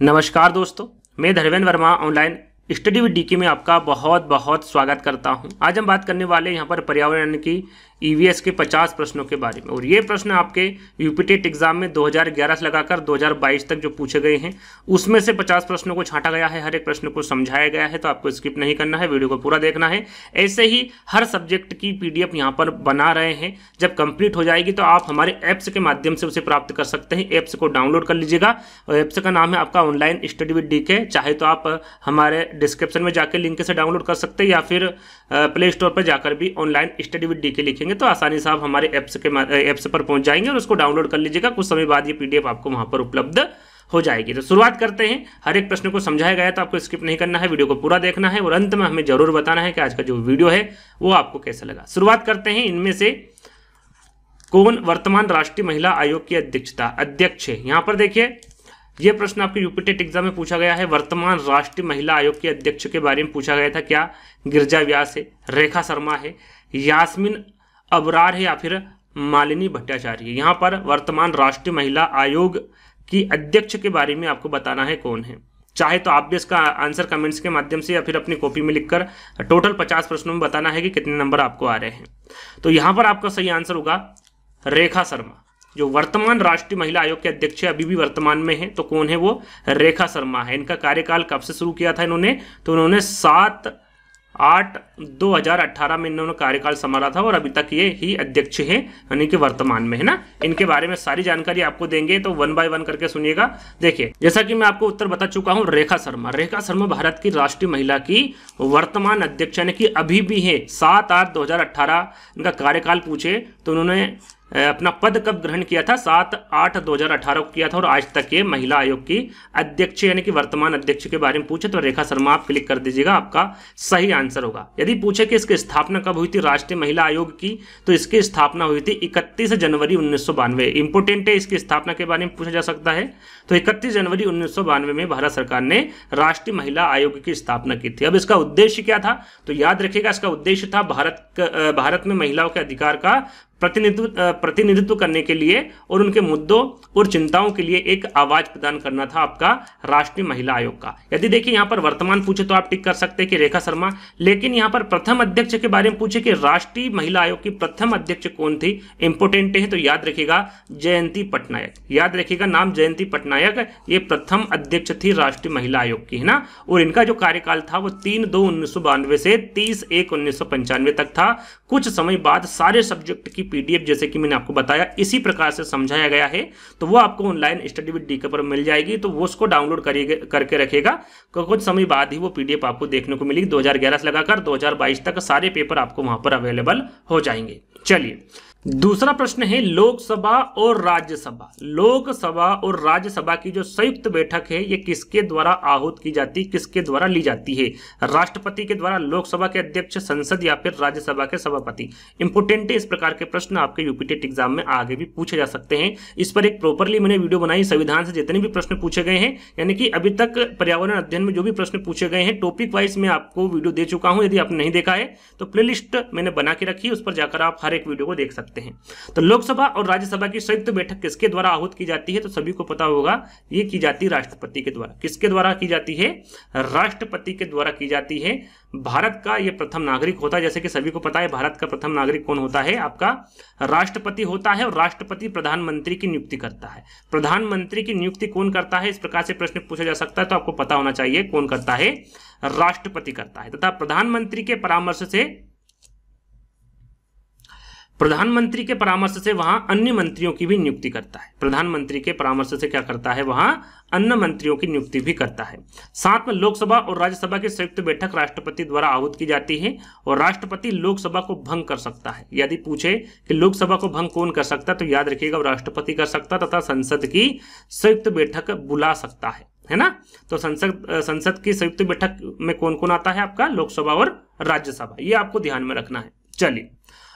नमस्कार दोस्तों, मैं Dharmendra Verma online study with DK में आपका बहुत बहुत स्वागत करता हूं। आज हम बात करने वाले यहाँ पर पर्यावरण की ईवीएस के 50 प्रश्नों के बारे में। और ये प्रश्न आपके यूपीटेट एग्जाम में 2011 से लगाकर 2022 तक जो पूछे गए हैं उसमें से 50 प्रश्नों को छांटा गया है, हर एक प्रश्न को समझाया गया है। तो आपको स्किप नहीं करना है, वीडियो को पूरा देखना है। ऐसे ही हर सब्जेक्ट की पीडीएफ यहाँ पर बना रहे हैं। जब कंप्लीट हो जाएगी तो आप हमारे ऐप्स के माध्यम से उसे प्राप्त कर सकते हैं। ऐप्स को डाउनलोड कर लीजिएगा और ऐप्स का नाम है आपका ऑनलाइन स्टडी विद डीके। चाहे तो आप हमारे डिस्क्रिप्शन में जाकर लिंक से डाउनलोड कर सकते हैं या फिर प्ले स्टोर पर जाकर भी ऑनलाइन स्टडी विद डीके लिखेंगे तो आसानी से आप हमारे ऐप्स पर पहुंच जाएंगे और उसको डाउनलोड कर लीजिएगा। कुछ समय बाद ये पीडीएफ आपको वहां पर उपलब्ध हो जाएगी। तो शुरुआत करते हैं। हर एक प्रश्न को समझाया गया तो आपको स्किप नहीं करना है, वीडियो को पूरा देखना है और अंत में हमें जरूर बताना है कि आज का जो वीडियो है वो आपको कैसा लगा। शुरुआत करते हैं। इनमें से कौन वर्तमान राष्ट्रीय महिला आयोग की अध्यक्ष है? यहां पर देखिए, यह प्रश्न आपके यूपीटेट एग्जाम में पूछा गया है। वर्तमान राष्ट्रीय महिला आयोग के अध्यक्ष के बारे में पूछा गया था। क्या गिरिजा व्यास है, रेखा शर्मा है, यास्मीन अबरार है या फिर मालिनी भट्टाचार्य? यहाँ पर वर्तमान राष्ट्रीय महिला आयोग की अध्यक्ष के बारे में आपको बताना है कौन है। चाहे तो आप भी इसका आंसर कमेंट्स के माध्यम से या फिर अपनी कॉपी में लिखकर टोटल 50 प्रश्नों में बताना है कि कितने नंबर आपको आ रहे हैं। तो यहाँ पर आपका सही आंसर होगा रेखा शर्मा, जो वर्तमान राष्ट्रीय महिला आयोग के अध्यक्ष है, अभी भी वर्तमान में है। तो कौन है वो? रेखा शर्मा है। इनका कार्यकाल कब से शुरू किया था इन्होंने? तो उन्होंने 7/8/2018 में इन्होंने कार्यकाल संभाला था और अभी तक ये ही अध्यक्ष है, यानी कि वर्तमान में, है ना। इनके बारे में सारी जानकारी आपको देंगे तो 1 बाय 1 करके सुनिएगा। देखिए, जैसा कि मैं आपको उत्तर बता चुका हूं, रेखा शर्मा भारत की राष्ट्रीय महिला की वर्तमान अध्यक्ष, यानी कि अभी भी है। 7/8/2018 इनका कार्यकाल पूछे तो उन्होंने अपना पद कब ग्रहण किया था? 7/8/2018 को किया था और आज तक ये महिला आयोग की अध्यक्ष यानी कि वर्तमान अध्यक्ष के बारे में पूछे तो रेखा शर्मा आप क्लिक कर दीजिएगा, आपका सही आंसर होगा। यदि पूछे कि इसकी स्थापना कब हुई थी राष्ट्रीय महिला आयोग की, तो इसकी स्थापना हुई थी 31 जनवरी 1992। इंपोर्टेंट है, इसकी स्थापना के बारे में पूछा जा सकता है। तो 31 जनवरी 1992 में भारत सरकार ने राष्ट्रीय महिला आयोग की स्थापना की थी। अब इसका उद्देश्य क्या था? तो याद रखिएगा, इसका उद्देश्य था भारत में महिलाओं के अधिकार का प्रतिनिधित्व करने के लिए और उनके मुद्दों और चिंताओं के लिए एक आवाज प्रदान करना था आपका राष्ट्रीय महिला आयोग का। यदि देखिए यहाँ पर वर्तमान पूछे तो आप टिक कर सकते हैं कि रेखा शर्मा, लेकिन यहाँ पर प्रथम अध्यक्ष के बारे में पूछे कि राष्ट्रीय महिला आयोग की प्रथम अध्यक्ष कौन थी, इंपोर्टेंट है। तो याद रखिएगा जयंती पटनायक, याद रखिएगा नाम जयंती पटनायक, ये प्रथम अध्यक्ष थी राष्ट्रीय महिला आयोग की, है ना। और इनका जो कार्यकाल था वो 3/2/1992 से 30/1/1995 तक था। कुछ समय बाद सारे सब्जेक्ट की पीडीएफ, जैसे कि मैंने आपको बताया, इसी प्रकार से समझाया गया है। तो वो आपको ऑनलाइन स्टडी विद डीके पर मिल जाएगी, तो वो उसको डाउनलोड करके रखेगा। कुछ समय बाद ही वो पीडीएफ आपको देखने को मिलेगी। 2011 से लगाकर 2022 तक सारे पेपर आपको वहां पर अवेलेबल हो जाएंगे। चलिए, दूसरा प्रश्न है लोकसभा और राज्यसभा। लोकसभा और राज्यसभा की जो संयुक्त बैठक है ये किसके द्वारा आहूत की जाती है, किसके द्वारा ली जाती है? राष्ट्रपति के द्वारा, लोकसभा के अध्यक्ष, संसद या फिर राज्यसभा के सभापति? इंपोर्टेंट है, इस प्रकार के प्रश्न आपके यूपीटेट एग्जाम में आगे भी पूछे जा सकते हैं। इस पर एक प्रॉपरली मैंने वीडियो बनाई, संविधान से जितने भी प्रश्न पूछे गए हैं, यानी कि अभी तक पर्यावरण अध्ययन में जो भी प्रश्न पूछे गए हैं टॉपिक वाइज मैं आपको वीडियो दे चुका हूं। यदि आपने नहीं देखा है तो प्लेलिस्ट मैंने बना के रखी, उस पर जाकर आप हर एक वीडियो को देख सकते हैं। तो लोकसभा और राज्यसभा की संयुक्त बैठक किसके द्वारा आहूत की जाती है? तो सभी को पता होगा, ये की जाती है राष्ट्रपति के द्वारा। किसके द्वारा की जाती है? राष्ट्रपति के द्वारा की जाती है। भारत का ये प्रथम नागरिक होता है, जैसे कि सभी को पता है भारत का प्रथम नागरिक कौन होता है? आपका राष्ट्रपति होता है। और राष्ट्रपति प्रधानमंत्री की नियुक्ति करता है। प्रधानमंत्री की नियुक्ति कौन करता है? इस प्रकार से प्रश्न पूछा जा सकता है, तो आपको पता होना चाहिए कौन करता है। राष्ट्रपति करता है। तथा प्रधानमंत्री के परामर्श से वहां अन्य मंत्रियों की भी नियुक्ति करता है। प्रधानमंत्री के परामर्श से क्या करता है? वहां अन्य मंत्रियों की नियुक्ति भी करता है। साथ में लोकसभा और राज्यसभा की संयुक्त बैठक राष्ट्रपति द्वारा आहूत की जाती है और राष्ट्रपति लोकसभा को भंग कर सकता है। यदि पूछे कि लोकसभा को भंग कौन कर सकता है, तो याद रखिएगा राष्ट्रपति कर सकता तथा संसद की संयुक्त बैठक बुला सकता है ना। तो संसद की संयुक्त बैठक में कौन कौन आता है? आपका लोकसभा और राज्यसभा, ये आपको ध्यान में रखना है। चलिए,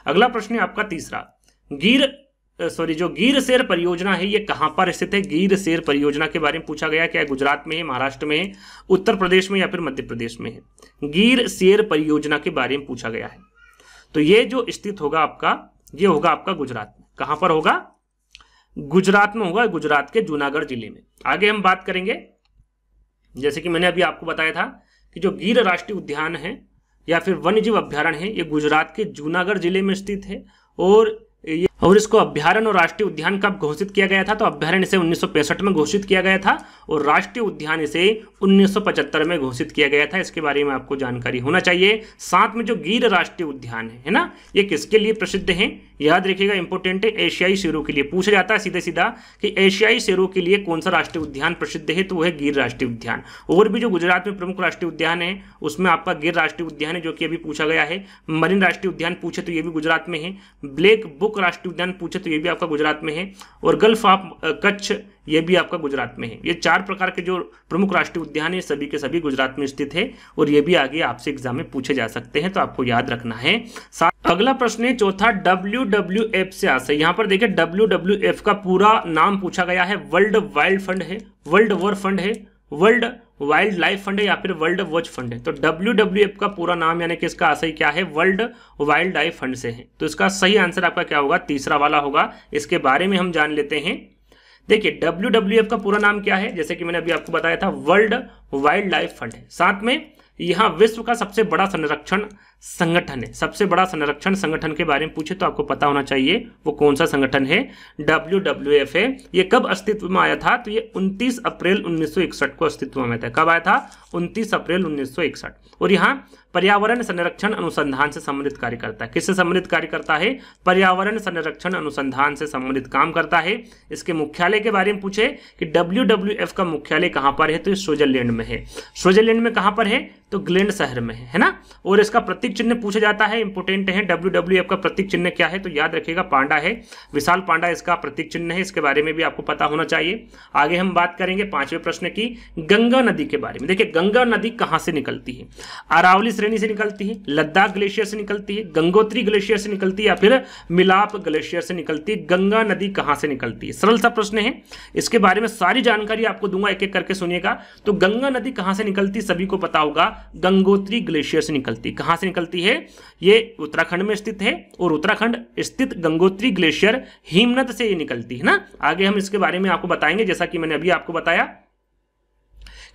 अगला प्रश्न है आपका तीसरा। जो गिर शेर परियोजना है ये कहां पर स्थित है? गिर शेर परियोजना के बारे में पूछा गया। क्या गुजरात में है, महाराष्ट्र में है, उत्तर प्रदेश में या फिर मध्य प्रदेश में है? गिर शेर परियोजना के बारे में पूछा गया है। तो ये जो स्थित होगा आपका, ये होगा आपका गुजरात में। कहां पर होगा? गुजरात में होगा, गुजरात के जूनागढ़ जिले में। आगे हम बात करेंगे जैसे कि मैंने अभी आपको बताया था कि जो गिर राष्ट्रीय उद्यान है या फिर वन्यजीव अभ्यारण्य है, ये गुजरात के जूनागढ़ जिले में स्थित है। और इसको अभ्यारण्य और राष्ट्रीय उद्यान कब घोषित किया गया था? तो अभ्यारण्य इसे 1965 में घोषित किया गया था और राष्ट्रीय उद्यान इसे 1975 में घोषित किया गया था। इसके बारे में आपको जानकारी होना चाहिए। साथ में जो गिर राष्ट्रीय उद्यान है ना, ये किसके लिए प्रसिद्ध है? याद रखिएगा, इंपोर्टेंट है, एशियाई शेरों के लिए पूछा जाता है सीधे सीधा कि एशियाई शेरों के लिए कौन सा राष्ट्रीय उद्यान प्रसिद्ध है? तो वह है गिर राष्ट्रीय उद्यान। और भी जो गुजरात में प्रमुख राष्ट्रीय उद्यान है उसमें आपका गिर राष्ट्रीय उद्यान है, जो कि अभी पूछा गया है। मरीन राष्ट्रीय उद्यान पूछे तो ये भी गुजरात में है। ब्लैक बुक राष्ट्रीय उद्यान पूछे तो ये भी आपका गुजरात में है। और गल्फ ऑफ कच्छ ये भी आपका गुजरात में है। ये 4 प्रकार के जो प्रमुख राष्ट्रीय उद्यान है सभी के सभी गुजरात में स्थित है और ये भी आगे आपसे एग्जाम में पूछे जा सकते हैं, तो आपको याद रखना है। अगला प्रश्न है चौथा, WWF से आता है। यहाँ पर देखिए WWF का पूरा नाम पूछा गया है। वर्ल्ड वाइल्ड फंड है, वर्ल्ड वॉर फंड है, वर्ल्ड वाइल्ड लाइफ फंड है या फिर वर्ल्ड वॉच फंड है। तो WWF का पूरा नाम यानी कि इसका आशय क्या है? वर्ल्ड वाइल्ड लाइफ फंड से है। तो इसका सही आंसर आपका क्या होगा? तीसरा वाला होगा। इसके बारे में हम जान लेते हैं। देखिए WWF का पूरा नाम क्या है? जैसे कि मैंने अभी आपको बताया था, वर्ल्ड वाइल्ड लाइफ फंड है। साथ में यहाँ विश्व का सबसे बड़ा संरक्षण संगठन है। सबसे बड़ा संरक्षण संगठन के बारे में पूछे तो आपको पता होना चाहिए वो कौन सा संगठन है? WWF है। ये कब अस्तित्व में आया था? तो ये 29 अप्रैल 1961 को अस्तित्व में था। कब आया था? 29 अप्रैल 1961। और यहाँ पर्यावरण संरक्षण अनुसंधान से संबंधित कार्य करता है। किससे संबंधित कार्य करता है? पर्यावरण संरक्षण अनुसंधान से संबंधित काम करता है। इसके मुख्यालय के बारे में पूछे कि WWF का मुख्यालय कहाँ पर है? तो ये स्विट्जरलैंड में है। स्विट्जरलैंड में कहाँ पर है? तो ग्लेंड शहर में है ना। और इसका प्रतीक चिन्ह पूछा जाता है, इंपोर्टेंट है। WWF का प्रतीक चिन्ह क्या है? तो याद रखिएगा, पांडा है। विशाल पांडा इसका प्रतीक चिन्ह है। इसके बारे में भी आपको पता होना चाहिए। आगे हम बात करेंगे 5वें प्रश्न की, गंगा नदी के बारे में। देखिए गंगा नदी कहां से निकलती है? अरावली श्रेणी से निकलती है, लद्दाख ग्लेशियर से निकलती है, गंगोत्री ग्लेशियर से निकलती है या फिर मिलाप ग्लेशियर से निकलती है? गंगा नदी कहां से निकलती है? सरल सा प्रश्न है। इसके बारे में सारी जानकारी आपको दूंगा, एक एक करके सुनिएगा। तो गंगा नदी कहां से निकलती? सभी को पता होगा, गंगोत्री ग्लेशियर से निकलती। कहां से निकलती है? ये उत्तराखंड में स्थित है और उत्तराखंड स्थित गंगोत्री ग्लेशियर हिमनद से ये निकलती है ना। आगे हम इसके बारे में आपको बताएंगे। जैसा कि मैंने अभी आपको बताया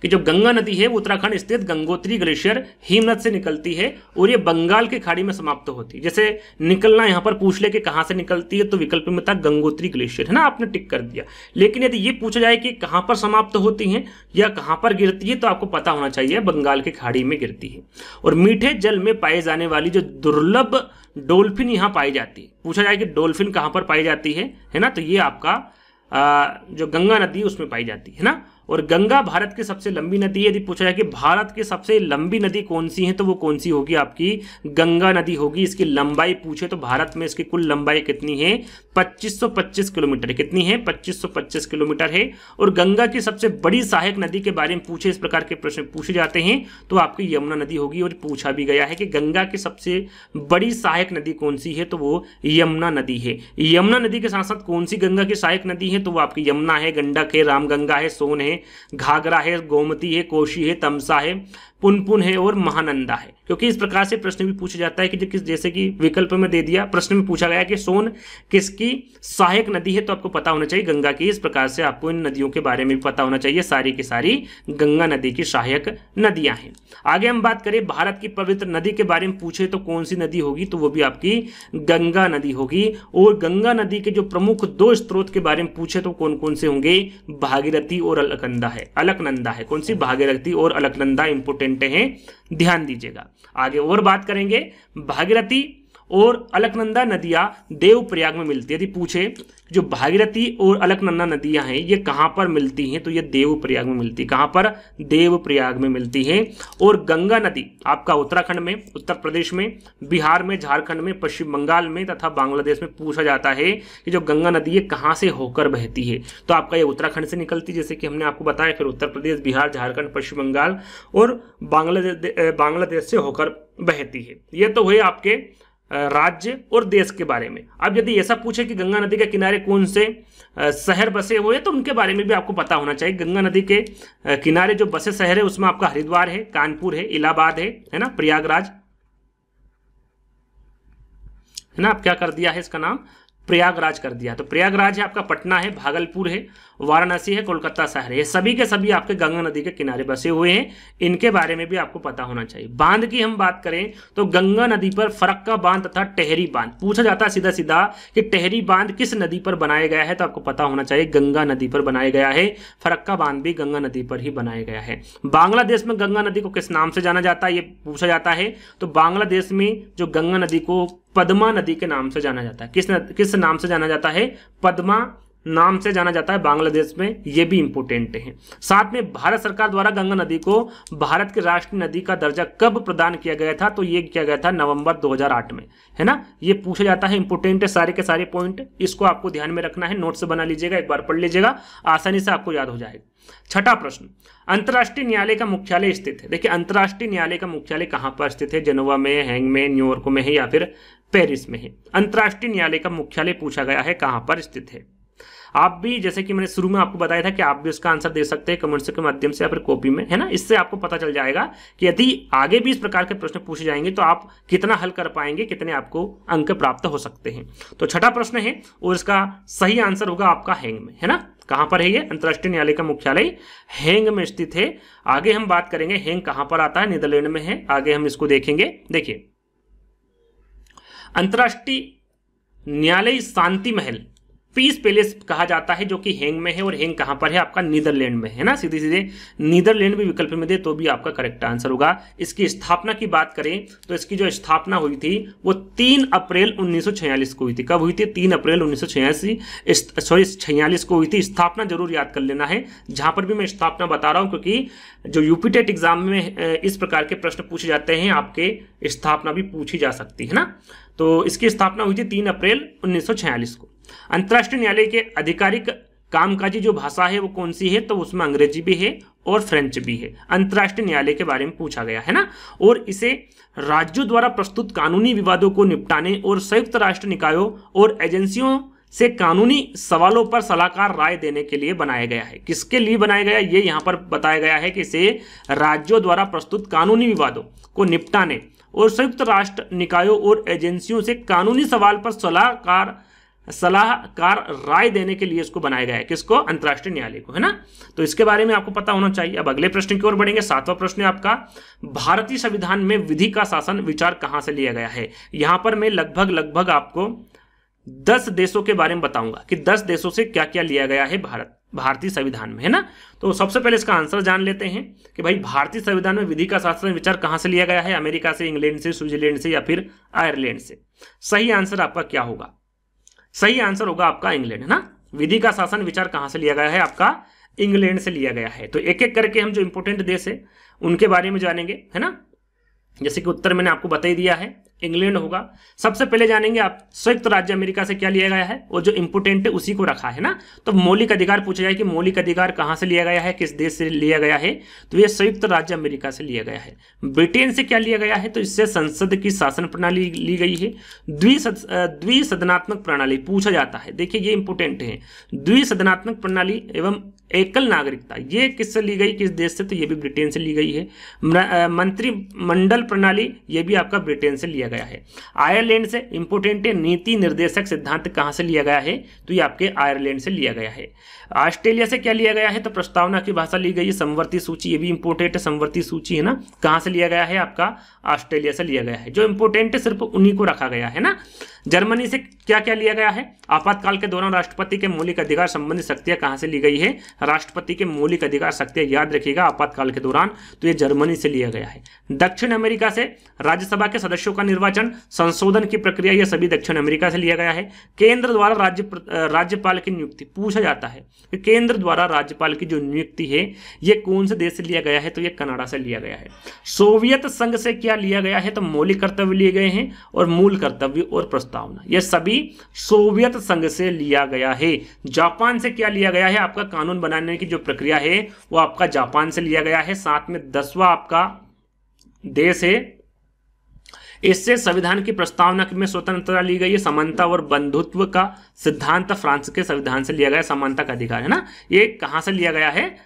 कि जो गंगा नदी है वो उत्तराखंड स्थित गंगोत्री ग्लेशियर हिमनद से निकलती है और ये बंगाल की खाड़ी में समाप्त होती है। जैसे निकलना यहां पर पूछ ले कि कहां से निकलती है, तो विकल्प में था गंगोत्री ग्लेशियर, है ना, आपने टिक कर दिया। लेकिन यदि ये पूछा जाए कि कहां पर समाप्त होती हैं या कहां पर गिरती है, तो आपको पता होना चाहिए बंगाल की खाड़ी में गिरती है। और मीठे जल में पाए जाने वाली जो दुर्लभ डोल्फिन यहां पाई जाती है, पूछा जाए कि डोल्फिन कहां पर पाई जाती है ना, तो ये आपका जो गंगा नदी उसमें पाई जाती है ना। और गंगा भारत की सबसे लंबी नदी है। यदि पूछा जाए कि भारत की सबसे लंबी नदी कौन सी है, तो वो कौन सी होगी? आपकी गंगा नदी होगी। इसकी लंबाई पूछे तो भारत में इसकी कुल लंबाई कितनी है? 2525 किलोमीटर। कितनी है? 2525 किलोमीटर है। और गंगा की सबसे बड़ी सहायक नदी के बारे में पूछे, इस प्रकार के प्रश्न पूछे जाते हैं, तो आपकी यमुना नदी होगी। और पूछा भी गया है कि गंगा की सबसे बड़ी सहायक नदी कौन सी है, तो वो यमुना नदी है। यमुना नदी के साथ साथ कौन सी गंगा की सहायक नदी है? तो वो आपकी यमुना है, गंडक है, रामगंगा है, सोन है, घाघरा है, गोमती है, कोशी है, तमसा है, पुनपुन है और महानंदा है। क्योंकि इस प्रकार से प्रश्न भी पूछा जाता है कि जैसे कि विकल्प में दे दिया, प्रश्न में पूछा गया कि सोन किसकी सहायक नदी है, तो आपको पता होना चाहिए गंगा की। इस प्रकार से आपको इन नदियों के बारे में भी पता होना चाहिए। सारी की सारी गंगा नदी की सहायक नदियां हैं। आगे हम बात करें भारत की पवित्र नदी के बारे में पूछे तो कौन सी नदी होगी, तो वो भी आपकी गंगा नदी होगी। और गंगा नदी के जो प्रमुख 2 स्रोत के बारे में पूछे तो कौन कौन से होंगे? भागीरथी और अलकनंदा है। अलकनंदा है। कौन सी? भागीरथी और अलकनंदा इंपोर्टेंट है, ध्यान दीजिएगा। आगे और बात करेंगे, भागीरथी और अलकनंदा नदियां देवप्रयाग में मिलती है। यदि पूछे जो भागीरथी और अलकनंदा नदियां हैं ये कहां पर मिलती हैं, तो ये देवप्रयाग में मिलती है। कहां पर? देवप्रयाग में मिलती है। और गंगा नदी आपका उत्तराखंड में, उत्तर प्रदेश में, बिहार में, झारखंड में, पश्चिम बंगाल में तथा बांग्लादेश में पूछा जाता है कि जो गंगा नदी है कहां से होकर बहती है, तो आपका ये उत्तराखंड से निकलती है, जैसे कि हमने आपको बताया। फिर उत्तर प्रदेश, बिहार, झारखंड, पश्चिम बंगाल और बांग्लादेश से होकर बहती है। ये तो हुए आपके राज्य और देश के बारे में। अब यदि ऐसा पूछे कि गंगा नदी के किनारे कौन से शहर बसे हुए हैं, तो उनके बारे में भी आपको पता होना चाहिए। गंगा नदी के किनारे जो बसे शहर है उसमें आपका हरिद्वार है, कानपुर है, इलाहाबाद है ना, प्रयागराज है ना। आप क्या कर दिया है इसका नाम? प्रयागराज कर दिया। तो प्रयागराज है आपका, पटना है, भागलपुर है, वाराणसी है, कोलकाता शहर है, ये सभी के सभी आपके गंगा नदी के किनारे बसे हुए हैं। इनके बारे में भी आपको पता होना चाहिए। बांध की हम बात करें तो गंगा नदी पर फरक्का बांध तथा टेहरी बांध पूछा जाता है सीधा सीधा कि टेहरी बांध किस नदी पर बनाया गया है, तो आपको पता होना चाहिए गंगा नदी पर बनाया गया है। फरक्का बांध भी गंगा नदी पर ही बनाया गया है। बांग्लादेश में गंगा नदी को किस नाम से जाना जाता है, ये पूछा जाता है। तो बांग्लादेश में जो गंगा नदी को पद्मा नदी के नाम से जाना जाता है। किस नाम से जाना जाता है, पद्मा नाम से जाना जाता है बांग्लादेश में, ये भी इंपोर्टेंट है। साथ में भारत सरकार द्वारा गंगा नदी को भारत की राष्ट्रीय नदी का दर्जा कब प्रदान किया गया था, तो ये किया गया था नवंबर 2008 में, है ना। ये पूछा जाता है, इंपोर्टेंट है सारे के सारे पॉइंट, इसको आपको ध्यान में रखना है, नोट से बना लीजिएगा, एक बार पढ़ लीजिएगा, आसानी से आपको याद हो जाएगा। छठा प्रश्न, अंतर्राष्ट्रीय न्यायालय का मुख्यालय स्थित है। देखिए अंतर्राष्ट्रीय न्यायालय का मुख्यालय कहां पर स्थित है, जेनेवा में, हैंग में, न्यूयॉर्क में है या फिर पेरिस में है। अंतर्राष्ट्रीय न्यायालय का मुख्यालय पूछा गया है कहां पर स्थित है। आप भी, जैसे कि मैंने शुरू में आपको बताया था कि आप भी उसका आंसर दे सकते हैं कमेंट्स के माध्यम से या फिर कॉपी में, है ना। इससे आपको पता चल जाएगा कि यदि आगे भी इस प्रकार के प्रश्न पूछे जाएंगे तो आप कितना हल कर पाएंगे, कितने आपको अंक प्राप्त हो सकते हैं। तो छठा प्रश्न है और इसका सही आंसर होगा आपका हैंग में, है ना। कहां पर है ये, अंतर्राष्ट्रीय न्यायालय का मुख्यालय हैंग में स्थित है। आगे हम बात करेंगे हैंग कहां पर आता है, नीदरलैंड में है, आगे हम इसको देखेंगे। देखिए अंतर्राष्ट्रीय न्यायालय शांति महल, पीस पैलेस कहा जाता है, जो कि हैंग में है, और हैंग कहां पर है आपका, नीदरलैंड में, है ना। सीधे सीधे नीदरलैंड भी विकल्प में दे तो भी आपका करेक्ट आंसर होगा। इसकी स्थापना की बात करें तो इसकी जो स्थापना हुई थी वो 3 अप्रैल 1946 को हुई थी। कब हुई थी, 3 अप्रैल 1946 को हुई थी। स्थापना जरूर याद कर लेना है, जहां पर भी मैं स्थापना बता रहा हूं, क्योंकि जो यूपी टेट एग्जाम में इस प्रकार के प्रश्न पूछे जाते हैं, आपके स्थापना भी पूछी जा सकती है ना। तो इसकी स्थापना हुई थी 3 अप्रैल 1946 को। अंतर्राष्ट्रीय न्यायालय के आधिकारिक कामकाजी जो भाषा है वो कौन सी है, तो उसमें अंग्रेजी भी है और फ्रेंच भी है। अंतर्राष्ट्रीय न्यायालय के बारे में पूछा गया है ना। और इसे राज्यों द्वारा प्रस्तुत कानूनी विवादों को निपटाने और संयुक्त राष्ट्र निकायों और एजेंसियों से कानूनी सवालों पर सलाहकार राय देने के लिए बनाया गया है। किसके लिए बनाया गया, ये यहाँ पर बताया गया है कि इसे राज्यों द्वारा प्रस्तुत कानूनी विवादों को निपटाने और संयुक्त राष्ट्र निकायों और एजेंसियों से कानूनी सवाल पर सलाहकार राय देने के लिए इसको बनाया गया है। किसको, अंतर्राष्ट्रीय न्यायालय को, है ना। तो इसके बारे में आपको पता होना चाहिए। अब अगले प्रश्न की ओर बढ़ेंगे। 7वां प्रश्न है आपका, भारतीय संविधान में विधि का शासन विचार कहां से लिया गया है। यहां पर मैं लगभग आपको 10 देशों के बारे में बताऊंगा कि 10 देशों से क्या क्या लिया गया है भारतीय संविधान में, है ना। तो सबसे पहले इसका आंसर जान लेते हैं कि भाई भारतीय संविधान में विधि का शासन विचार कहां से लिया गया है। अमेरिका से, इंग्लैंड से, स्विट्जरलैंड से या फिर आयरलैंड से। सही आंसर आपका क्या होगा, सही आंसर होगा आपका इंग्लैंड, है ना। विधि का शासन विचार कहां से लिया गया है, आपका इंग्लैंड से लिया गया है। तो एक एक करके हम जो इंपोर्टेंट देश है उनके बारे में जानेंगे, है ना। जैसे कि उत्तर मैंने आपको बता ही दिया है, इंग्लैंड होगा। सबसे पहले जानेंगे आप संयुक्त राज्य अमेरिका से क्या लिया गया है, और जो इंपोर्टेंट है उसी को रखा है ना। तो मौलिक अधिकार पूछा जाए कि मौलिक अधिकार कहां से लिया गया है, किस देश से लिया गया है, तो ये संयुक्त राज्य अमेरिका से लिया गया है। ब्रिटेन से क्या लिया गया है, तो इससे संसद की शासन प्रणाली ली गई है। द्विसदनात्मक प्रणाली पूछा जाता है, देखिए ये इंपोर्टेंट है। द्विसदनात्मक प्रणाली एवं एकल नागरिकता ये किससे ली गई, किस देश से, तो ये भी ब्रिटेन से ली गई है। मंत्रिमंडल प्रणाली ये भी आपका ब्रिटेन से लिया गया है। आयरलैंड से इंपोर्टेंट है। नीति निर्देशक सिद्धांत कहां से लिया गया है, तो ये आपके आयरलैंड से लिया गया है। ऑस्ट्रेलिया से क्या लिया गया है, तो प्रस्तावना की भाषा ली गई है। समवर्ती सूची ये भी इंपोर्टेंट है, समवर्ती सूची है ना, कहां से लिया गया है, आपका ऑस्ट्रेलिया से लिया गया है। जो इंपोर्टेंट है सिर्फ उन्हीं को रखा गया है ना। जर्मनी से क्या क्या लिया गया है, आपातकाल के दौरान राष्ट्रपति के मौलिक अधिकार संबंधी शक्तियां कहां से ली गई है, राष्ट्रपति के मौलिक अधिकार शक्तियां याद रखिएगा आपातकाल के दौरान, तो ये जर्मनी से लिया गया है। दक्षिण अमेरिका से राज्यसभा के सदस्यों का निर्वाचन संशोधन की प्रक्रिया यह सभी दक्षिण अमेरिका से लिया गया है। केंद्र द्वारा राज्यपाल की नियुक्ति पूछा जाता है कि केंद्र द्वारा राज्यपाल की जो नियुक्ति है ये कौन से देश से लिया गया है, तो ये कनाडा से लिया गया है। सोवियत संघ से क्या लिया गया है, तो मौलिक कर्तव्य लिए गए हैं और मूल कर्तव्य और प्रस्तावना, ये सभी सोवियत संघ से लिया गया है। जापान से क्या लिया गया है, आपका कानून बनाने की जो प्रक्रिया है वो आपका जापान से लिया गया है। साथ में 10वां आपका देश है, इससे संविधान की प्रस्तावना में स्वतंत्रता ली गई है। समानता और बंधुत्व का सिद्धांत फ्रांस के संविधान से लिया गया, समानता का अधिकार, है ना। ये कहां से लिया गया है,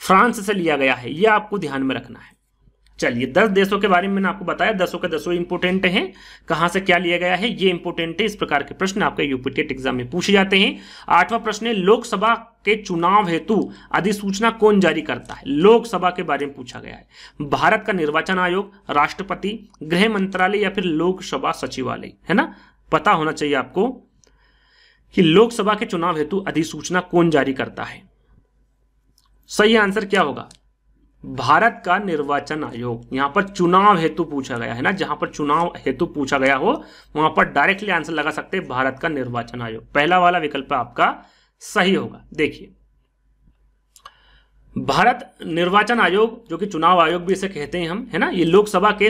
फ्रांस से लिया गया है, ये आपको ध्यान में रखना है। चलिए 10 देशों के बारे में मैंने आपको बताया, 10 के 10 इंपोर्टेंट हैं, कहां से क्या लिया गया है ये इंपोर्टेंट है। इस प्रकार के प्रश्न आपके यूपीटेट एग्जाम में पूछे जाते हैं। 8वां प्रश्न है लोकसभा के चुनाव हेतु अधिसूचना कौन जारी करता है। लोकसभा के बारे में पूछा गया है। भारत का निर्वाचन आयोग, राष्ट्रपति, गृह मंत्रालय या फिर लोकसभा सचिवालय, है ना। पता होना चाहिए आपको कि लोकसभा के चुनाव हेतु अधिसूचना कौन जारी करता है। सही आंसर क्या होगा, भारत का निर्वाचन आयोग। यहां पर चुनाव हेतु पूछा गया है ना, जहां पर चुनाव हेतु पूछा गया हो वहां पर डायरेक्टली आंसर लगा सकते हैं भारत का निर्वाचन आयोग। पहला वाला विकल्प आपका सही होगा। देखिए भारत निर्वाचन आयोग, जो कि चुनाव आयोग भी इसे कहते हैं हम, है ना, ये लोकसभा के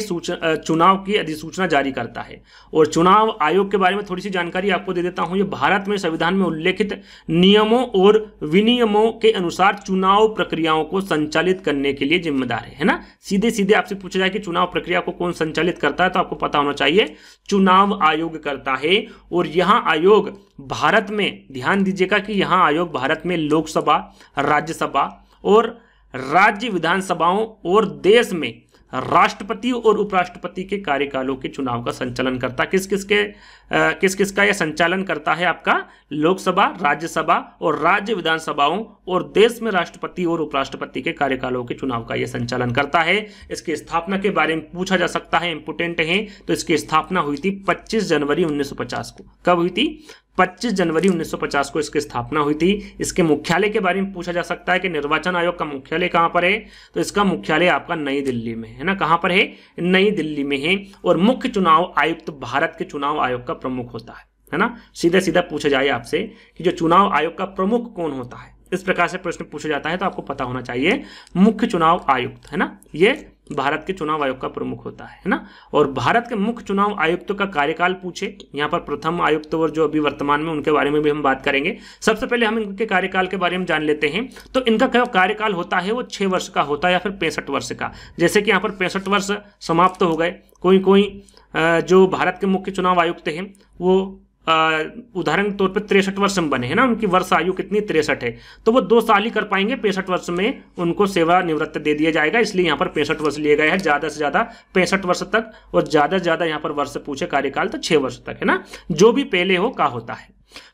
चुनाव की अधिसूचना जारी करता है। और चुनाव आयोग के बारे में थोड़ी सी जानकारी आपको दे देता हूं। ये भारत में संविधान में उल्लेखित नियमों और विनियमों के अनुसार चुनाव प्रक्रियाओं को संचालित करने के लिए जिम्मेदार है ना। सीधे सीधे आपसे पूछा जाए कि चुनाव प्रक्रिया को कौन संचालित करता है, तो आपको पता होना चाहिए चुनाव आयोग करता है। और यहां आयोग भारत में, ध्यान दीजिएगा कि यहां आयोग भारत में लोकसभा, राज्यसभा और राज्य विधानसभाओं और देश में राष्ट्रपति और उपराष्ट्रपति के कार्यकालों के चुनाव का संचालन करता है। किस किस का यह संचालन करता है, आपका लोकसभा, राज्यसभा और राज्य विधानसभाओं और देश में राष्ट्रपति और उपराष्ट्रपति के कार्यकालों के चुनाव का यह संचालन करता है। इसकी स्थापना के बारे में पूछा जा सकता है, इंपोर्टेंट है। तो इसकी स्थापना हुई थी 25 जनवरी 1950 को। कब हुई थी? 25 जनवरी 1950 को इसकी स्थापना हुई थी। इसके मुख्यालय के बारे में पूछा जा सकता है कि निर्वाचन आयोग का मुख्यालय कहां पर है, तो इसका मुख्यालय आपका नई दिल्ली में है ना। कहां पर है? नई दिल्ली में है। और मुख्य चुनाव आयुक्त भारत के चुनाव आयोग का प्रमुख होता है ना। सीधा सीधा पूछा जाए आपसे कि जो चुनाव आयोग का प्रमुख कौन होता है, इस प्रकार से प्रश्न पूछा जाता है, तो आपको पता होना चाहिए मुख्य चुनाव आयुक्त, है ना, ये भारत के चुनाव आयोग का प्रमुख होता है ना। और भारत के मुख्य चुनाव आयुक्तों का कार्यकाल पूछे, यहाँ पर प्रथम आयुक्त और जो अभी वर्तमान में, उनके बारे में भी हम बात करेंगे। सबसे पहले हम इनके कार्यकाल के बारे में जान लेते हैं। तो इनका क्या कार्यकाल होता है, वो 6 वर्ष का होता है या फिर 65 वर्ष का। जैसे कि यहाँ पर 65 वर्ष समाप्त हो गए, कोई जो भारत के मुख्य चुनाव आयुक्त हैं वो उदाहरण के तौर पर 63 वर्ष में बने हैं ना, उनकी वर्ष आयु कितनी 63 है, तो वो 2 साल ही कर पाएंगे। 65 वर्ष में उनको सेवा निवृत्त दे दिया जाएगा, इसलिए यहाँ पर 65 वर्ष लिए गए हैं। ज्यादा से ज्यादा 65 वर्ष तक, और ज्यादा से ज्यादा यहाँ पर वर्ष पूछे कार्यकाल तो 6 वर्ष तक, है ना। जो भी पहले हो का होता है।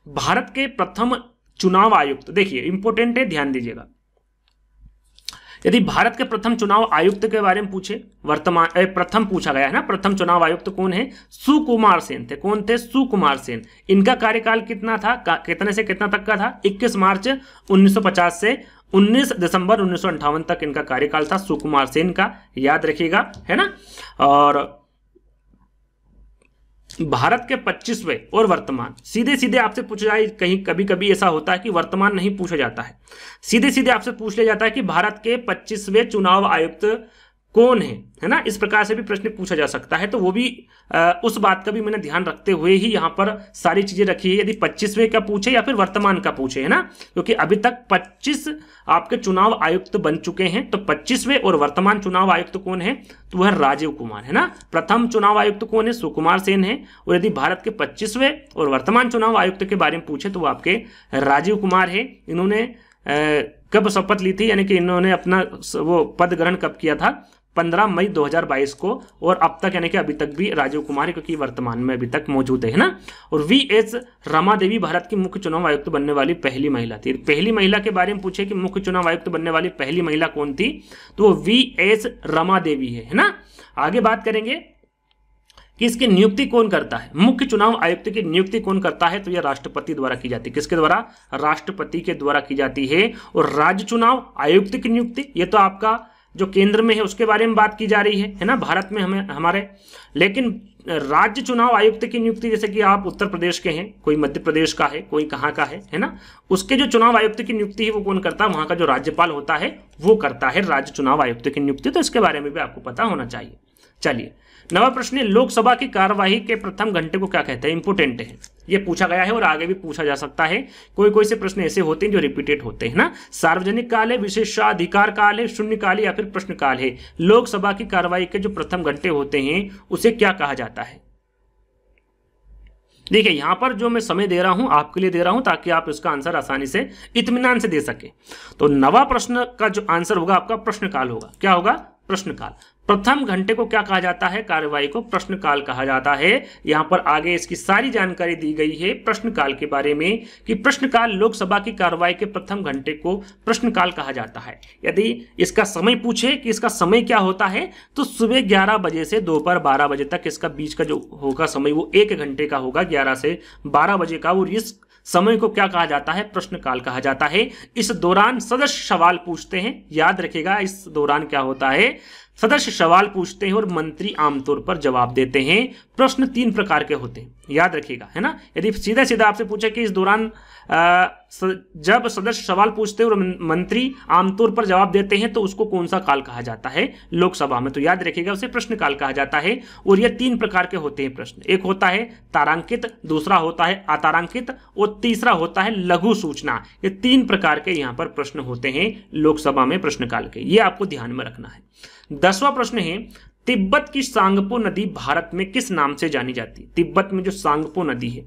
भारत के प्रथम चुनाव आयुक्त, देखिए इंपोर्टेंट है, ध्यान दीजिएगा। यदि भारत के प्रथम चुनाव आयुक्त के बारे में पूछे, प्रथम पूछा गया है ना, प्रथम चुनाव आयुक्त कौन है? सुकुमार सेन थे। कौन थे? सुकुमार सेन। इनका कार्यकाल कितना था, कितने से कितना तक का था? 21 मार्च 1950 से 19 दिसंबर 1958 तक इनका कार्यकाल था, सुकुमार सेन का, याद रखिएगा, है ना। और भारत के 25वें और वर्तमान, सीधे सीधे आपसे पूछा जाए, कहीं कभी कभी ऐसा होता है कि वर्तमान नहीं पूछा जाता है, सीधे सीधे आपसे पूछ लिया जाता है कि भारत के 25वें चुनाव आयुक्त कौन है ना। इस प्रकार से भी प्रश्न पूछा जा सकता है। तो वो भी उस बात का भी मैंने ध्यान रखते हुए ही यहाँ पर सारी चीजें रखी है, यदि 25वें का पूछे या फिर वर्तमान का पूछे, है ना, क्योंकि अभी तक 25 आपके चुनाव आयुक्त बन चुके हैं। तो 25वें और वर्तमान चुनाव आयुक्त कौन है, तो वह राजीव कुमार, है ना। प्रथम चुनाव आयुक्त कौन है? सुकुमार सेन है। और यदि भारत के 25वें और वर्तमान चुनाव आयुक्त के बारे में पूछे तो वो आपके राजीव कुमार है। इन्होंने कब शपथ ली थी, यानी कि इन्होंने अपना वो पद ग्रहण कब किया था? 15 मई 2022 को। और अब तक यानी कि अभी तक भी राजीव कुमार, क्योंकि वर्तमान में अभी तक मौजूद है ना। और वी.एस. रमा देवी भारत की मुख्य चुनाव आयुक्त बनने वाली पहली महिला थी। पहली महिला के बारे में पूछे कि मुख्य चुनाव आयुक्त बनने वाली पहली महिला कौन थी, तो वो वी.एस. रमा देवी है ना। आगे बात करेंगे कि इसकी नियुक्ति कौन करता है, मुख्य चुनाव आयुक्त की नियुक्ति कौन करता है, तो यह राष्ट्रपति द्वारा की जाती है। किसके द्वारा? राष्ट्रपति के द्वारा की जाती है। और राज्य चुनाव आयुक्त की नियुक्ति, ये तो आपका जो केंद्र में है उसके बारे में बात की जा रही है ना, भारत में हमारे। लेकिन राज्य चुनाव आयुक्त की नियुक्ति, जैसे कि आप उत्तर प्रदेश के हैं, कोई मध्य प्रदेश का है, कोई कहाँ का है ना, उसके जो चुनाव आयुक्त की नियुक्ति है वो कौन करता है? वहां का जो राज्यपाल होता है वो करता है राज्य चुनाव आयुक्त की नियुक्ति। तो इसके बारे में भी आपको पता होना चाहिए। चलिए 9वां प्रश्न, लोकसभा की कार्यवाही के प्रथम घंटे को क्या कहते हैं? इंपोर्टेंट है, ये पूछा गया है और आगे भी पूछा जा सकता है। कोई से प्रश्न ऐसे होते हैं जो रिपीटेड होते हैं ना। सार्वजनिक काल है, विशेषाधिकार काल है, शून्य काल है या फिर प्रश्न काल है। लोकसभा की कार्यवाही के जो प्रथम घंटे होते हैं उसे क्या कहा जाता है? देखिए यहां पर जो मैं समय दे रहा हूं आपके लिए दे रहा हूं ताकि आप इसका आंसर आसानी से इत्मीनान से दे सके। तो 9वां प्रश्न का जो आंसर होगा आपका प्रश्नकाल होगा। क्या होगा? प्रश्नकाल। प्रथम घंटे को क्या कहा जाता है? कार्यवाही को प्रश्नकाल कहा जाता है। यहां पर आगे इसकी सारी जानकारी दी गई है प्रश्नकाल के बारे में कि प्रश्नकाल लोकसभा की कार्यवाही के प्रथम घंटे को प्रश्नकाल कहा जाता है। यदि इसका समय पूछे कि इसका समय क्या होता है तो सुबह 11 बजे से दोपहर 12 बजे तक इसका बीच का जो होगा समय वो 1 घंटे का होगा, 11 से 12 बजे का। और इस समय को क्या कहा जाता है? प्रश्नकाल कहा जाता है। इस दौरान सदस्य सवाल पूछते हैं, याद रखिएगा इस दौरान क्या होता है, सदस्य सवाल पूछते हैं और मंत्री आमतौर पर जवाब देते हैं। प्रश्न 3 प्रकार के होते हैं, याद रखिएगा, है ना। यदि सीधा सीधा आपसे पूछे कि इस दौरान जब सदस्य सवाल पूछते हैं और मंत्री आमतौर पर जवाब देते हैं तो उसको कौन सा काल कहा जाता है लोकसभा में, तो याद रखिएगा उसे प्रश्नकाल कहा जाता है। और ये 3 प्रकार के होते हैं प्रश्न, एक होता है तारांकित, दूसरा होता है अतारांकित और तीसरा होता है लघु सूचना। ये 3 प्रकार के यहाँ पर प्रश्न होते हैं लोकसभा में प्रश्नकाल के, ये आपको ध्यान में रखना है। 10वां प्रश्न है, तिब्बत की सांगपो नदी भारत में किस नाम से जानी जाती है? तिब्बत में जो सांगपो नदी है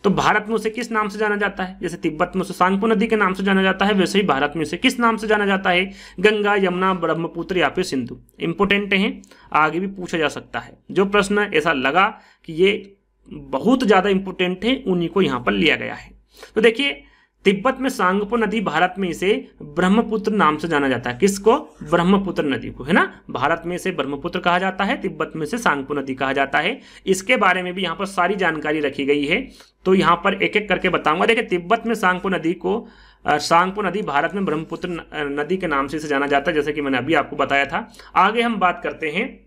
तो भारत में उसे किस नाम से जाना जाता है? जैसे तिब्बत में उसे सांगपो नदी के नाम से जाना जाता है, वैसे ही भारत में उसे किस नाम से जाना जाता है? गंगा, यमुना, ब्रह्मपुत्र या फिर सिंधु। इंपोर्टेंट है, आगे भी पूछा जा सकता है। जो प्रश्न ऐसा लगा कि ये बहुत ज्यादा इंपोर्टेंट है उन्हीं को यहां पर लिया गया है। तो देखिए, तिब्बत में सांगपो नदी, भारत में इसे ब्रह्मपुत्र नाम से जाना जाता है। किसको? ब्रह्मपुत्र नदी को, है ना। भारत में इसे ब्रह्मपुत्र कहा जाता है, तिब्बत में इसे सांगपो नदी कहा जाता है। इसके बारे में भी यहाँ पर सारी जानकारी रखी गई है, तो यहाँ पर एक एक करके बताऊंगा। देखिए, तिब्बत में सांगपो नदी को सांगपो नदी भारत में ब्रह्मपुत्र नदी के नाम से इसे जाना जाता है, जैसे कि मैंने अभी आपको बताया था। आगे हम बात करते हैं,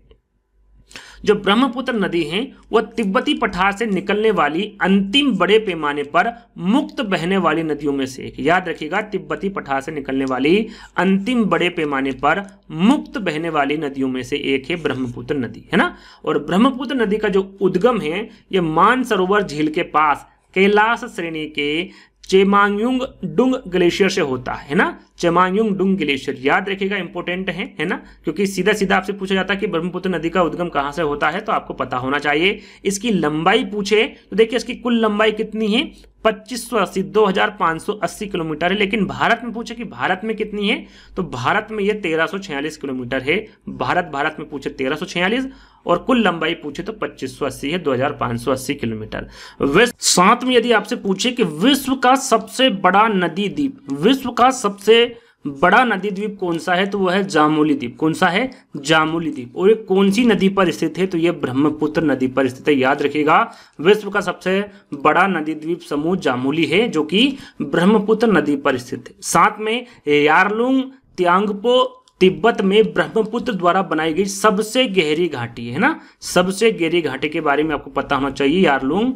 जो ब्रह्मपुत्र नदी है वह तिब्बती पठार से निकलने वाली अंतिम बड़े पैमाने पर मुक्त बहने वाली नदियों में से एक। याद रखिएगा, तिब्बती पठार से निकलने वाली अंतिम बड़े पैमाने पर मुक्त बहने वाली नदियों में से एक है ब्रह्मपुत्र नदी, है ना। और ब्रह्मपुत्र नदी का जो उद्गम है यह मानसरोवर झील के पास कैलाश श्रेणी के चेमांगयुंग डुंग ग्लेशियर से होता है ना। चेमांगयुंग डुंग ग्लेशियर, याद रखिएगा, इंपोर्टेंट है ना, क्योंकि सीधा सीधा आपसे पूछा जाता है कि ब्रह्मपुत्र नदी का उद्गम कहां से होता है, तो आपको पता होना चाहिए। इसकी लंबाई पूछे तो देखिए इसकी कुल लंबाई कितनी है? 2580 किलोमीटर है। लेकिन भारत में पूछे कि भारत में कितनी है, तो भारत में यह 1346 किलोमीटर है। भारत में पूछे 1346 और कुल लंबाई पूछे तो 2580 है, 2580 किलोमीटर। साथ में यदि आपसे पूछे कि विश्व का सबसे बड़ा नदी द्वीप, विश्व का सबसे बड़ा नदी द्वीप कौन सा है, तो वह है जामोली द्वीप। कौन सा है? जामोली द्वीप। और ये कौन सी नदी पर स्थित है, तो यह ब्रह्मपुत्र नदी पर स्थित है। याद रखिएगा, विश्व का सबसे बड़ा नदी द्वीप समूह जामोली है, जो कि ब्रह्मपुत्र नदी पर स्थित है। साथ में यारलुंग त्यांगपो तिब्बत में ब्रह्मपुत्र द्वारा बनाई गई सबसे गहरी घाटी है ना। सबसे गहरी घाटी के बारे में आपको पता होना चाहिए। यारलुंग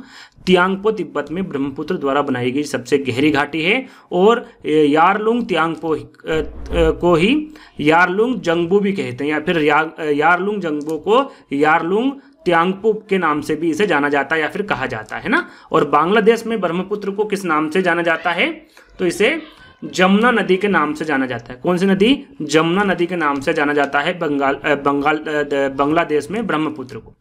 त्यांगपो तिब्बत में ब्रह्मपुत्र द्वारा बनाई गई सबसे गहरी घाटी है। और यारलुंग त्यांगपो को ही यारलुंग जंगबो भी कहते हैं, या फिर यारलुंग जंगबो को यारलुंग त्यांगपो के नाम से भी इसे जाना जाता है या फिर कहा जाता है ना। और बांग्लादेश में ब्रह्मपुत्र को किस नाम से जाना जाता है, तो इसे जमुना नदी के नाम से जाना जाता है। कौन सी नदी? जमुना नदी के नाम से जाना जाता है बांग्लादेश में ब्रह्मपुत्र को।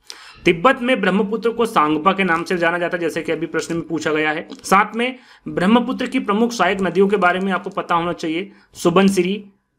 तिब्बत में ब्रह्मपुत्र को सांगपा के नाम से जाना जाता है, जैसे कि अभी प्रश्न में पूछा गया है। साथ में ब्रह्मपुत्र की प्रमुख सहायक नदियों के बारे में आपको पता होना चाहिए। सुबनसिरी,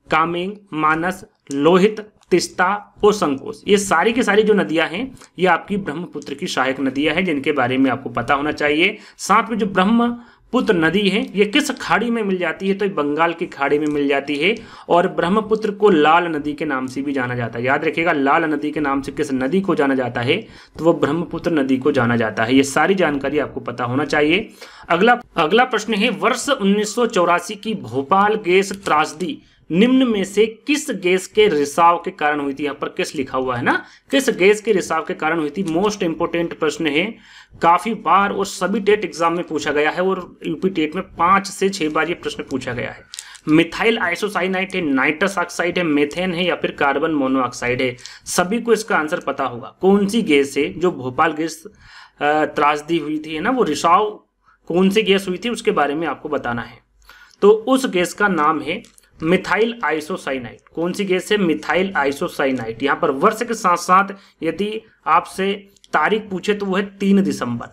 कामेंग, मानस, लोहित, तिस्ता और संकोच, ये सारी की सारी जो नदियां हैं ये आपकी ब्रह्मपुत्र की सहायक नदियां हैं, जिनके बारे में आपको पता होना चाहिए। साथ में जो ब्रह्मपुत्र नदी है ये किस खाड़ी में मिल जाती है, तो बंगाल की खाड़ी में मिल जाती है। और ब्रह्मपुत्र को लाल नदी के नाम से भी जाना जाता है। याद रखिएगा, लाल नदी के नाम से किस नदी को जाना जाता है, तो वो ब्रह्मपुत्र नदी को जाना जाता है। ये सारी जानकारी आपको पता होना चाहिए। अगला प्रश्न है, वर्ष 1984 की भोपाल गैस त्रासदी निम्न में से किस गैस के रिसाव के कारण हुई थी? यहाँ पर किस लिखा हुआ है ना, किस गैस के रिसाव के कारण हुई थी। मोस्ट इंपोर्टेंट प्रश्न है, काफी बार और सभी टेट एग्जाम में पूछा गया है, और यूपी टेट में 5 से 6 बार ये प्रश्न पूछा गया है। मिथाइल आइसोसाइनाइट है, नाइट्रस ऑक्साइड है, मेथेन है, या फिर कार्बन मोनोऑक्साइड है। सभी को इसका आंसर पता होगा। कौन सी गैस है जो भोपाल गैस त्रासदी हुई थी, है ना, वो रिसाव कौन सी गैस हुई थी उसके बारे में आपको बताना है। तो उस गैस का नाम है मिथाइल आइसोसाइनाइट। कौन सी गैस है? Methyl isocyanate. यहाँ पर वर्ष के साथ साथ यदि आपसे तारीख पूछे तो वो है 3 दिसंबर।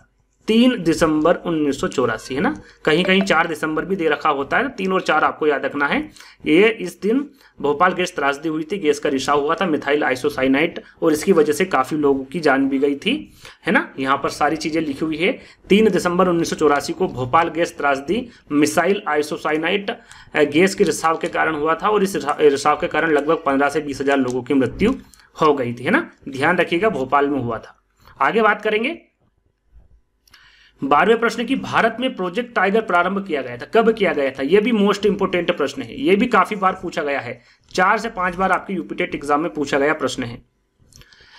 3 दिसंबर 1984 है ना, कहीं कहीं 4 दिसंबर भी दे रखा होता है, 3 और 4 आपको याद रखना है। ये इस दिन भोपाल गैस त्रासदी हुई थी, गैस का रिसाव हुआ था मिथाइल आइसोसाइनाइट, और इसकी वजह से काफी लोगों की जान भी गई थी, है ना। यहाँ पर सारी चीजें लिखी हुई है। 3 दिसंबर 1984 को भोपाल गैस त्रासदी मिसाइल आइसोसाइनाइट गैस के रिसाव के कारण हुआ था, और इस रिसाव के कारण लगभग 15 से 20 हजार लोगों की मृत्यु हो गई थी, है ना। ध्यान रखिएगा, भोपाल में हुआ था। आगे बात करेंगे 12वें प्रश्न की, भारत में प्रोजेक्ट टाइगर प्रारंभ किया गया था, कब किया गया था? यह भी मोस्ट इंपोर्टेंट प्रश्न है, यह भी काफी बार पूछा गया है, 4 से 5 बार आपके यूपी टेट एग्जाम में पूछा गया प्रश्न है।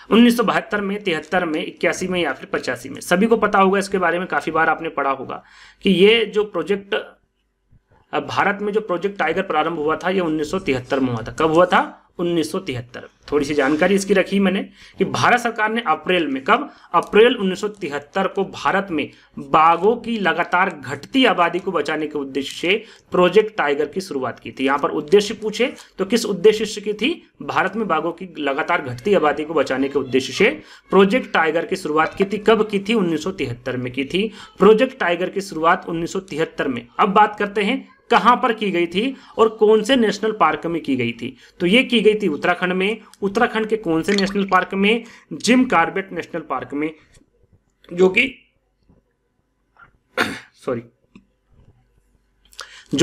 1972 में, 73 में, 81 में या फिर 85 में, सभी को पता होगा, इसके बारे में काफी बार आपने पढ़ा होगा कि ये जो प्रोजेक्ट भारत में जो प्रोजेक्ट टाइगर प्रारंभ हुआ था, ये 1973 में हुआ था। कब हुआ था? 1973। थोड़ी सी जानकारी इसकी रखी मैंने कि भारत सरकार ने अप्रैल में, कब? अप्रैल 1973 को भारत में बाघों की लगातार घटती आबादी को बचाने के उद्देश्य से प्रोजेक्ट टाइगर की शुरुआत की थी। यहां पर उद्देश्य पूछे तो किस उद्देश्य से की थी? भारत में बाघों की लगातार घटती आबादी को बचाने के उद्देश्य से प्रोजेक्ट टाइगर की शुरुआत की थी। कब की थी? 1973 में की थी प्रोजेक्ट टाइगर की शुरुआत, 1973 में। अब बात करते हैं कहां पर की गई थी और कौन से नेशनल पार्क में की गई थी। तो ये की गई थी उत्तराखंड में। उत्तराखंड के कौन से नेशनल पार्क में? जिम कॉर्बेट नेशनल पार्क में, जो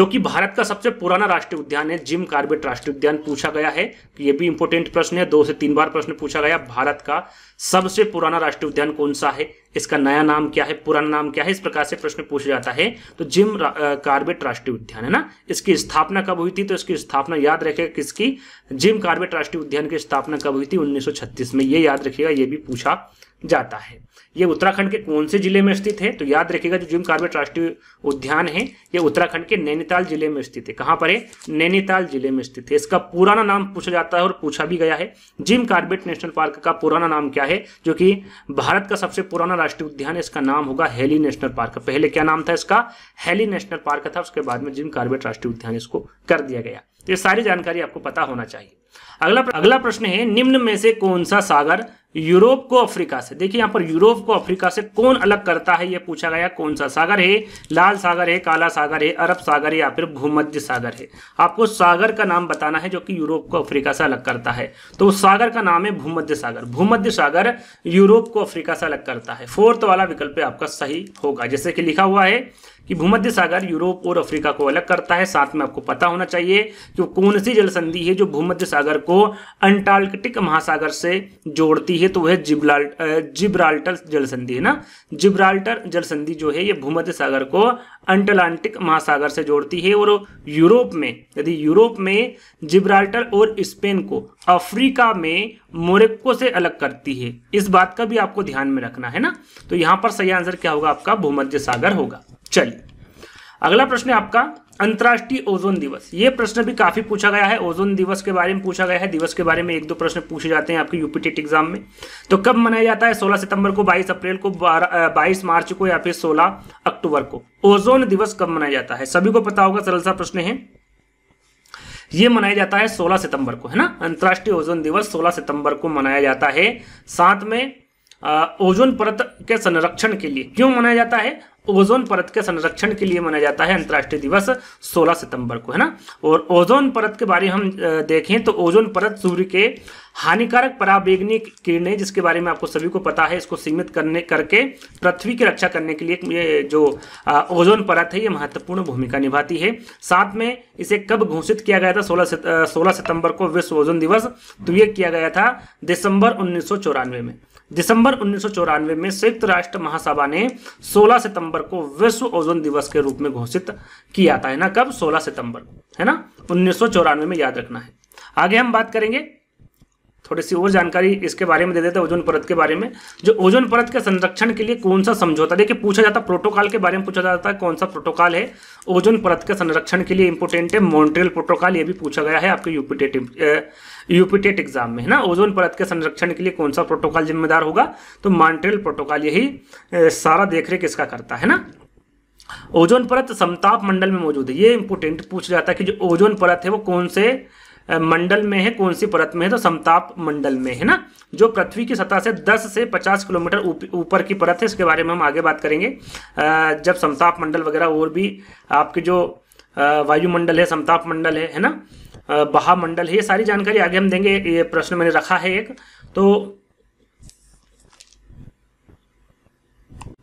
कि भारत का सबसे पुराना राष्ट्रीय उद्यान है। जिम कॉर्बेट राष्ट्रीय उद्यान पूछा गया है, ये भी इंपॉर्टेंट प्रश्न है, 2 से 3 बार प्रश्न पूछा गया। भारत का सबसे पुराना राष्ट्रीय उद्यान कौन सा है, इसका नया नाम क्या है, पुराना नाम क्या है, इस प्रकार से प्रश्न पूछा जाता है। तो जिम कॉर्बेट राष्ट्रीय उद्यान है ना। इसकी स्थापना कब हुई थी? तो इसकी स्थापना याद रखेगा किसकी? जिम कॉर्बेट राष्ट्रीय उद्यान की स्थापना कब हुई थी? 1936 में। ये याद रखिएगा, ये भी पूछा जाता है। ये उत्तराखंड के कौन से जिले में स्थित है? तो याद रखिएगा, जो जिम कॉर्बेट राष्ट्रीय उद्यान है ये उत्तराखंड के नैनीताल जिले में स्थित है। कहां पर है? नैनीताल जिले में स्थित है। इसका पुराना नाम पूछा जाता है और पूछा भी गया है। जिम कॉर्बेट नेशनल पार्क का पुराना नाम क्या है? जो कि भारत का सबसे पुराना राष्ट्रीय उद्यान है, इसका नाम होगा हैली नेशनल पार्क। पहले क्या नाम था इसका? हैली नेशनल पार्क था, उसके बाद में जिम कॉर्बेट राष्ट्रीय उद्यान इसको कर दिया गया। ये सारी जानकारी आपको पता होना चाहिए। अगला प्रश्न है, निम्न में से कौन सा सागर यूरोप को अफ्रीका से, देखिए यहां पर यूरोप को अफ्रीका से कौन अलग करता है, यह पूछा गया। कौन सा सागर है? लाल सागर है, काला सागर है, अरब सागर है या फिर भूमध्य सागर है। आपको सागर का नाम बताना है जो कि यूरोप को अफ्रीका से अलग करता है। तो उस सागर का नाम है भूमध्य सागर। भूमध्य सागर यूरोप को अफ्रीका से अलग करता है। 4th वाला विकल्प आपका सही होगा, जैसे कि लिखा हुआ है कि भूमध्य सागर यूरोप और अफ्रीका को अलग करता है। साथ में आपको पता होना चाहिए कि कौन सी जल संधि है जो भूमध्य सागर को अंटार्कटिक महासागर से जोड़ती है, तो वह जिब्राल्टर जल संधि है ना। जिब्राल्टर जल संधि जो है ये भूमध्य सागर को अटलांटिक महासागर से जोड़ती है, और यूरोप में जिब्राल्टर और स्पेन को अफ्रीका में मोरक्को से अलग करती है। इस बात का भी आपको ध्यान में रखना है ना। तो यहां पर सही आंसर क्या होगा? आपका भूमध्य सागर होगा। चलिए अगला प्रश्न है आपका अंतर्राष्ट्रीय ओजोन दिवस। ये प्रश्न भी काफी पूछा गया है। ओजोन दिवस के बारे में पूछा गया है। दिवस के बारे में 1-2 प्रश्न पूछे जाते हैं आपके यूपी टेट एग्जाम में। तो कब मनाया जाता है? 16 सितंबर को, 22 अप्रैल को, 22 मार्च को या फिर 16 अक्टूबर को। ओजोन दिवस कब मनाया जाता है? सभी को पता होगा, सरल सा प्रश्न है। ये मनाया जाता है 16 सितंबर को, है ना। अंतर्राष्ट्रीय ओजोन दिवस 16 सितंबर को मनाया जाता है। साथ में ओजोन परत के संरक्षण के लिए क्यों मनाया जाता है? ओजोन परत के संरक्षण के लिए मनाया जाता है अंतर्राष्ट्रीय दिवस 16 सितंबर को, है ना। और ओजोन परत के बारे में हम देखें तो ओजोन परत सूर्य के हानिकारक पराबैंगनी किरणें, जिसके बारे में आपको सभी को पता है, इसको सीमित करके पृथ्वी की रक्षा करने के लिए ये जो ओजोन परत है ये महत्वपूर्ण भूमिका निभाती है। साथ में इसे कब घोषित किया गया था? 16 सितंबर को विश्व ओजोन दिवस। तो ये किया गया था दिसंबर 1994 में। दिसंबर 1994 में संयुक्त राष्ट्र महासभा ने 16 सितंबर को विश्व ओजोन दिवस के रूप में घोषित किया था, है ना। कब? 16 सितंबर, है ना, 1994 में, याद रखना है। आगे हम बात करेंगे, थोड़ी सी और जानकारी इसके बारे में दे देते हैं ओजोन परत के बारे में। जो ओजोन परत के संरक्षण के लिए कौन सा समझौता, देखिए पूछा जाता है प्रोटोकॉल के बारे में पूछा जाता है, कौन सा प्रोटोकॉल है ओजोन परत के संरक्षण के लिए इंपोर्टेंट है? Montreal protocol. ये भी पूछा गया है आपके यूपी टेट एग्जाम में, है ना। ओजोन परत के संरक्षण के लिए कौन सा प्रोटोकॉल जिम्मेदार होगा? तो मॉन्ट्रियल प्रोटोकॉल यही सारा देखरेख इसका करता है ना। ओजोन परत समताप मंडल में मौजूद है। ये इंपोर्टेंट पूछा जाता है कि जो ओजोन परत है वो कौन से मंडल में है, कौन सी परत में है, तो समताप मंडल में है ना, जो पृथ्वी की सतह से 10 से 50 किलोमीटर ऊपर की परत है। इसके बारे में हम आगे बात करेंगे जब समताप मंडल वगैरह और भी आपके जो वायुमंडल है, समताप मंडल है ना, महामंडल है, ये सारी जानकारी आगे हम देंगे। ये प्रश्न मैंने रखा है एक। तो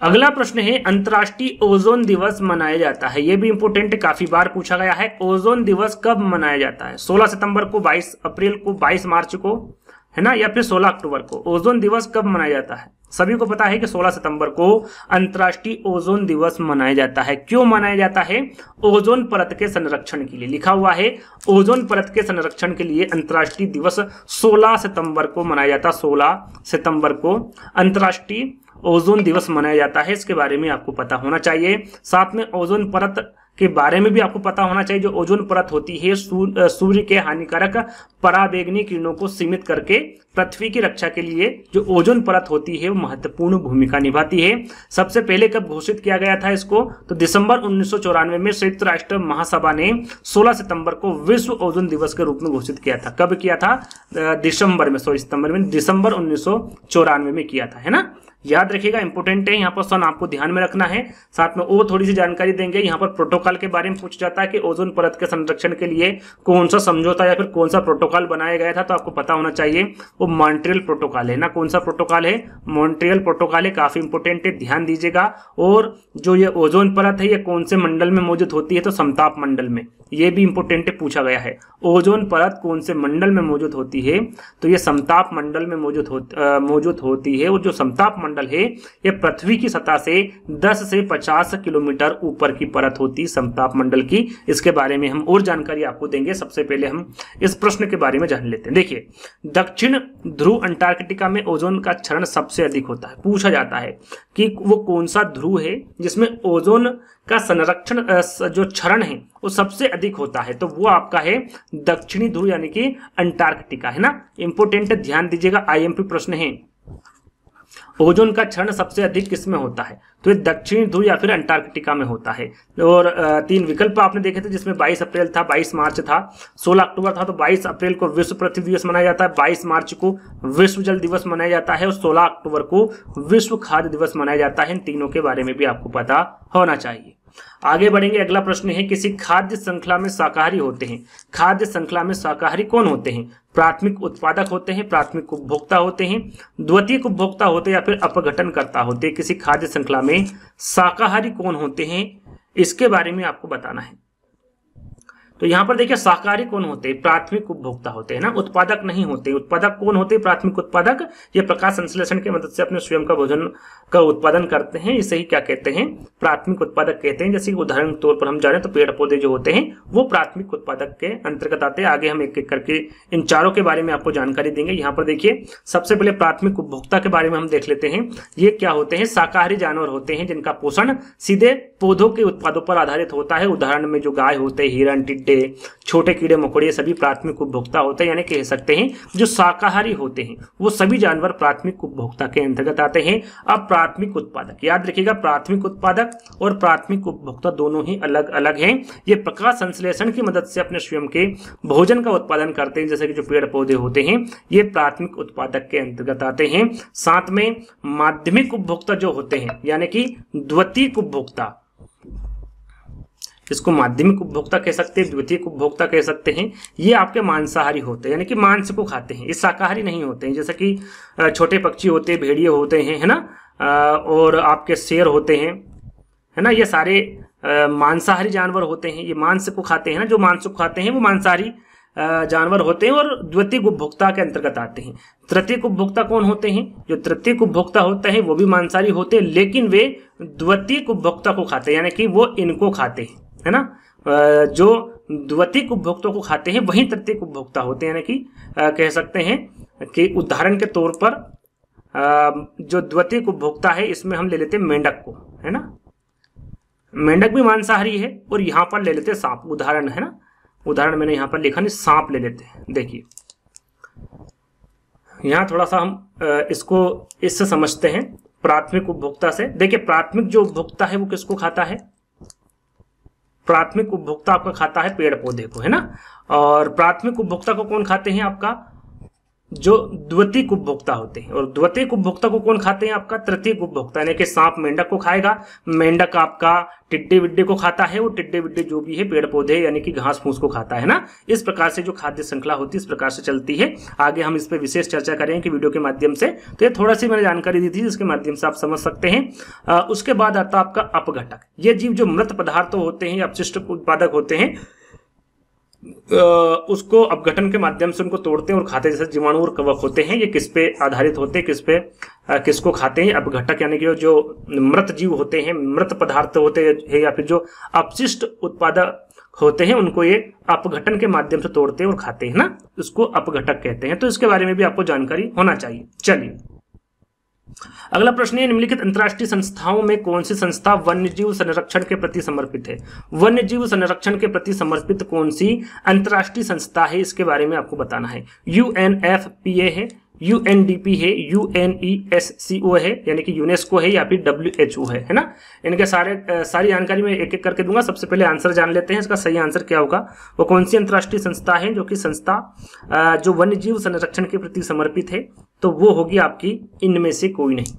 अगला प्रश्न है, अंतर्राष्ट्रीय ओजोन दिवस मनाया जाता है। ये भी इंपोर्टेंट है, काफी बार पूछा गया है। ओजोन दिवस कब मनाया जाता है? 16 सितंबर को, 22 अप्रैल को, 22 मार्च को, है ना, या फिर 16 अक्टूबर को? ओजोन दिवस कब मनाया जाता है? सभी को पता है कि 16 सितंबर को अंतर्राष्ट्रीय ओजोन दिवस मनाया जाता है। क्यों मनाया जाता है? ओजोन परत के संरक्षण के लिए। लिखा हुआ है ओजोन परत के संरक्षण के लिए अंतर्राष्ट्रीय दिवस 16 सितंबर को मनाया जाता है। 16 सितंबर को अंतर्राष्ट्रीय ओजोन दिवस मनाया जाता है। इसके बारे में आपको पता होना चाहिए। साथ में ओजोन परत के बारे में भी आपको पता होना चाहिए। जो ओजोन परत होती है सूर्य के हानिकारक पराबैंगनी किरणों को सीमित करके पृथ्वी की रक्षा के लिए जो ओजोन परत होती है वो महत्वपूर्ण भूमिका निभाती है। सबसे पहले कब घोषित किया गया था इसको? तो दिसंबर 1994 में संयुक्त राष्ट्र महासभा ने 16 सितंबर को विश्व ओजोन दिवस के रूप में घोषित किया था। कब किया था? दिसंबर में 1994 में किया था, है ना। याद रखिएगा, इंपोर्टेंट है। यहाँ पर सन आपको ध्यान में रखना है। साथ में और थोड़ी सी जानकारी देंगे। यहाँ पर प्रोटोकॉल के बारे में पूछा जाता है कि ओजोन परत के संरक्षण के लिए कौन सा समझौता या फिर कौन सा प्रोटोकॉल बनाया गया था, तो आपको पता होना चाहिए वो मॉन्ट्रियल प्रोटोकॉल है ना। कौन सा प्रोटोकॉल है? मॉन्ट्रियल प्रोटोकॉल है। काफी इंपोर्टेंट है, ध्यान दीजिएगा। और जो ये ओजोन परत है ये कौन से मंडल में मौजूद होती है? तो समताप मंडल में। ये भी इंपोर्टेंट है, पूछा गया है। ओजोन परत कौन से मंडल में मौजूद होती है? तो ये समताप मंडल में मौजूद होती है। और जो समताप मंडल है ये पृथ्वी की सतह से 10 से 50 किलोमीटर ऊपर की परत होती समताप मंडल की। इसके बारे में हम और जानकारी आपको देंगे। सबसे पहले हम इस प्रश्न के बारे में जान लेते हैं। देखिए, दक्षिण ध्रुव अंटार्कटिका में ओजोन का क्षरण सबसे अधिक होता है। पूछा जाता है कि वो कौन सा ध्रुव है जिसमें ओजोन का संरक्षण जो क्षरण है वो सबसे अधिक होता है? तो वो आपका है दक्षिणी ध्रुव यानी कि अंटार्कटिका, है ना। इंपोर्टेंट, ध्यान दीजिएगा, आईएमपी प्रश्न है। ओजोन का क्षरण सबसे अधिक किसमें होता है? तो ये दक्षिणी ध्रुव या फिर अंटार्कटिका में होता है। और 3 विकल्प आपने देखे थे जिसमें 22 अप्रैल था, 22 मार्च था, 16 अक्टूबर था। तो 22 अप्रैल को विश्व पृथ्वी दिवस मनाया जाता है, 22 मार्च को विश्व जल दिवस मनाया जाता है और 16 अक्टूबर को विश्व खाद्य दिवस मनाया जाता है। इन तीनों के बारे में भी आपको पता होना चाहिए। आगे बढ़ेंगे। अगला प्रश्न है, किसी खाद्य श्रृंखला में शाकाहारी होते हैं। खाद्य श्रृंखला में शाकाहारी कौन होते हैं? प्राथमिक उत्पादक होते हैं, प्राथमिक उपभोक्ता होते हैं, द्वितीयक उपभोक्ता होते हैं या फिर अपघटनकर्ता होते हैं। किसी खाद्य श्रृंखला में शाकाहारी कौन होते हैं, इसके बारे में आपको बताना है। तो यहाँ पर देखिए, शाकाहारी कौन होते हैं? प्राथमिक उपभोक्ता होते हैं ना, उत्पादक नहीं होते। उत्पादक कौन होते हैं? प्राथमिक उत्पादक। ये प्रकाश संश्लेषण की मदद से अपने स्वयं का भोजन का उत्पादन करते हैं। इसे ही क्या कहते हैं? प्राथमिक उत्पादक कहते हैं। जैसे कि उदाहरण के तौर पर हम जाने तो पेड़ पौधे जो होते हैं वो प्राथमिक उत्पादक के अंतर्गत आते हैं। आगे हम एक एक करके इन चारों के बारे में आपको जानकारी देंगे। यहाँ पर देखिए, सबसे पहले प्राथमिक उपभोक्ता के बारे में हम देख लेते हैं। ये क्या होते हैं? शाकाहारी जानवर होते हैं जिनका पोषण सीधे पौधों के उत्पादों पर आधारित होता है। उदाहरण में जो गाय होते हैं, हिरण, टिड्डे, छोटे कीड़े मकोड़े, सभी प्राथमिक उपभोक्ता होते हैं। यानी कह सकते हैं जो शाकाहारी होते हैं वो सभी जानवर प्राथमिक उपभोक्ता के अंतर्गत आते हैं। अब प्राथमिक उत्पादक, याद रखिएगा, प्राथमिक उत्पादक और प्राथमिक उपभोक्ता दोनों ही अलग अलग हैं। ये प्रकाश संश्लेषण की मदद से अपने स्वयं के भोजन का उत्पादन करते हैं। जैसे कि जो पेड़ पौधे होते हैं ये प्राथमिक उत्पादक के अंतर्गत आते हैं। साथ में माध्यमिक उपभोक्ता जो होते हैं यानी कि द्वितीयक उपभोक्ता, इसको माध्यमिक उपभोक्ता कह सकते हैं, द्वितीयक उपभोक्ता कह सकते हैं। ये आपके मांसाहारी होते हैं यानी कि मांस को खाते हैं। ये शाकाहारी नहीं होते हैं। जैसे कि छोटे पक्षी होते हैं, भेड़िए होते हैं, है ना, और आपके शेर होते हैं, है ना, ये सारे मांसाहारी जानवर होते हैं। ये मांस को खाते हैं ना, जो मांस को खाते हैं वो मांसाहारी जानवर होते हैं और द्वितीयक उपभोक्ता के अंतर्गत आते हैं। तृतीयक उपभोक्ता कौन होते हैं? जो तृतीयक उपभोक्ता होते हैं वो भी मांसाहारी होते हैं लेकिन वे द्वितीयक उपभोक्ता को खाते हैं, यानी कि वो इनको खाते हैं, है ना। जो द्वितीयक उपभोक्ता को खाते हैं वही तृतीयक उपभोक्ता होते हैं। यानी कि कह सकते हैं कि उदाहरण के तौर पर जो द्वितीयक उपभोक्ता है इसमें हम ले लेते हैं मेंढक को, है ना। मेंढक भी मांसाहारी है। और यहाँ पर ले लेते हैं सांप, उदाहरण है ना, उदाहरण मैंने यहाँ पर लिखा नहीं, सांप ले लेते हैं। देखिए यहाँ थोड़ा सा हम इसको इससे समझते हैं प्राथमिक उपभोक्ता से। देखिए, प्राथमिक जो उपभोक्ता है वो किसको खाता है? प्राथमिक उपभोक्ता आपका खाता है पेड़ पौधे को, है ना। और प्राथमिक उपभोक्ता को कौन खाते हैं, आपका जो द्वितीयक उपभोक्ता होते हैं। और द्वितीयक उपभोक्ता को कौन खाते हैं, आपका तृतीयक उपभोक्ता, यानी कि सांप मेंढक को खाएगा, मेंढक आपका टिड्डे विड्डे को खाता है, वो टिड्डे विड्डे जो भी है पेड़ पौधे यानी कि घास फूस को खाता है ना। इस प्रकार से जो खाद्य श्रृंखला होती है इस प्रकार से चलती है। आगे हम इस पर विशेष चर्चा करेंगे वीडियो के माध्यम से। तो ये थोड़ा सी मैंने जानकारी दी थी जिसके माध्यम से आप समझ सकते हैं। उसके बाद आता है आपका अपघटक। ये जीव जो मृत पदार्थ होते हैं, अपशिष्ट उत्पादक होते हैं, उसको अपघटन के माध्यम से उनको तोड़ते हैं और खाते हैं। जैसे जीवाणु और कवक होते हैं, ये किस पे आधारित होते हैं, किसको खाते हैं, अपघटक यानी कि जो मृत जीव होते हैं, मृत पदार्थ होते हैं या फिर जो अपशिष्ट उत्पादक होते हैं उनको ये अपघटन के माध्यम से तोड़ते हैं और खाते हैं ना, उसको अपघटक कहते हैं। तो इसके बारे में भी आपको जानकारी होना चाहिए। चलिए अगला प्रश्न है, निम्नलिखित अंतर्राष्ट्रीय संस्थाओं में कौन सी संस्था वन्यजीव संरक्षण के प्रति समर्पित है। वन्यजीव संरक्षण के प्रति समर्पित कौन सी अंतर्राष्ट्रीय संस्था है, इसके बारे में आपको बताना है। UNFPA है, UNDP है, UNESCO है यानी कि यूनेस्को है, या फिर WHO है ना। इनके सारी जानकारी मैं एक एक करके दूंगा। सबसे पहले आंसर जान लेते हैं, इसका सही आंसर क्या होगा। वो कौन सी अंतर्राष्ट्रीय संस्था है जो कि संस्था जो वन्यजीव संरक्षण के प्रति समर्पित है, तो वो होगी आपकी इनमें से कोई नहीं,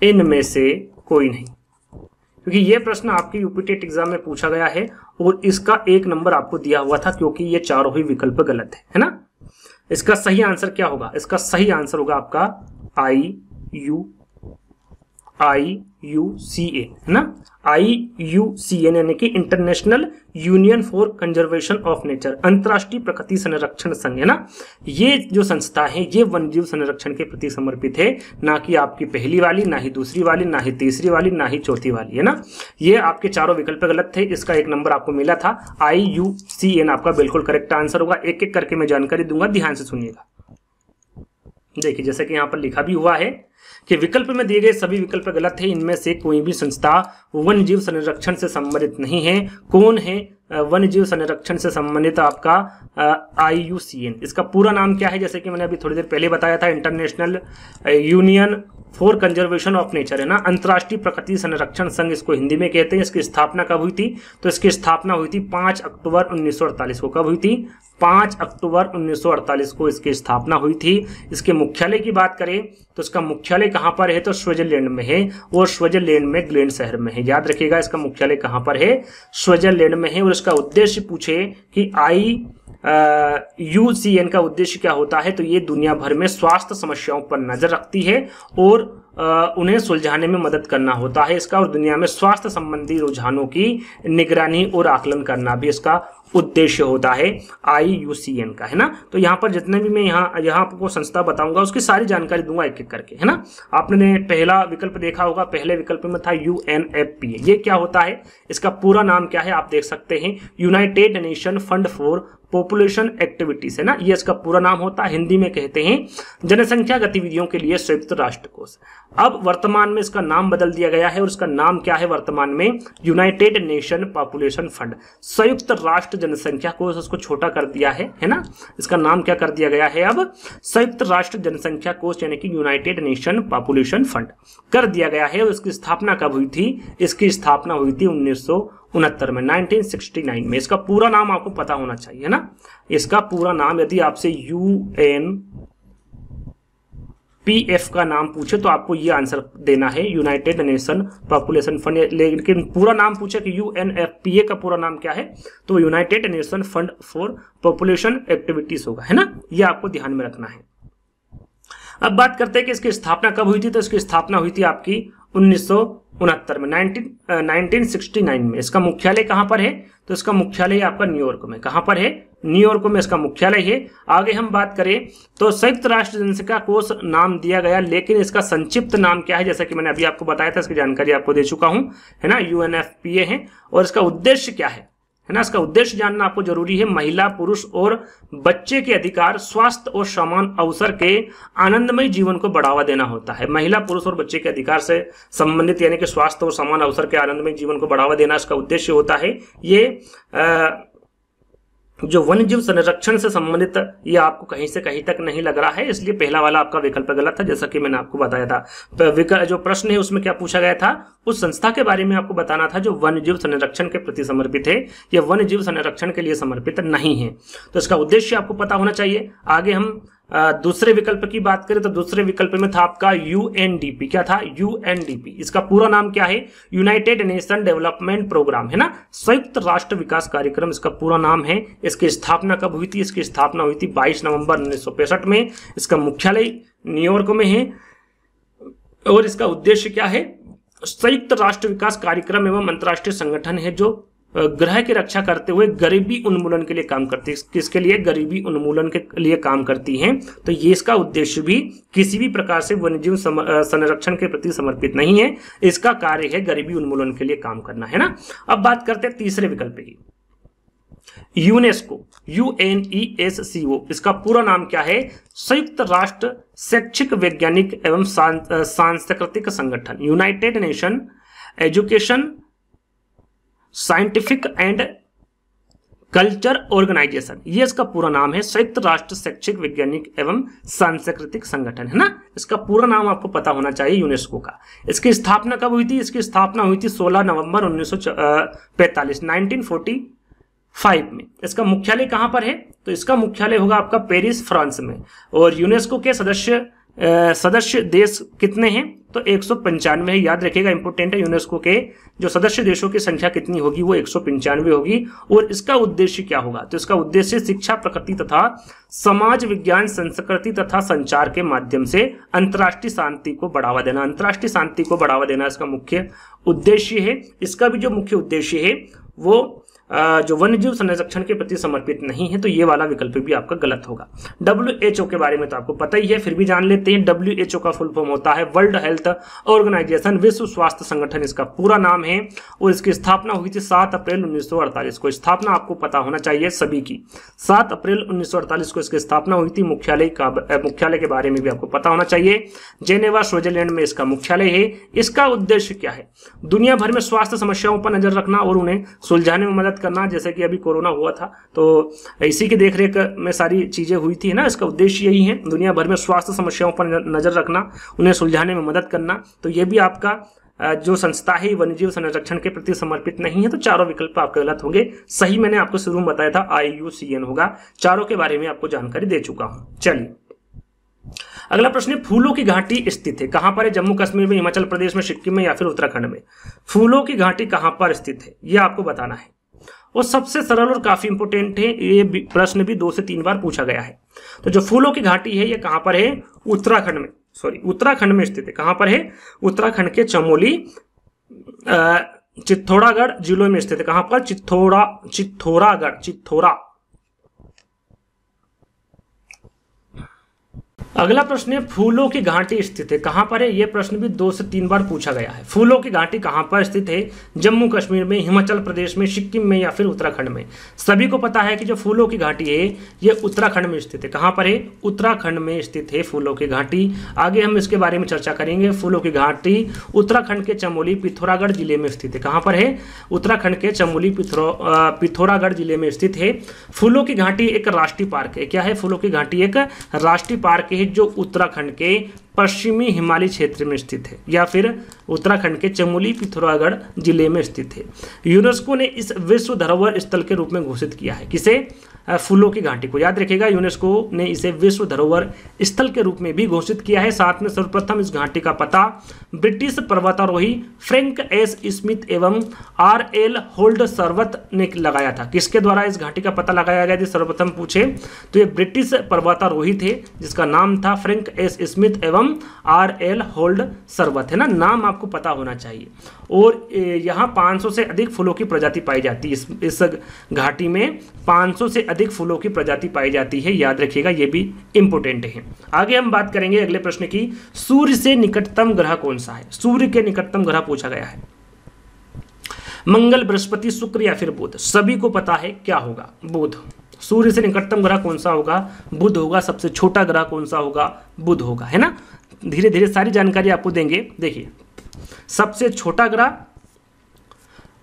इनमें से कोई नहीं, क्योंकि ये प्रश्न आपके यूपीटेट एग्जाम में पूछा गया है और इसका 1 नंबर आपको दिया हुआ था, क्योंकि ये चारों ही विकल्प गलत है ना। इसका सही आंसर क्या होगा, इसका सही आंसर होगा आपका IUCN है ना। IUCN यानी कि international union for conservation of nature, अंतर्राष्ट्रीय प्रकृति संरक्षण संघ है ना। ये जो संस्था है ये वन्यजीव संरक्षण के प्रति समर्पित है, ना कि आपकी पहली वाली, ना ही दूसरी वाली, ना ही तीसरी वाली, ना ही चौथी वाली, है ना। ये आपके चारों विकल्प गलत थे, इसका 1 नंबर आपको मिला था। IUCN आपका बिल्कुल करेक्ट आंसर होगा। एक एक करके मैं जानकारी दूंगा, ध्यान से सुनिएगा। देखिए जैसे कि यहाँ पर लिखा भी हुआ है कि विकल्प में दिए गए सभी विकल्प गलत है, इनमें से कोई भी संस्था वन्यजीव संरक्षण से संबंधित नहीं है। कौन है वन्यजीव संरक्षण से संबंधित, आपका IUCN। इसका पूरा नाम क्या है, जैसे कि मैंने अभी थोड़ी देर पहले बताया था, international union for conservation of nature है ना, अंतर्राष्ट्रीय प्रकृति संरक्षण संघ इसको हिंदी में कहते हैं। इसकी स्थापना कब हुई थी, तो इसकी स्थापना हुई थी 5 अक्टूबर 1948 को। कब हुई थी, 5 अक्टूबर 1948 को इसकी स्थापना हुई थी। इसके मुख्यालय की बात करें तो इसका मुख्यालय कहां पर है, तो स्विट्जरलैंड में है, और स्विट्जरलैंड में ग्लेन शहर में है। याद रखिएगा इसका मुख्यालय कहां पर है, स्विट्जरलैंड में है। और इसका उद्देश्य पूछे कि IUCN का उद्देश्य क्या होता है, तो ये दुनिया भर में स्वास्थ्य समस्याओं पर नजर रखती है और उन्हें सुलझाने में मदद करना होता है इसका, और दुनिया में स्वास्थ्य संबंधी रुझानों की निगरानी और आकलन करना भी इसका उद्देश्य होता है IUCN का, है ना। तो यहाँ पर जितने भी मैं यहाँ आपको संस्था बताऊंगा उसकी सारी जानकारी दूंगा एक एक करके, है ना। आपने पहला विकल्प देखा होगा, पहले विकल्प में था UNFPA। ये क्या होता है, इसका पूरा नाम क्या है आप देख सकते हैं, United nation fund for population activities है ना। ये इसका पूरा नाम होता है, हिंदी में कहते हैं जनसंख्या गतिविधियों के लिए संयुक्त राष्ट्र कोष। अब वर्तमान में इसका नाम बदल दिया गया है और इसका नाम क्या है वर्तमान में, यूनाइटेड नेशन पॉपुलेशन फंड, संयुक्त राष्ट्र जनसंख्या कोष, उसको छोटा कर दिया है ना। इसका नाम क्या कर दिया गया है अब, संयुक्त राष्ट्र जनसंख्या कोष यानी कि यूनाइटेड नेशन पॉपुलेशन फंड कर दिया गया है। और इसकी स्थापना कब हुई थी, इसकी स्थापना हुई थी 1969 में, 1969 में। इसका पूरा नाम आपको पता होना चाहिए ना। इसका पूरा नाम यदि आपसे UNPF का नाम पूछे तो आपको ये आंसर देना है, यूनाइटेड नेशन पॉपुलेशन फंड। लेकिन पूरा नाम पूछे कि UNFPA का पूरा नाम क्या है, तो United nation fund for population activities होगा, है ना। ये आपको ध्यान में रखना है। अब बात करते हैं कि इसकी स्थापना कब हुई थी, तो इसकी स्थापना हुई थी आपकी 1969 में, 1969 में। इसका मुख्यालय कहां पर है, तो इसका मुख्यालय आपका न्यूयॉर्क में। कहां पर है, न्यूयॉर्क में इसका मुख्यालय है। आगे हम बात करें तो संयुक्त राष्ट्र जनसंख्या कोष नाम दिया गया, लेकिन इसका संक्षिप्त नाम क्या है, जैसा कि मैंने अभी आपको बताया था, इसकी जानकारी आपको दे चुका हूं, है ना। UNFPA है। और इसका उद्देश्य क्या है ना, इसका उद्देश्य जानना आपको जरूरी है। महिला, पुरुष और बच्चे के अधिकार, स्वास्थ्य और समान अवसर के आनंदमय जीवन को बढ़ावा देना होता है। महिला, पुरुष और बच्चे के अधिकार से संबंधित यानी कि स्वास्थ्य और समान अवसर के आनंदमय जीवन को बढ़ावा देना इसका उद्देश्य होता है। ये जो वन्य जीव संरक्षण से संबंधित ये आपको कहीं से कहीं तक नहीं लग रहा है, इसलिए पहला वाला आपका विकल्प गलत था, जैसा कि मैंने आपको बताया था। जो प्रश्न है उसमें क्या पूछा गया था, उस संस्था के बारे में आपको बताना था जो वन्य जीव संरक्षण के प्रति समर्पित है, या वन्य जीव संरक्षण के लिए समर्पित नहीं है। तो इसका उद्देश्य आपको पता होना चाहिए। आगे हम दूसरे विकल्प की बात करें तो दूसरे विकल्प में था आपका यूएनडीपी। क्या था? यूएनडीपी। इसका पूरा नाम क्या है? यूनाइटेड नेशन डेवलपमेंट प्रोग्राम, है ना, संयुक्त राष्ट्र विकास कार्यक्रम इसका पूरा नाम है। इसकी स्थापना कब हुई थी? इसकी स्थापना हुई थी 22 नवंबर 1965 में। इसका मुख्यालय न्यूयॉर्क में है। और इसका उद्देश्य क्या है? संयुक्त राष्ट्र विकास कार्यक्रम एवं अंतर्राष्ट्रीय संगठन है जो ग्रह की रक्षा करते हुए गरीबी उन्मूलन के लिए काम करती है। किसके लिए? गरीबी उन्मूलन के लिए काम करती है। तो ये इसका उद्देश्य भी किसी भी प्रकार से वन्यजीव संरक्षण के प्रति समर्पित नहीं है। इसका कार्य है गरीबी उन्मूलन के लिए काम करना, है ना। अब बात करते हैं तीसरे विकल्प की, यूनेस्को, UNESCO। इसका पूरा नाम क्या है? संयुक्त राष्ट्र शैक्षिक वैज्ञानिक एवं सांस्कृतिक संगठन, United Nation Education Scientific and Culture Organisation, ये इसका पूरा नाम है। संयुक्त राष्ट्र शैक्षिक वैज्ञानिक एवं सांस्कृतिक संगठन, है ना। इसका पूरा नाम आपको पता होना चाहिए यूनेस्को का। इसकी स्थापना कब हुई थी? इसकी स्थापना हुई थी 16 नवंबर 1945 में। इसका मुख्यालय कहां पर है? तो इसका मुख्यालय होगा आपका पेरिस, फ्रांस में। और यूनेस्को के सदस्य देश कितने हैं? तो 195 है। याद रखिएगा, इंपोर्टेंट है। यूनेस्को के जो सदस्य देशों की संख्या कितनी होगी? वो 195 होगी। और इसका उद्देश्य क्या होगा? तो इसका उद्देश्य शिक्षा, प्रकृति तथा समाज विज्ञान, संस्कृति तथा संचार के माध्यम से अंतर्राष्ट्रीय शांति को बढ़ावा देना। अंतर्राष्ट्रीय शांति को बढ़ावा देना इसका मुख्य उद्देश्य है। इसका भी जो मुख्य उद्देश्य है वो जो वन्यजीव संरक्षण के प्रति समर्पित नहीं है। तो ये वाला विकल्प भी आपका गलत होगा। WHO के बारे में तो आपको पता ही है, फिर भी जान लेते हैं। WHO का फुल फॉर्म होता है वर्ल्ड हेल्थ ऑर्गेनाइजेशन, विश्व स्वास्थ्य संगठन इसका पूरा नाम है। और इसकी स्थापना हुई थी 7 अप्रैल 1948 को। स्थापना आपको पता होना चाहिए सभी की। 7 अप्रैल 1948 को इसकी स्थापना हुई थी। मुख्यालय के बारे में भी आपको पता होना चाहिए। जेनेवा, स्विट्जरलैंड में इसका मुख्यालय है। इसका उद्देश्य क्या है? दुनिया भर में स्वास्थ्य समस्याओं पर नजर रखना और उन्हें सुलझाने में मदद करना। जैसे कि अभी कोरोना हुआ था तो इसी की देखरेख में सारी चीजें हुई थी ना। इसका उद्देश्य यही है, दुनिया भर में स्वास्थ्य समस्याओं पर नजर रखना, उन्हें सुलझाने में मदद करना। तो ये भी आपका जो संस्था है वन्यजीव संरक्षण के प्रति समर्पित नहीं है। तो चारों विकल्प आपके गलत होंगे। सही मैंने आपको शुरू में बताया था IUCN होगा। चारों के बारे में आपको जानकारी दे चुका हूं। चलिए अगला प्रश्न है, फूलों की घाटी स्थित है कहां पर है? जम्मू कश्मीर में, हिमाचल प्रदेश में, सिक्किम में या फिर उत्तराखंड में? फूलों की घाटी कहां पर स्थित है ये आपको बताना है। और सबसे सरल और काफी इंपोर्टेंट है, ये प्रश्न भी 2 से 3 बार पूछा गया है। तो जो फूलों की घाटी है ये कहां पर है? उत्तराखंड में स्थित है। कहां पर है? उत्तराखंड के चमोली चित्तौड़गढ़ जिलों में स्थित है। कहां पर? चित्तौड़गढ़। अगला प्रश्न है, फूलों की घाटी स्थित है कहां पर है? यह प्रश्न भी 2 से 3 बार पूछा गया है। फूलों की घाटी कहां पर स्थित है? जम्मू कश्मीर में, हिमाचल प्रदेश में, सिक्किम में या फिर उत्तराखंड में? सभी को पता है कि जो फूलों की घाटी है यह उत्तराखंड में स्थित है। कहां पर है? उत्तराखंड में स्थित है फूलों की घाटी। आगे हम इसके बारे में चर्चा करेंगे। फूलों की घाटी उत्तराखंड के चमोली पिथौरागढ़ जिले में स्थित है। कहां पर है? उत्तराखंड के चमोली पिथौरागढ़ जिले में स्थित है। फूलों की घाटी एक राष्ट्रीय पार्क है। क्या है? फूलों की घाटी एक राष्ट्रीय पार्क है जो उत्तराखंड के पश्चिमी हिमालय क्षेत्र में स्थित है, या फिर उत्तराखंड के चमोली पिथौरागढ़ जिले में स्थित है। यूनेस्को ने इस विश्व धरोहर स्थल के रूप में घोषित किया है। किसे? फूलों की घाटी को। याद रखिएगा, यूनेस्को ने इसे विश्व धरोहर स्थल के रूप में भी घोषित किया है। साथ में सर्वप्रथम इस घाटी का पता ब्रिटिश पर्वतारोही फ्रैंक एस स्मिथ एवं RL होल्डसवर्थ ने लगाया था। किसके द्वारा इस घाटी का पता लगाया गया? सर्वप्रथम पूछे तो ये ब्रिटिश पर्वतारोही थे जिसका नाम था फ्रैंक एस स्मिथ एवं RL होल्डसवर्थ, है ना। नाम आपको पता होना चाहिए। और यहाँ 500 से अधिक फूलों की प्रजाति पाई जाती है। इस घाटी में 500 से अधिक फूलों की प्रजाति पाई जाती है। याद रखिएगा, ये भी इंपोर्टेंट है। आगे हम बात करेंगे अगले प्रश्न की, सूर्य से निकटतम ग्रह कौन सा है? सूर्य के निकटतम ग्रह पूछा गया है। मंगल, बृहस्पति, शुक्र या फिर बुध? सभी को पता है क्या होगा? बुध। सूर्य से निकटतम ग्रह कौन सा होगा? बुध होगा। सबसे छोटा ग्रह कौन सा होगा? बुध होगा, है ना। धीरे धीरे सारी जानकारी आपको देंगे। देखिए, सबसे छोटा ग्रह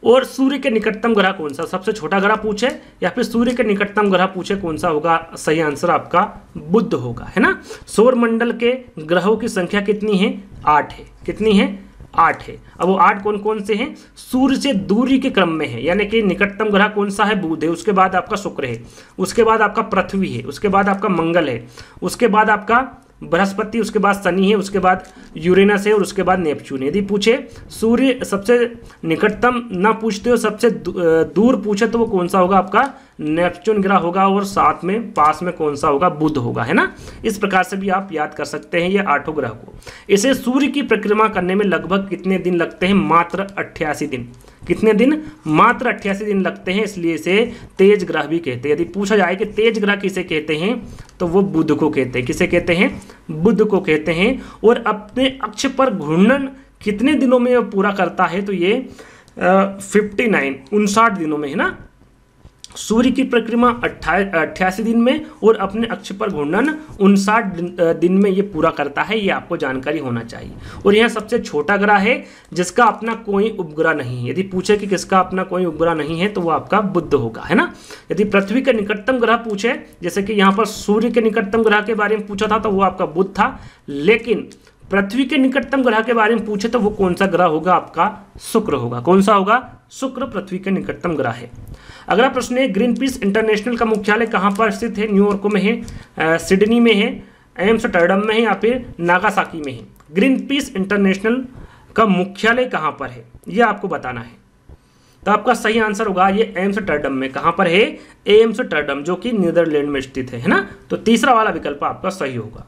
और सूर्य के निकटतम ग्रह कौन सा, सबसे छोटा ग्रह पूछे या फिर सूर्य के निकटतम ग्रह पूछे, कौन सा होगा सही आंसर आपका बुध होगा, है ना। सौर मंडल के ग्रहों की संख्या कितनी है, 8 है। कितनी है, 8 है। अब वो 8 कौन कौन से हैं, सूर्य से दूरी के क्रम में है, यानी कि निकटतम ग्रह कौन सा है, बुध है, उसके बाद आपका शुक्र है, उसके बाद आपका पृथ्वी है, उसके बाद आपका मंगल है, उसके बाद आपका बृहस्पति, उसके बाद शनि है, उसके बाद यूरेनस है और उसके बाद नेपच्यून है। यदि पूछे सूर्य सबसे निकटतम ना पूछते हो, सबसे दूर पूछे तो वो कौन सा होगा, आपका नेपच्यून ग्रह होगा, और साथ में पास में कौन सा होगा, बुध होगा, है ना। इस प्रकार से भी आप याद कर सकते हैं ये 8 ग्रह को। इसे सूर्य की परिक्रमा करने में लगभग कितने दिन लगते हैं, मात्र 88 दिन। कितने दिन, मात्र 88 दिन लगते हैं, इसलिए इसे तेज ग्रह भी कहते हैं। यदि पूछा जाए कि तेज ग्रह किसे कहते हैं तो वो बुध को कहते हैं। किसे कहते हैं, बुध को कहते हैं। और अपने अक्ष पर घूर्णन कितने दिनों में पूरा करता है, तो ये 59 दिनों में, है ना। सूर्य की परिक्रमा 88 दिन में और अपने अक्ष पर घूर्णन 59 दिन में ये पूरा करता है, ये आपको जानकारी होना चाहिए। और यह सबसे छोटा ग्रह है जिसका अपना कोई उपग्रह नहीं है। यदि पूछे कि किसका अपना कोई उपग्रह नहीं है तो वो आपका बुध होगा, है ना। यदि पृथ्वी के निकटतम ग्रह पूछे, जैसे कि यहाँ पर सूर्य के निकटतम ग्रह के बारे में पूछा था तो वो आपका बुध था, लेकिन पृथ्वी के निकटतम ग्रह के बारे में पूछे तो वो कौन सा ग्रह होगा, आपका शुक्र होगा। कौन सा होगा, शुक्र पृथ्वी के निकटतम ग्रह है। अगला प्रश्न है, ग्रीन पीस इंटरनेशनल का मुख्यालय कहाँ पर स्थित है, न्यूयॉर्क में है, सिडनी में है, एम्स्टर्डम में है या फिर नागासाकी में है। ग्रीन पीस इंटरनेशनल का मुख्यालय कहाँ पर है, ये आपको बताना है। तो आपका सही आंसर होगा ये एम्स्टर्डम में। कहाँ पर है, एम्स्टर्डम, जो कि नीदरलैंड में स्थित है ना। तो तीसरा वाला विकल्प आपका सही होगा।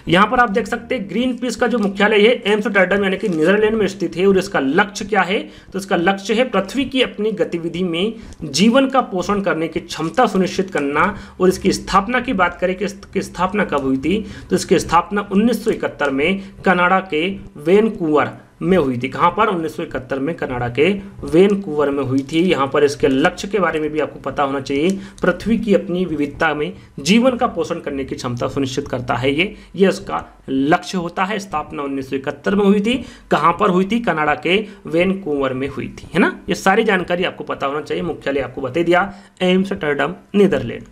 यहाँ पर आप देख सकते हैं ग्रीन पीस का जो मुख्यालय है एम्स्टर्डम यानी कि नीदरलैंड में स्थित है। और इसका लक्ष्य क्या है, तो इसका लक्ष्य है पृथ्वी की अपनी गतिविधि में जीवन का पोषण करने की क्षमता सुनिश्चित करना। और इसकी स्थापना की बात करें कि इसकी स्थापना कब हुई थी, तो इसकी स्थापना 1971 में कनाडा के वैनकूवर में हुई थी। कहाँ पर, 1971 में कनाडा के वैनकूवर में हुई थी। यहाँ पर इसके लक्ष्य के बारे में भी आपको पता होना चाहिए। पृथ्वी की अपनी विविधता में जीवन का पोषण करने की क्षमता सुनिश्चित करता है ये इसका लक्ष्य होता है। स्थापना 1971 में हुई थी। कहाँ पर हुई थी, कनाडा के वैनकूवर में हुई थी, है ना। ये सारी जानकारी आपको पता होना चाहिए। मुख्यालय आपको बता दिया, एम्स्टर्डम, नीदरलैंड।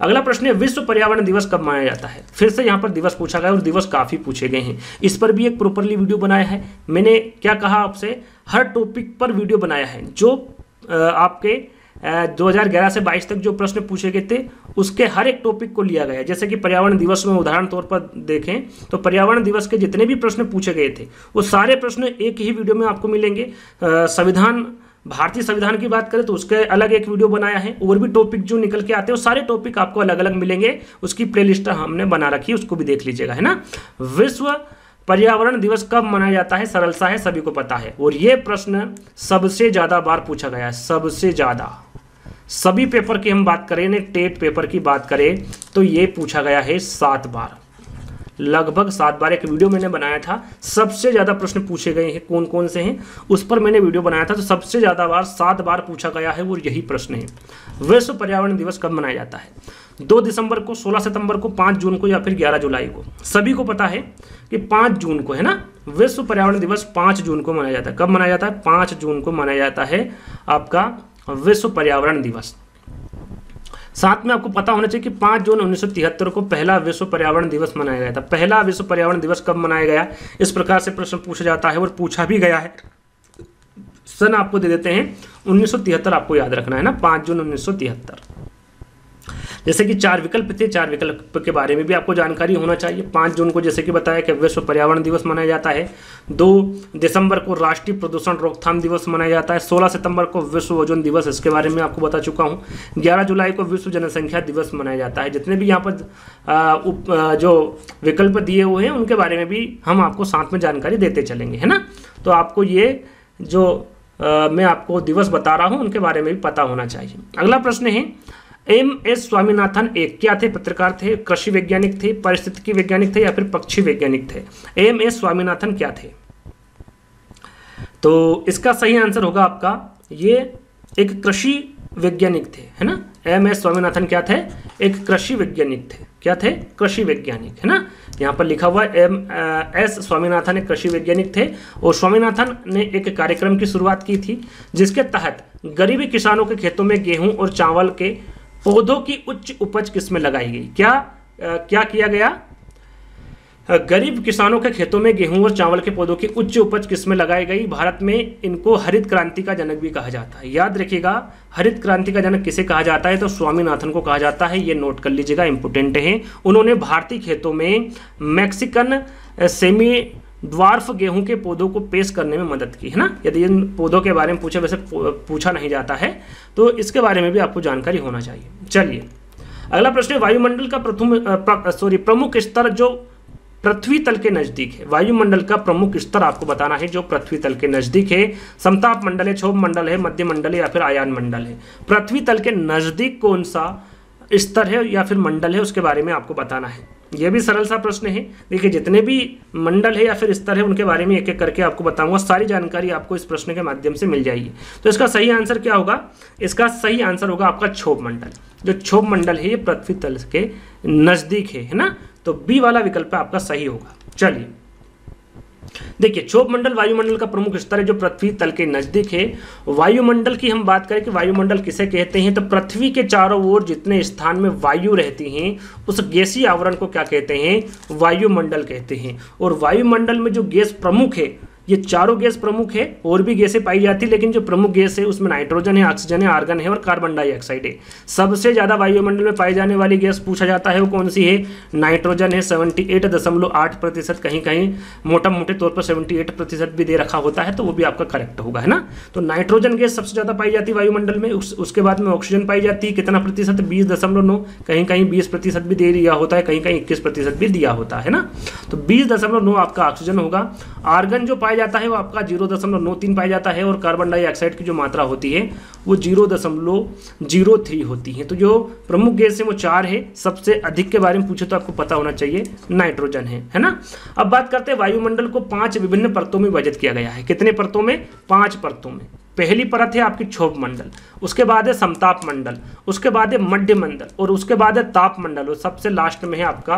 अगला प्रश्न है, विश्व पर्यावरण दिवस कब मनाया जाता है। फिर से यहाँ पर दिवस पूछा गया और दिवस काफी पूछे गए हैं। इस पर भी एक प्रॉपरली वीडियो बनाया है। मैंने क्या कहा आपसे, हर टॉपिक पर वीडियो बनाया है। जो आपके 2011 से 22 तक जो प्रश्न पूछे गए थे उसके हर एक टॉपिक को लिया गया है। जैसे कि पर्यावरण दिवस में उदाहरण तौर पर देखें तो पर्यावरण दिवस के जितने भी प्रश्न पूछे गए थे वो सारे प्रश्न एक ही वीडियो में आपको मिलेंगे। संविधान, भारतीय संविधान की बात करें तो उसके अलग एक वीडियो बनाया है। और भी टॉपिक जो निकल के आते हैं वो सारे टॉपिक आपको अलग अलग मिलेंगे। उसकी प्लेलिस्ट हमने बना रखी है, उसको भी देख लीजिएगा, है ना। विश्व पर्यावरण दिवस कब मनाया जाता है, सरल सा है, सभी को पता है। और ये प्रश्न सबसे ज्यादा बार पूछा गया है, सबसे ज्यादा। सभी पेपर की हम बात करें, टेट पेपर की बात करें तो ये पूछा गया है 7 बार, लगभग 7 बार। एक वीडियो मैंने बनाया था, सबसे ज्यादा प्रश्न पूछे गए हैं कौन कौन से हैं, उस पर मैंने वीडियो बनाया था। तो सबसे ज्यादा बार 7 बार पूछा गया है और यही प्रश्न है। विश्व पर्यावरण दिवस कब मनाया जाता है, 2 दिसंबर को, 16 सितंबर को, 5 जून को या फिर 11 जुलाई को। सभी को पता है कि 5 जून को, है ना। विश्व पर्यावरण दिवस 5 जून को मनाया जाता है। कब मनाया जाता है, 5 जून को मनाया जाता है आपका विश्व पर्यावरण दिवस। साथ में आपको पता होना चाहिए कि 5 जून 1973 को पहला विश्व पर्यावरण दिवस मनाया गया था। पहला विश्व पर्यावरण दिवस कब मनाया गया, इस प्रकार से प्रश्न पूछा जाता है और पूछा भी गया है। सन आपको दे देते हैं 1973, आपको याद रखना है ना, 5 जून 1973। जैसे कि 4 विकल्प थे, 4 विकल्प के बारे में भी आपको जानकारी होना चाहिए। 5 जून को जैसे कि बताया कि विश्व पर्यावरण दिवस मनाया जाता है। 2 दिसंबर को राष्ट्रीय प्रदूषण रोकथाम दिवस मनाया जाता है। 16 सितंबर को विश्व ओजोन दिवस, इसके बारे में आपको बता चुका हूँ। 11 जुलाई को विश्व जनसंख्या दिवस मनाया जाता है। जितने भी यहाँ पर जो विकल्प दिए हुए हैं उनके बारे में भी हम आपको साथ में जानकारी देते चलेंगे, है ना। तो आपको ये जो मैं आपको दिवस बता रहा हूँ उनके बारे में भी पता होना चाहिए। अगला प्रश्न है, एम.एस. स्वामीनाथन एक क्या थे, पत्रकार थे, कृषि वैज्ञानिक थे, पारिस्थितिकी वैज्ञानिक थे या फिर पक्षी वैज्ञानिक थे। एम.एस. स्वामीनाथन क्या थे, तो इसका सही आंसर होगा आपका ये एक कृषि वैज्ञानिक थे, है ना। एम.एस. स्वामीनाथन क्या थे, एक कृषि वैज्ञानिक थे। क्या थे? कृषि वैज्ञानिक, है ना। यहाँ पर लिखा हुआ एस स्वामीनाथन एक कृषि वैज्ञानिक थे और स्वामीनाथन ने एक कार्यक्रम की शुरुआत की थी जिसके तहत गरीब किसानों के खेतों में गेहूं और चावल के पौधों की उच्च उपज किस्में लगाई गई। क्या किया गया? गरीब किसानों के खेतों में गेहूं और चावल के पौधों की उच्च उपज किस्में लगाई गई। भारत में इनको हरित क्रांति का जनक भी कहा जाता है। याद रखिएगा, हरित क्रांति का जनक किसे कहा जाता है? तो स्वामीनाथन को कहा जाता है। ये नोट कर लीजिएगा, इंपोर्टेंट है। उन्होंने भारतीय खेतों में मैक्सिकन सेमी ड्वार्फ गेहूं के पौधों को पेश करने में मदद की, है ना। यदि इन पौधों के बारे में पूछे, वैसे पूछा नहीं जाता है, तो इसके बारे में भी आपको जानकारी होना चाहिए। चलिए अगला प्रश्न है, वायुमंडल का प्रमुख स्तर जो पृथ्वी तल के नजदीक है। वायुमंडल का प्रमुख स्तर आपको बताना है जो पृथ्वी तल के नजदीक है। समताप मंडल है, क्षोभ मंडल है, मध्य मंडल है या फिर आयान मंडल है। पृथ्वी तल के नजदीक कौन सा स्तर है या फिर मंडल है, उसके बारे में आपको बताना है। यह भी सरल सा प्रश्न है। देखिए, जितने भी मंडल है या फिर स्तर है उनके बारे में एक एक करके आपको बताऊंगा। सारी जानकारी आपको इस प्रश्न के माध्यम से मिल जाएगी। तो इसका सही आंसर क्या होगा? इसका सही आंसर होगा आपका क्षोभ मंडल। जो क्षोभ मंडल है ये पृथ्वी तल के नजदीक है ना। तो बी वाला विकल्प आपका सही होगा। चलिए देखिए, क्षोभ मंडल वायुमंडल का प्रमुख स्तर है जो पृथ्वी तल के नजदीक है। वायुमंडल की हम बात करें कि वायुमंडल किसे कहते हैं, तो पृथ्वी के चारों ओर जितने स्थान में वायु रहती हैं उस गैसीय आवरण को क्या कहते हैं? वायुमंडल कहते हैं। और वायुमंडल में जो गैस प्रमुख है, ये चारों गैस प्रमुख है, और भी गैसें पाई जाती है, लेकिन जो प्रमुख गैस है उसमें नाइट्रोजन है, ऑक्सीजन है, आर्गन है और कार्बन डाइऑक्साइड है। सबसे ज्यादा वायुमंडल में पाई जाने वाली गैस पूछा जाता है वो कौन सी है? नाइट्रोजन है, 78.8%। कहीं कहीं मोटा मोटे तौर पर 78% भी दे रखा होता है, तो वो भी आपका करेक्ट होगा, है ना। तो नाइट्रोजन गैस सबसे ज्यादा पाई जाती है वायुमंडल में। उसके बाद में ऑक्सीजन पाई जाती है, कितना प्रतिशत? 20.9। कहीं कहीं 20% भी दे दिया होता है, कहीं कहीं 21% भी दिया होता है ना। तो 20.9 आपका ऑक्सीजन होगा। आर्गन जो पाया जाता है वो आपका 0.93 पाया जाता है, और कार्बन डाइऑक्साइड की जो मात्रा होती है वो 0.03 होती है। तो जो प्रमुख गैस है वो 4 है। सबसे अधिक के बारे में पूछे तो आपको पता होना चाहिए नाइट्रोजन है ना। अब बात करते हैं, वायुमंडल को 5 विभिन्न परतों में विभाजित किया गया है। कितने परतों में? 5 परतों में। पहली परत है आपकी क्षोभ मंडल, उसके बाद है समताप मंडल, उसके बाद है मध्य मंडल, और उसके बाद है ताप मंडल, और सबसे लास्ट में है आपका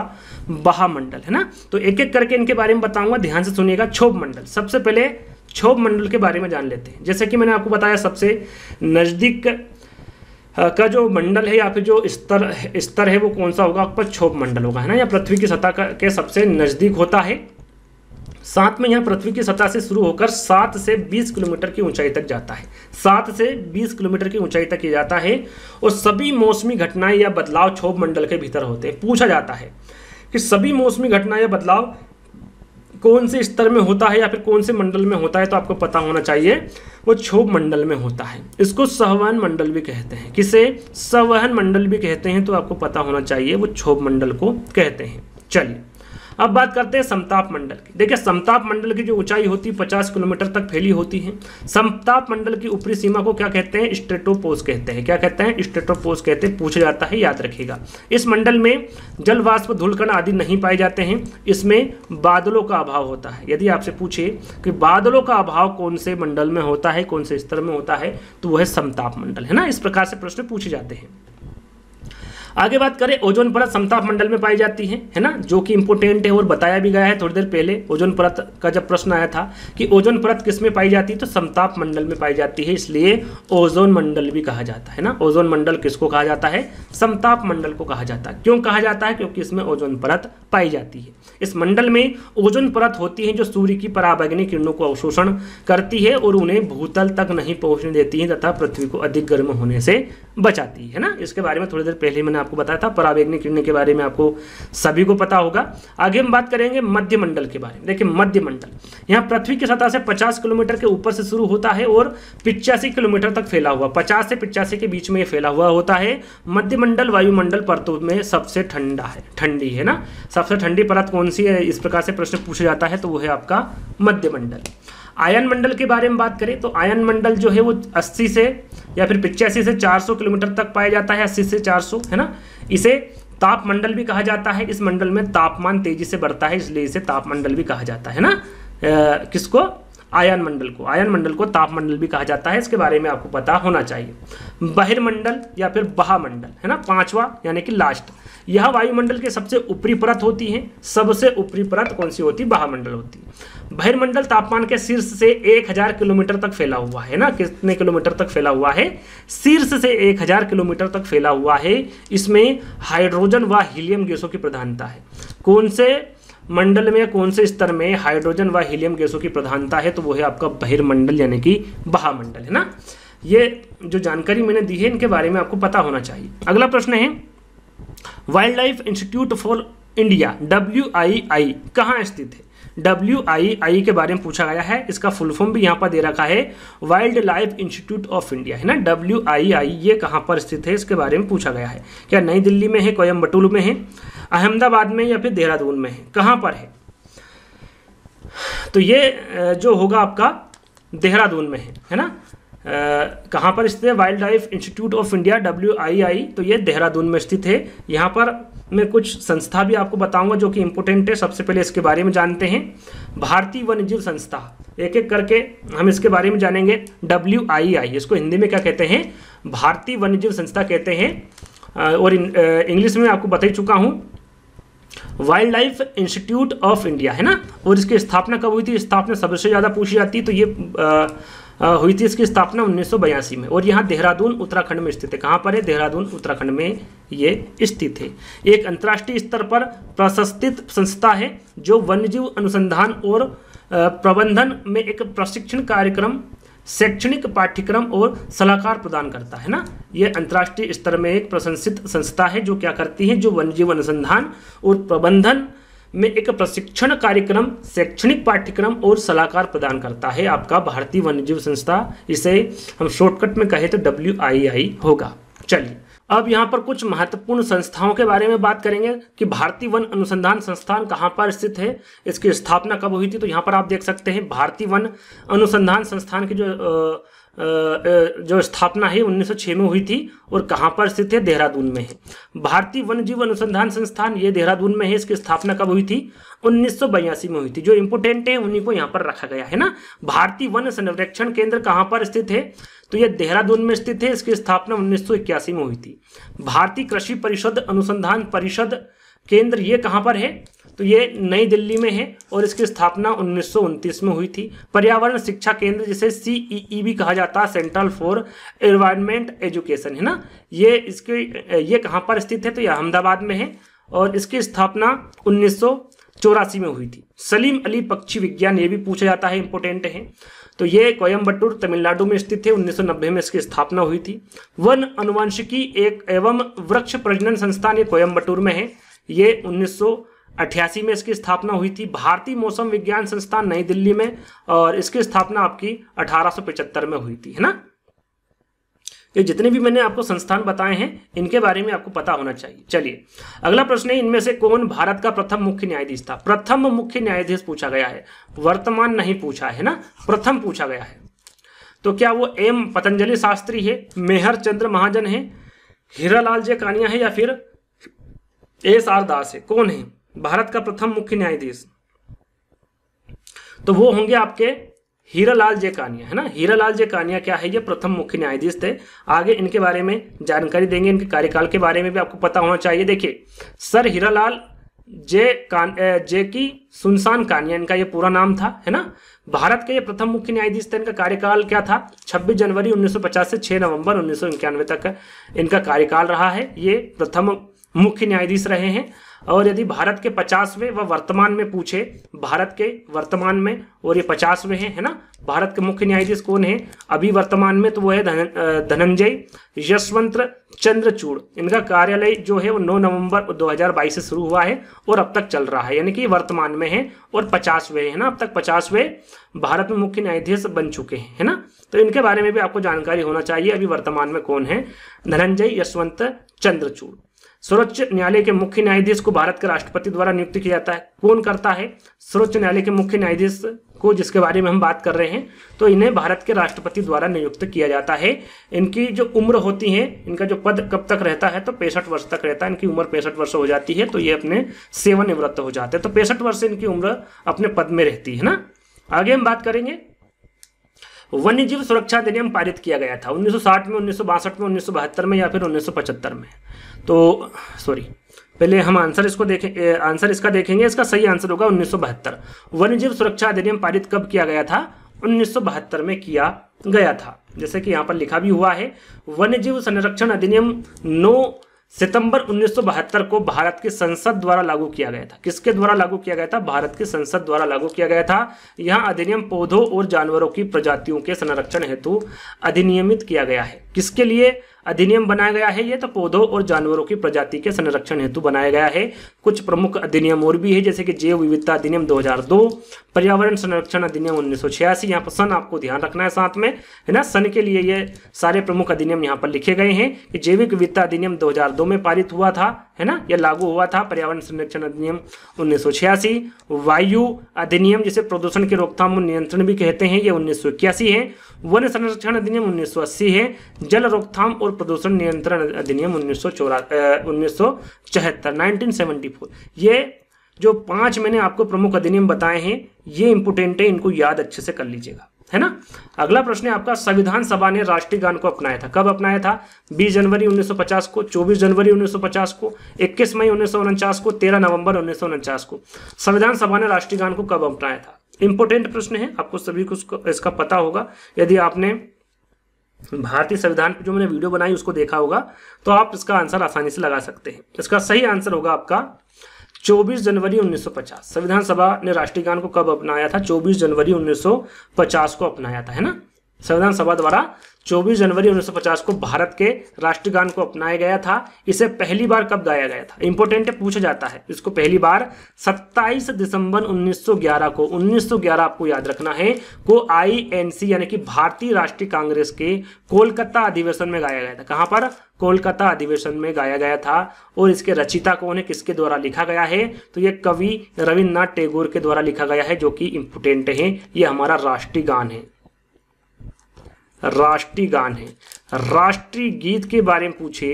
बहामंडल, है ना। तो एक एक करके इनके बारे में बताऊंगा, ध्यान से सुनिएगा। क्षोभ मंडल, सबसे पहले क्षोभ मंडल के बारे में जान लेते हैं। जैसे कि मैंने आपको बताया, सबसे नजदीक का जो मंडल है या फिर जो स्तर है वो कौन सा होगा? आपका क्षोभ मंडल होगा, है ना। या पृथ्वी की सतह के सबसे नजदीक होता है। साथ में यह पृथ्वी की सतह से शुरू होकर 7 से 20 किलोमीटर की ऊंचाई तक जाता है। 7 से 20 किलोमीटर की ऊंचाई तक ये जाता है, और सभी मौसमी घटनाएं या बदलाव क्षोभ मंडल के भीतर होते हैं। पूछा जाता है कि सभी मौसमी घटनाएं या बदलाव कौन से स्तर में होता है या फिर कौन से मंडल में होता है, तो आपको पता होना चाहिए वो क्षोभ मंडल में होता है। इसको संवहन मंडल भी कहते हैं। किसे? संवहन मंडल भी कहते हैं, तो आपको पता होना चाहिए वो क्षोभ मंडल को कहते हैं। चलिए अब बात करते हैं समताप मंडल की। देखिए, समताप मंडल की जो ऊंचाई होती है 50 किलोमीटर तक फैली होती है। समताप मंडल की ऊपरी सीमा को क्या कहते हैं? स्ट्रेटोपोज कहते हैं। क्या कहते हैं? स्ट्रेटोपोज कहते हैं। पूछा जाता है, याद रखिएगा। इस मंडल में जल वाष्प, धूलकण आदि नहीं पाए जाते हैं। इसमें बादलों का अभाव होता है। यदि आपसे पूछे कि बादलों का अभाव कौन से मंडल में होता है, कौन से स्तर में होता है, तो वह समताप मंडल, है ना। इस प्रकार से प्रश्न पूछे जाते हैं। आगे बात करें, ओजोन परत समताप मंडल में पाई जाती है ना, जो कि इंपोर्टेंट है और बताया भी गया है थोड़ी देर पहले। ओजोन परत का जब प्रश्न आया था कि ओजोन परत किस में पाई जाती है, तो समताप मंडल में पाई जाती है, इसलिए ओजोन मंडल भी कहा जाता है ना। ओजोन मंडल किसको कहा जाता है? समताप मंडल को कहा जाता है। क्यों कहा जाता है? क्योंकि इसमें ओजोन परत पाई जाती है। इस मंडल में ओजोन परत होती है जो सूर्य की पराबैंगनी किरणों को अवशोषण करती है और उन्हें भूतल तक नहीं पहुंचने देती है तथा पृथ्वी को अधिक गर्म होने से बचाती है ना। इसके बारे में थोड़ी देर पहले मैंने आपको बताया था, पराबैंगनी किरणें के बारे में आपको सभी को पता होगा। आगे हम बात करेंगे मध्य मंडल के बारे में। देखिए, मध्य मंडल यहाँ पृथ्वी की सतह से 50 किलोमीटर के ऊपर से शुरू होता है और 85 किलोमीटर तक फैला हुआ, 50 से 85 के बीच में ये फैला हुआ होता है। मध्य मंडल वायुमंडल परतों में सबसे ठंडी है ना। सबसे ठंडी परत कौन सी है, इस प्रकार से प्रश्न पूछा जाता है, तो वो है आपका मध्य मंडल। आयन मंडल के बारे में बात करें तो आयन मंडल जो है वो 80 से या फिर 85 से 400 किलोमीटर तक पाया जाता है। 80 से 400, है ना। इसे ताप मंडल भी कहा जाता है। इस मंडल में तापमान तेजी से बढ़ता है, इसलिए इसे ताप मंडल भी कहा जाता है ना। किसको? आयन मंडल को तापमंडल भी कहा जाता है, इसके बारे में आपको पता होना चाहिए। बहिर्मंडल या फिर बहामंडल है ना, पांचवा यानी कि लास्ट, यह वायुमंडल के सबसे ऊपरी परत होती है। सबसे ऊपरी परत कौन सी होती है? बहामंडल होती है। बहिर्मंडल तापमान के शीर्ष से 1000 किलोमीटर तक फैला हुआ है ना, कितने किलोमीटर तक फैला हुआ है? शीर्ष से 1000 किलोमीटर तक फैला हुआ है। इसमें हाइड्रोजन व हीलियम गैसों की प्रधानता है। कौन से मंडल में, कौन से स्तर में हाइड्रोजन व हीलियम गैसों की प्रधानता है? तो वो है आपका बहिर्मंडल यानी कि बहामंडल है ना। ये जो जानकारी मैंने दी है इनके बारे में आपको पता होना चाहिए। अगला प्रश्न है, wild life institute for India WII कहाँ स्थित है? WII के बारे में पूछा गया है, इसका फुल फॉर्म भी यहाँ पर दे रखा है, wild life institute of India है ना। WII ये कहाँ पर स्थित है इसके बारे में पूछा गया है। क्या नई दिल्ली में है, कोयम्बटूर में है, अहमदाबाद में या फिर देहरादून में है? कहाँ पर है? तो ये जो होगा आपका देहरादून में है ना। कहाँ पर स्थित है? Wild life institute of India WII, तो ये देहरादून में स्थित है। यहाँ पर मैं कुछ संस्था भी आपको बताऊंगा जो कि इंपोर्टेंट है। सबसे पहले इसके बारे में जानते हैं, भारतीय वन्यजीव संस्था, एक एक करके हम इसके बारे में जानेंगे। WII इसको हिंदी में क्या कहते हैं? भारतीय वन्यजीव संस्था कहते हैं, और इंग्लिश में आपको बता ही चुका हूँ, wild life institute of India है ना। और इसकी स्थापना कब हुई थी? स्थापना सबसे ज़्यादा पूछी जाती है, तो ये हुई थी इसकी स्थापना 1982 में, और यहाँ देहरादून उत्तराखंड में स्थित है। कहाँ पर है? देहरादून उत्तराखंड में ये स्थित है। एक अंतर्राष्ट्रीय स्तर पर प्रतिष्ठित संस्था है जो वन्यजीव अनुसंधान और प्रबंधन में एक प्रशिक्षण कार्यक्रम, शैक्षणिक पाठ्यक्रम और सलाहकार प्रदान करता है ना। ये अंतर्राष्ट्रीय स्तर में एक प्रशंसित संस्था है जो क्या करती है? जो वन्यजीव अनुसंधान और प्रबंधन में एक प्रशिक्षण कार्यक्रम, शैक्षणिक पाठ्यक्रम और सलाहकार प्रदान करता है आपका भारतीय वन्यजीव संस्था। इसे हम शॉर्टकट में कहें तो WII होगा। चलिए अब यहाँ पर कुछ महत्वपूर्ण संस्थाओं के बारे में बात करेंगे कि भारतीय वन अनुसंधान संस्थान कहाँ पर स्थित है, इसकी स्थापना कब हुई थी। तो यहाँ पर आप देख सकते हैं भारतीय वन अनुसंधान संस्थान की जो स्थापना है 1906 में हुई थी, और कहाँ पर स्थित है? देहरादून में है। भारतीय वन्यजीव अनुसंधान संस्थान ये देहरादून में है। इसकी स्थापना कब हुई थी? 1982 में हुई थी। जो इंपोर्टेंट है उन्हीं को यहाँ पर रखा गया है ना। भारतीय वन संरक्षण केंद्र कहाँ पर स्थित है? तो ये देहरादून में स्थित है। इसकी स्थापना 1981 में हुई थी। भारतीय कृषि परिषद अनुसंधान परिषद केंद्र ये कहाँ पर है? तो ये नई दिल्ली में है, और इसकी स्थापना 1929 में हुई थी। पर्यावरण शिक्षा केंद्र जिसे CEE भी कहा जाता है, सेंट्रल फॉर एनवायरमेंट एजुकेशन है ना, ये कहाँ पर स्थित है? तो ये अहमदाबाद में है, और इसकी स्थापना 1984 में हुई थी। सलीम अली पक्षी विज्ञान ये भी पूछा जाता है, इंपोर्टेंट है। तो ये कोयम्बटूर तमिलनाडु में स्थित है। 1990 में इसकी स्थापना हुई थी। वन अनुवांशिकी एक एवं वृक्ष प्रजनन संस्थान ये कोयम्बटूर में है। ये 1988 में इसकी स्थापना हुई थी। भारतीय मौसम विज्ञान संस्थान नई दिल्ली में, और इसकी स्थापना आपकी 1875 में हुई थी है ना। ये जितने भी मैंने आपको संस्थान बताए हैं इनके बारे में आपको पता होना चाहिए। चलिए अगला प्रश्न है, इनमें से कौन भारत का प्रथम मुख्य न्यायाधीश था? प्रथम मुख्य न्यायाधीश पूछा गया है, वर्तमान नहीं पूछा है ना, प्रथम पूछा गया है। तो क्या वो M पतंजलि शास्त्री है, मेहर चंद्र महाजन है, हीरालाल जे कानिया है, या फिर SR दास है? कौन है भारत का प्रथम मुख्य न्यायाधीश? तो वो होंगे आपके हीरालाल जे कानिया है ना। हीरालाल जे कानिया क्या है? ये प्रथम मुख्य न्यायाधीश थे। आगे इनके बारे में जानकारी देंगे, इनके कार्यकाल के बारे में भी आपको पता होना चाहिए। देखिए सर हीरालाल जे की सुनसान कानिया इनका ये पूरा नाम था है ना। भारत के ये प्रथम मुख्य न्यायाधीश थे। इनका कार्यकाल क्या था? 26 जनवरी 1950 से 6 नवंबर 1991 तक इनका कार्यकाल रहा है। ये प्रथम मुख्य न्यायाधीश रहे हैं। और यदि भारत के 50वें व वर्तमान में पूछे, भारत के वर्तमान में और ये 50वें हैं है ना, भारत के मुख्य न्यायाधीश कौन है अभी वर्तमान में? तो वो है धनंजय यशवंत चंद्रचूड़। इनका कार्यालय जो है वो 9 नवंबर 2022 से शुरू हुआ है और अब तक चल रहा है, यानी कि वर्तमान में है और 50वें है ना। अब तक 50वें भारत में मुख्य न्यायाधीश बन चुके हैं है ना। तो इनके बारे में भी आपको जानकारी होना चाहिए। अभी वर्तमान में कौन है? धनंजय यशवंत चंद्रचूड़। सर्वोच्च न्यायालय के मुख्य न्यायाधीश को भारत के राष्ट्रपति द्वारा नियुक्त किया जाता है। कौन करता है सर्वोच्च न्यायालय के मुख्य न्यायाधीश को, जिसके बारे में हम बात कर रहे हैं? तो इन्हें भारत के राष्ट्रपति द्वारा नियुक्त किया जाता है। इनकी जो उम्र होती है, इनका जो पद कब तक रहता है? तो 65 वर्ष तक रहता है। इनकी उम्र 65 वर्ष हो जाती है तो ये अपने सेवानिवृत्त हो जाते हैं। तो 65 वर्ष इनकी उम्र अपने पद में रहती है ना। आगे हम बात करेंगे वन्य जीव सुरक्षा अधिनियम पारित किया गया था 1960 में, 1962 में, 1972 में या फिर 1975 में? तो सॉरी, पहले हम आंसर इसको देखें, आंसर इसका देखेंगे। इसका सही आंसर होगा 1972। वन्य जीव सुरक्षा अधिनियम पारित कब किया गया था? 1972 में किया गया था। जैसे कि यहाँ पर लिखा भी हुआ है, वन्य जीव संरक्षण अधिनियम 9 सितंबर 1972 को भारत की संसद द्वारा लागू किया गया था। किसके द्वारा लागू किया गया था? भारत की संसद द्वारा लागू किया गया था। यह अधिनियम पौधों और जानवरों की प्रजातियों के संरक्षण हेतु अधिनियमित किया गया है। किसके लिए अधिनियम बनाया गया है? ये तो पौधों और जानवरों की प्रजाति के संरक्षण हेतु बनाया गया है। कुछ प्रमुख अधिनियम और भी है, जैसे कि जैव विविधता अधिनियम 2002, पर्यावरण संरक्षण अधिनियम 1986। यहाँ पर सन आपको ध्यान रखना है साथ में, है ना। सन के लिए ये सारे प्रमुख अधिनियम यहाँ पर लिखे गए हैं कि जैविक विविधता अधिनियम 2002 में पारित हुआ था, है ना, यह लागू हुआ था। पर्यावरण संरक्षण अधिनियम 1986, वायु अधिनियम जिसे प्रदूषण की रोकथाम और नियंत्रण भी कहते हैं, ये 1981 है। वन संरक्षण अधिनियम 1980 है। जल रोकथाम और प्रदूषण नियंत्रण अधिनियम 1974। ये जो 5 मैंने आपको प्रमुख अधिनियम बताए हैं, ये इंपोर्टेंट है, इनको याद अच्छे से कर लीजिएगा, है ना। अगला प्रश्न है आपका, संविधान सभा ने राष्ट्रीय गान को अपनाया था। कब अपनाया था? 20 जनवरी 1950 को, 24 जनवरी 1950 को, 21 मई 1949 को, 13 नवंबर 1949 को। संविधान सभा ने राष्ट्रीय गान को कब अपनाया था? इंपोर्टेंट प्रश्न है, आपको सभी को इसका पता होगा। यदि आपने भारतीय संविधान पर जो मैंने वीडियो बनाई उसको देखा होगा तो आप इसका आंसर आसानी से लगा सकते हैं। इसका सही आंसर होगा आपका 24 जनवरी 1950। संविधान सभा ने राष्ट्रीय गान को कब अपनाया था? 24 जनवरी 1950 को अपनाया था, है ना। संविधान सभा द्वारा 24 जनवरी 1950 को भारत के राष्ट्रीय गान को अपनाया गया था। इसे पहली बार कब गाया गया था? इंपोर्टेंट है, पूछा जाता है इसको। पहली बार 27 दिसंबर 1911 को, 1911 आपको याद रखना है, को INC यानी कि भारतीय राष्ट्रीय कांग्रेस के कोलकाता अधिवेशन में गाया गया था। कहां पर? कोलकाता अधिवेशन में गाया गया था। और इसके रचयिता कौन है, किसके द्वारा लिखा गया है? तो ये कवि रविन्द्रनाथ टैगोर के द्वारा लिखा गया है, जो कि इंपोर्टेंट है। ये हमारा राष्ट्रीय गान है, राष्ट्रीय गान है। राष्ट्रीय गीत के बारे में पूछे,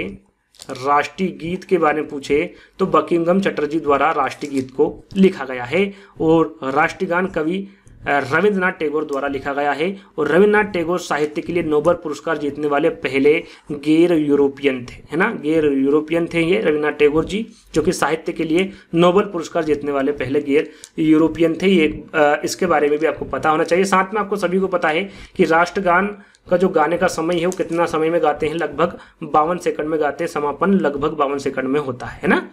राष्ट्रीय गीत के बारे में पूछे तो बंकिम चटर्जी द्वारा राष्ट्रीय गीत को लिखा गया है। और राष्ट्रीय गान कवि रविन्द्रनाथ टैगोर द्वारा लिखा गया है। और रविन्द्रनाथ टैगोर साहित्य के लिए नोबेल पुरस्कार जीतने वाले पहले गैर यूरोपियन थे, है ना। गैर यूरोपियन थे ये रविन्द्रनाथ टैगोर जी, जो कि साहित्य के लिए नोबेल पुरस्कार जीतने वाले पहले गैर यूरोपियन थे। ये इसके बारे में भी आपको पता होना चाहिए। साथ में आपको सभी को पता है कि राष्ट्रगान का जो गाने का समय है वो कितना समय में गाते हैं? लगभग 52 सेकंड में गाते हैं। समापन लगभग 52 सेकंड में होता है ना।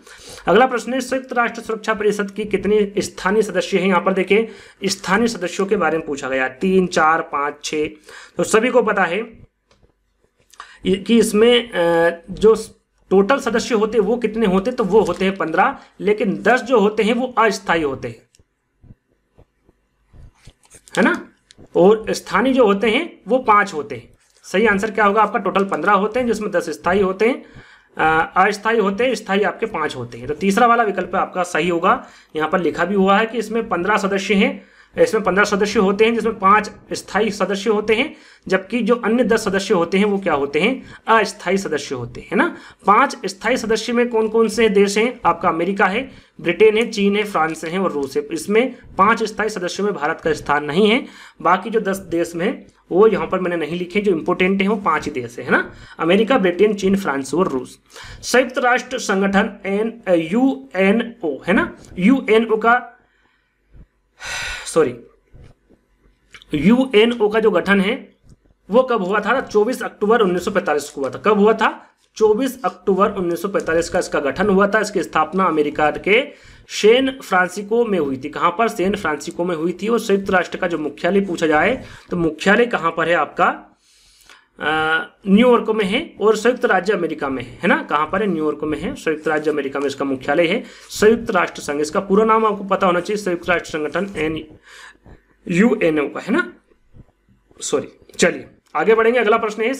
अगला प्रश्न है, संयुक्त राष्ट्र सुरक्षा परिषद की कितने स्थानीय सदस्य हैं? यहाँ पर देखिए, स्थानीय सदस्यों के बारे में पूछा गया, 3, 4, 5, 6। तो सभी को पता है कि इसमें जो टोटल सदस्य होते हैं वो कितने होते? तो वो होते हैं 15, लेकिन 10 जो होते हैं वो अस्थायी होते हैं, है ना। और स्थानीय जो होते हैं वो 5 होते हैं। सही आंसर क्या होगा आपका? टोटल 15 होते हैं, जिसमें 10 स्थायी होते हैं, अस्थायी होते हैं, स्थायी आपके 5 होते हैं। तो तीसरा वाला विकल्प आपका सही होगा। यहाँ पर लिखा भी हुआ है कि इसमें 15 सदस्य हैं, इसमें 15 सदस्य होते हैं, जिसमें 5 स्थायी सदस्य होते हैं, जबकि जो अन्य 10 सदस्य होते हैं वो क्या होते हैं? अस्थायी सदस्य होते हैं, है ना। 5 स्थायी सदस्य में कौन कौन से देश हैं? आपका अमेरिका है, ब्रिटेन है, चीन है, फ्रांस है और रूस है। इसमें 5 स्थायी सदस्यों में भारत का स्थान नहीं है। बाकी जो 10 देश में वो यहाँ पर मैंने नहीं लिखे, जो इंपोर्टेंट है वो 5 देश है ना। अमेरिका, ब्रिटेन, चीन, फ्रांस और रूस। संयुक्त राष्ट्र संगठन UNO है ना। UNO का जो गठन है वो कब हुआ था? 24 अक्टूबर 1945 को हुआ था। कब हुआ था? 24 अक्टूबर 1945 का इसका गठन हुआ था। इसकी स्थापना अमेरिका के सैन फ्रांसिस्को में हुई थी। कहां पर? सैन फ्रांसिस्को में हुई थी। और संयुक्त राष्ट्र का जो मुख्यालय पूछा जाए तो मुख्यालय कहां पर है आपका? न्यूयॉर्क में है। और संयुक्त राज्य अमेरिका में है ना। कहां पर है? न्यूयॉर्क में है। संयुक्त राज्य अमेरिका में इसका मुख्यालय है। संयुक्त राष्ट्र संघ, इसका पूरा नाम आपको पता होना चाहिए, संयुक्त राष्ट्र संगठन UNO का, है ना। सॉरी, चलिए आगे बढ़ेंगे। अगला प्रश्न है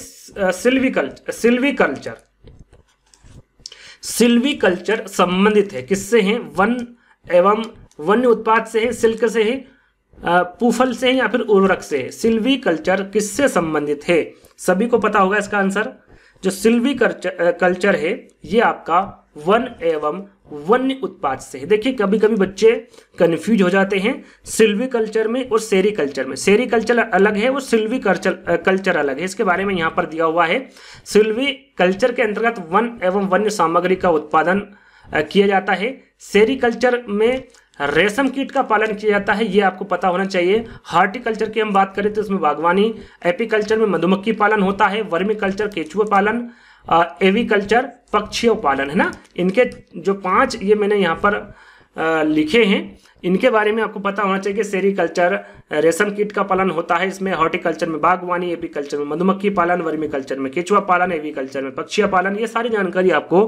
सिल्वीकल्चर संबंधित है किससे है? वन एवं वन्य उत्पाद से है, सिल्क से है, पूफल से है या फिर उर्वरक से है? सिल्वीकल्चर किससे संबंधित है? सभी को पता होगा इसका आंसर। जो सिल्वीकल्चर है ये आपका वन एवं वन्य उत्पाद से है। देखिए कभी कभी बच्चे कंफ्यूज हो जाते हैं सिल्वीकल्चर में और सेरीकल्चर में। सेरीकल्चर अलग है और सिल्वीकल्चर अलग है, इसके बारे में यहाँ पर दिया हुआ है। सिल्वीकल्चर के अंतर्गत वन एवं वन्य सामग्री का उत्पादन किया जाता है। सेरीकल्चर में रेशम कीट का पालन किया जाता है, ये आपको पता होना चाहिए। हार्टिकल्चर की हम बात करें तो इसमें बागवानी, एपीकल्चर में मधुमक्खी पालन होता है, वर्मीकल्चर केचुआ पालन, एवीकल्चर पक्षियों पालन, है ना। इनके जो 5 ये मैंने यहाँ पर लिखे हैं, इनके बारे में आपको पता होना चाहिए कि सेरीकल्चर रेशम कीट का पालन होता है, इसमें हॉर्टिकल्चर में बागवानी, एपीकल्चर में मधुमक्खी पालन, वर्मीकल्चर में केचुआ पालन, एवीकल्चर में पक्षियां पालन, ये सारी जानकारी आपको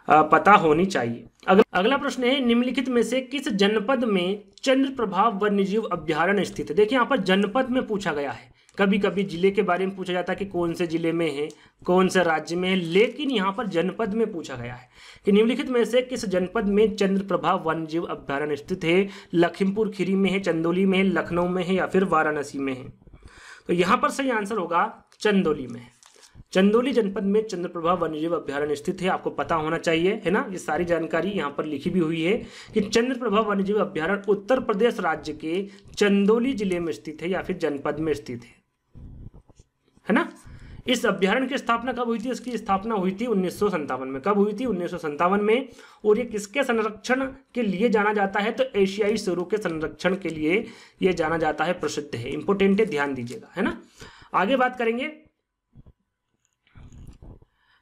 पता होनी चाहिए। अगला प्रश्न है निम्नलिखित में से किस जनपद में चंद्रप्रभा वन्यजीव अभ्यारण्य स्थित है। देखिए यहाँ पर जनपद में पूछा गया है, कभी कभी जिले के बारे में पूछा जाता है कि कौन से जिले में है, कौन से राज्य में है, लेकिन यहाँ पर जनपद में पूछा गया है कि निम्नलिखित में से किस जनपद में चंद्रप्रभा वन्यजीव अभ्यारण्य स्थित है। लखीमपुर खीरी में है, चंदौली में है, लखनऊ में है या फिर वाराणसी में है। तो यहाँ पर सही आंसर होगा चंदौली में है। चंदौली जनपद में चंद्रप्रभा वन्यजीव अभ्यारण्य स्थित है, आपको पता होना चाहिए, है ना। ये सारी जानकारी यहाँ पर लिखी भी हुई है कि चंद्रप्रभा वन्यजीव अभ्यारण्य उत्तर प्रदेश राज्य के चंदौली जिले में स्थित है या फिर जनपद में स्थित है ना। इस अभ्यारण्य की स्थापना कब हुई थी? इसकी स्थापना हुई थी 1957 में। कब हुई थी? 1957 में। और ये किसके संरक्षण के लिए जाना जाता है? तो एशियाई शेरों के संरक्षण के लिए ये जाना जाता है, प्रसिद्ध है, इंपोर्टेंट है, ध्यान दीजिएगा, है ना। आगे बात करेंगे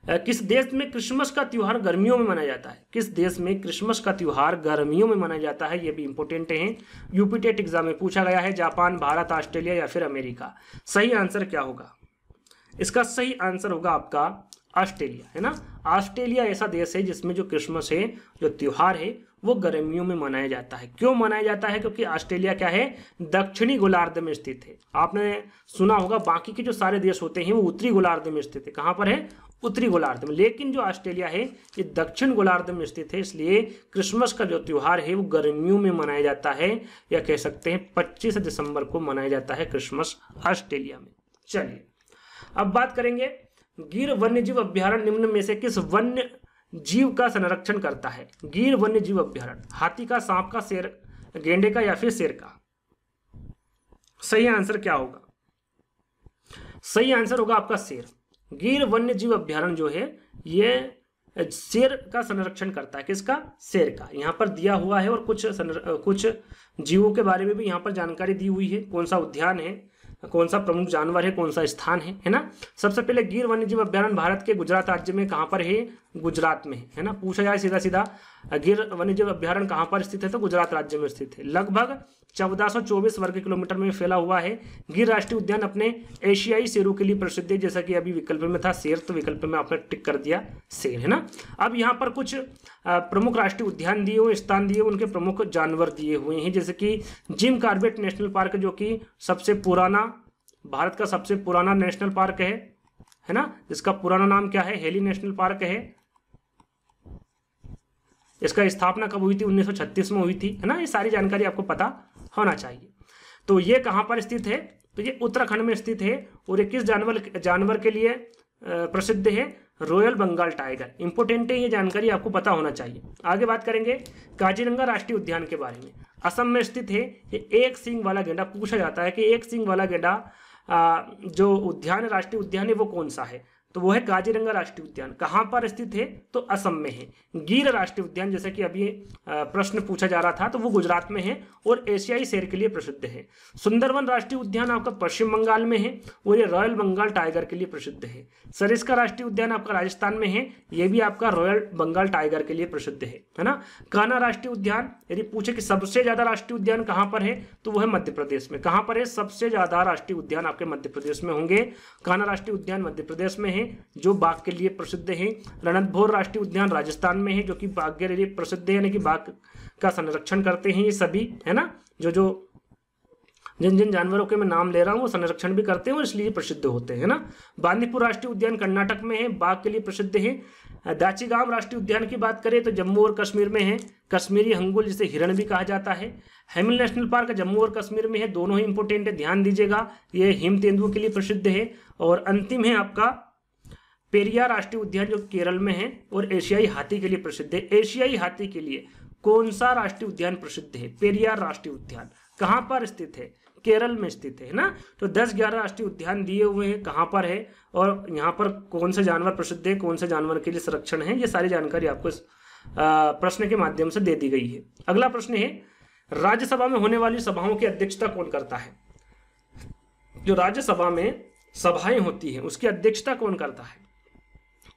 किस देश में क्रिसमस का त्योहार गर्मियों में मनाया जाता है? किस देश में क्रिसमस का त्योहार गर्मियों में मनाया जाता है? ये भी इंपोर्टेंट है, यूपी टेट एग्जाम में पूछा गया है। जापान, भारत, ऑस्ट्रेलिया या फिर अमेरिका? सही आंसर क्या होगा? इसका सही आंसर होगा आपका ऑस्ट्रेलिया, है ना। ऑस्ट्रेलिया ऐसा देश है जिसमें जो क्रिसमस है, जो त्योहार है, वो गर्मियों में मनाया जाता है। क्यों मनाया जाता है? क्योंकि ऑस्ट्रेलिया क्या है? दक्षिणी गोलार्ध में स्थित है। आपने सुना होगा बाकी के जो सारे देश होते हैं वो उत्तरी गोलार्ध में स्थित है। कहाँ पर है? उत्तरी गोलार्ध में। लेकिन जो ऑस्ट्रेलिया है ये दक्षिण गोलार्ध में स्थित है, इसलिए क्रिसमस का जो त्योहार है वो गर्मियों में मनाया जाता है, या कह सकते हैं 25 दिसंबर को मनाया जाता है क्रिसमस ऑस्ट्रेलिया में। चलिए अब बात करेंगे गिर वन्यजीव अभ्यारण्य निम्न में से किस वन्य जीव का संरक्षण करता है? गिर वन्यजीव अभ्यारण्य हाथी का, सांप का, शेर, गेंडे का या फिर शेर का? सही आंसर क्या होगा? सही आंसर होगा आपका शेर। गिर वन्यजीव अभ्यारण्य जो है ये शेर का संरक्षण करता है। किसका? शेर का। यहाँ पर दिया हुआ है और कुछ जीवों के बारे में भी यहाँ पर जानकारी दी हुई है। कौन सा उद्यान है, कौन सा प्रमुख जानवर है, कौन सा स्थान है ना। सबसे पहले गिर वन्यजीव अभ्यारण्य भारत के गुजरात राज्य में कहाँ पर है? गुजरात में है ना। पूछा जाए सीधा सीधा गिर वन्यजीव अभ्यारण्य कहाँ पर स्थित है? तो गुजरात राज्य में स्थित है। लगभग 1424 वर्ग किलोमीटर में फैला हुआ है। गिर राष्ट्रीय उद्यान अपने एशियाई शेरों के लिए प्रसिद्ध है। जैसा कि अभी विकल्प में था शेर, तो विकल्प में आपने टिक कर दिया शेर, है ना। अब यहाँ पर कुछ प्रमुख राष्ट्रीय उद्यान दिए हुए, स्थान दिए, उनके प्रमुख जानवर दिए हुए हैं। जैसे कि जिम कॉर्बेट नेशनल पार्क, जो कि सबसे पुराना, भारत का सबसे पुराना नेशनल पार्क है ना। इसका पुराना नाम क्या है? हेली नेशनल पार्क है। इसका स्थापना कब हुई थी? 1936 में हुई थी, है ना। ये सारी जानकारी आपको पता होना चाहिए। तो ये कहाँ पर स्थित है? तो ये उत्तराखंड में स्थित है। और ये किस जानवर के लिए प्रसिद्ध है? Royal Bengal tiger. इंपोर्टेंट है, ये जानकारी आपको पता होना चाहिए। आगे बात करेंगे काजीरंगा राष्ट्रीय उद्यान के बारे में। असम में स्थित है। ये एक सींग वाला गेंडा, पूछा जाता है कि एक सींग वाला गेंडा जो उद्यान, राष्ट्रीय उद्यान है, वो कौन सा है? तो वो है काजीरंगा राष्ट्रीय उद्यान। कहाँ पर स्थित है? तो असम में है। गिर राष्ट्रीय उद्यान, जैसे कि अभी प्रश्न पूछा जा रहा था, तो वो गुजरात में है और एशियाई शेर के लिए प्रसिद्ध है। सुंदरवन राष्ट्रीय उद्यान आपका पश्चिम बंगाल में है और ये रॉयल बंगाल टाइगर के लिए प्रसिद्ध है। सरिस्का राष्ट्रीय उद्यान आपका राजस्थान में है, ये भी आपका रॉयल बंगाल टाइगर के लिए प्रसिद्ध है ना। कान्हा राष्ट्रीय उद्यान, यदि पूछे कि सबसे ज्यादा राष्ट्रीय उद्यान कहाँ पर है, तो वो है मध्य प्रदेश में। कहाँ पर है? सबसे ज्यादा राष्ट्रीय उद्यान आपके मध्य प्रदेश में होंगे। कान्हा राष्ट्रीय उद्यान मध्य प्रदेश में है, जो बाघ के लिए प्रसिद्ध है। रणथंभौर राष्ट्रीय उद्यान राजस्थान में है, जो कि बाघ के लिए प्रसिद्ध है, यानी कि बाघ का संरक्षण करते हैं ये सभी, है ना। जिन जिन जानवरों के मैं नाम ले रहा हूँ वो संरक्षण भी करते हैं और इसलिए प्रसिद्ध होते हैं ना। बांदीपुर राष्ट्रीय उद्यान कर्नाटक में है, बाघ के लिए प्रसिद्ध है। दाचीगाम राष्ट्रीय उद्यान की बात करें तो जम्मू और कश्मीर में है। कश्मीरी हंगुल, जिसे हिरण भी कहा जाता है। हेमिल नेशनल पार्क जम्मू और कश्मीर में है, दोनों ही इंपोर्टेंट है, ध्यान दीजिएगा। ये हिम तेंदुओं के लिए प्रसिद्ध है। और अंतिम है आपका पेरियार राष्ट्रीय उद्यान जो केरल में है और एशियाई हाथी के लिए प्रसिद्ध है। एशियाई हाथी के लिए कौन सा राष्ट्रीय उद्यान प्रसिद्ध है? पेरियार राष्ट्रीय उद्यान। कहां पर स्थित है? केरल में स्थित है ना। तो 10-11 राष्ट्रीय उद्यान दिए हुए हैं, कहां पर है और यहाँ पर कौन से जानवर प्रसिद्ध है, कौन से जानवर के लिए संरक्षण है, ये सारी जानकारी आपको इस प्रश्न के माध्यम से दे दी गई है। अगला प्रश्न है, राज्यसभा में होने वाली सभाओं की अध्यक्षता कौन करता है? जो राज्यसभा में सभाएं होती हैं उसकी अध्यक्षता कौन करता है?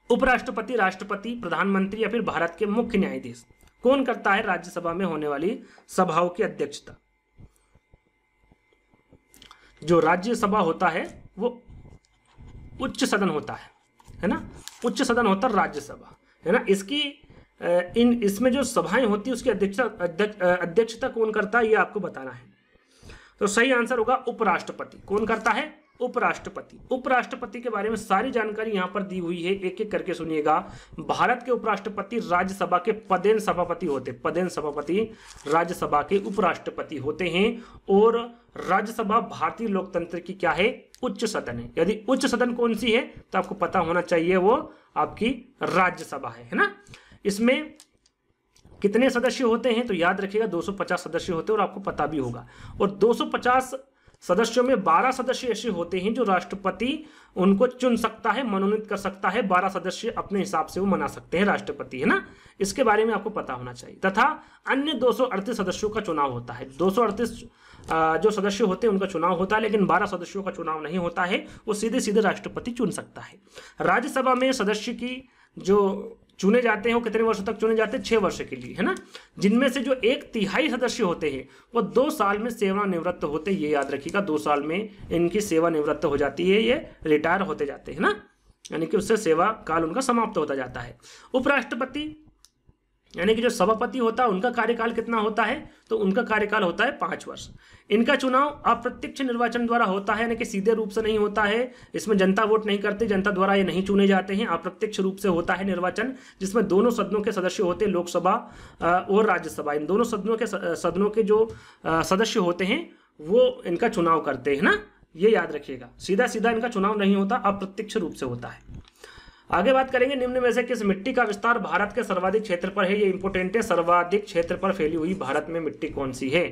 उपराष्ट्रपति, राष्ट्रपति, प्रधानमंत्री या फिर भारत के मुख्य न्यायाधीश? कौन करता है राज्यसभा में होने वाली सभाओं की अध्यक्षता? जो राज्यसभा होता है वो उच्च सदन होता है ना, उच्च सदन होता है राज्यसभा, है ना। इसमें जो सभाएं होती है उसकी अध्यक्षता कौन करता है ये आपको बताना है। तो सही आंसर होगा उपराष्ट्रपति। कौन करता है? उपराष्ट्रपति। उपराष्ट्रपति के बारे में सारी जानकारी यहां पर दी हुई है, एक एक करके सुनिएगा। भारत के उपराष्ट्रपति राज्यसभा के पदेन सभापति होते, पदेन सभापति राज्यसभा के उपराष्ट्रपति होते हैं। और राज्यसभा भारतीय लोकतंत्र की क्या है? उच्च सदन है। यदि उच्च सदन कौन सी है तो आपको पता होना चाहिए, वो आपकी राज्यसभा है ना। इसमें कितने सदस्य होते हैं? तो याद रखिएगा 250 सदस्य होते हैं और आपको पता भी होगा। और 250 सदस्यों में 12 सदस्य ऐसे होते हैं जो राष्ट्रपति उनको चुन सकता है, मनोनीत कर सकता है। 12 सदस्य अपने हिसाब से वो मना सकते हैं, राष्ट्रपति, है ना। इसके बारे में आपको पता होना चाहिए। तथा अन्य 238 सदस्यों का चुनाव होता है। 238 जो सदस्य होते हैं उनका चुनाव होता है, लेकिन 12 सदस्यों का चुनाव नहीं होता है, वो सीधे सीधे राष्ट्रपति चुन सकता है। राज्यसभा में सदस्य की जो चुने जाते हैं वो कितने वर्षों तक चुने जाते हैं? 6 वर्ष के लिए, है ना। जिनमें से जो 1/3 सदस्य होते हैं वो 2 साल में सेवानिवृत्त होते हैं। ये याद रखिएगा, 2 साल में इनकी सेवानिवृत्त हो जाती है, ये रिटायर होते जाते हैं ना, यानी कि उससे सेवा काल उनका समाप्त होता जाता है। उपराष्ट्रपति यानी कि जो सभापति होता है उनका कार्यकाल कितना होता है? तो उनका कार्यकाल होता है 5 वर्ष। इनका चुनाव अप्रत्यक्ष निर्वाचन द्वारा होता है, यानी कि सीधे रूप से नहीं होता है। इसमें जनता वोट नहीं करती, जनता द्वारा ये नहीं चुने जाते हैं। अप्रत्यक्ष रूप से होता है निर्वाचन, जिसमें दोनों सदनों के सदस्य होते हैं, लोकसभा और राज्यसभा। इन दोनों सदनों के जो सदस्य होते हैं वो इनका चुनाव करते हैं ना, ये याद रखिएगा। सीधा सीधा इनका चुनाव नहीं होता, अप्रत्यक्ष रूप से होता है। आगे बात करेंगे, निम्न में से किस मिट्टी का विस्तार भारत के सर्वाधिक क्षेत्र पर है? ये इंपोर्टेंट है। सर्वाधिक क्षेत्र पर फैली हुई भारत में मिट्टी कौन सी है?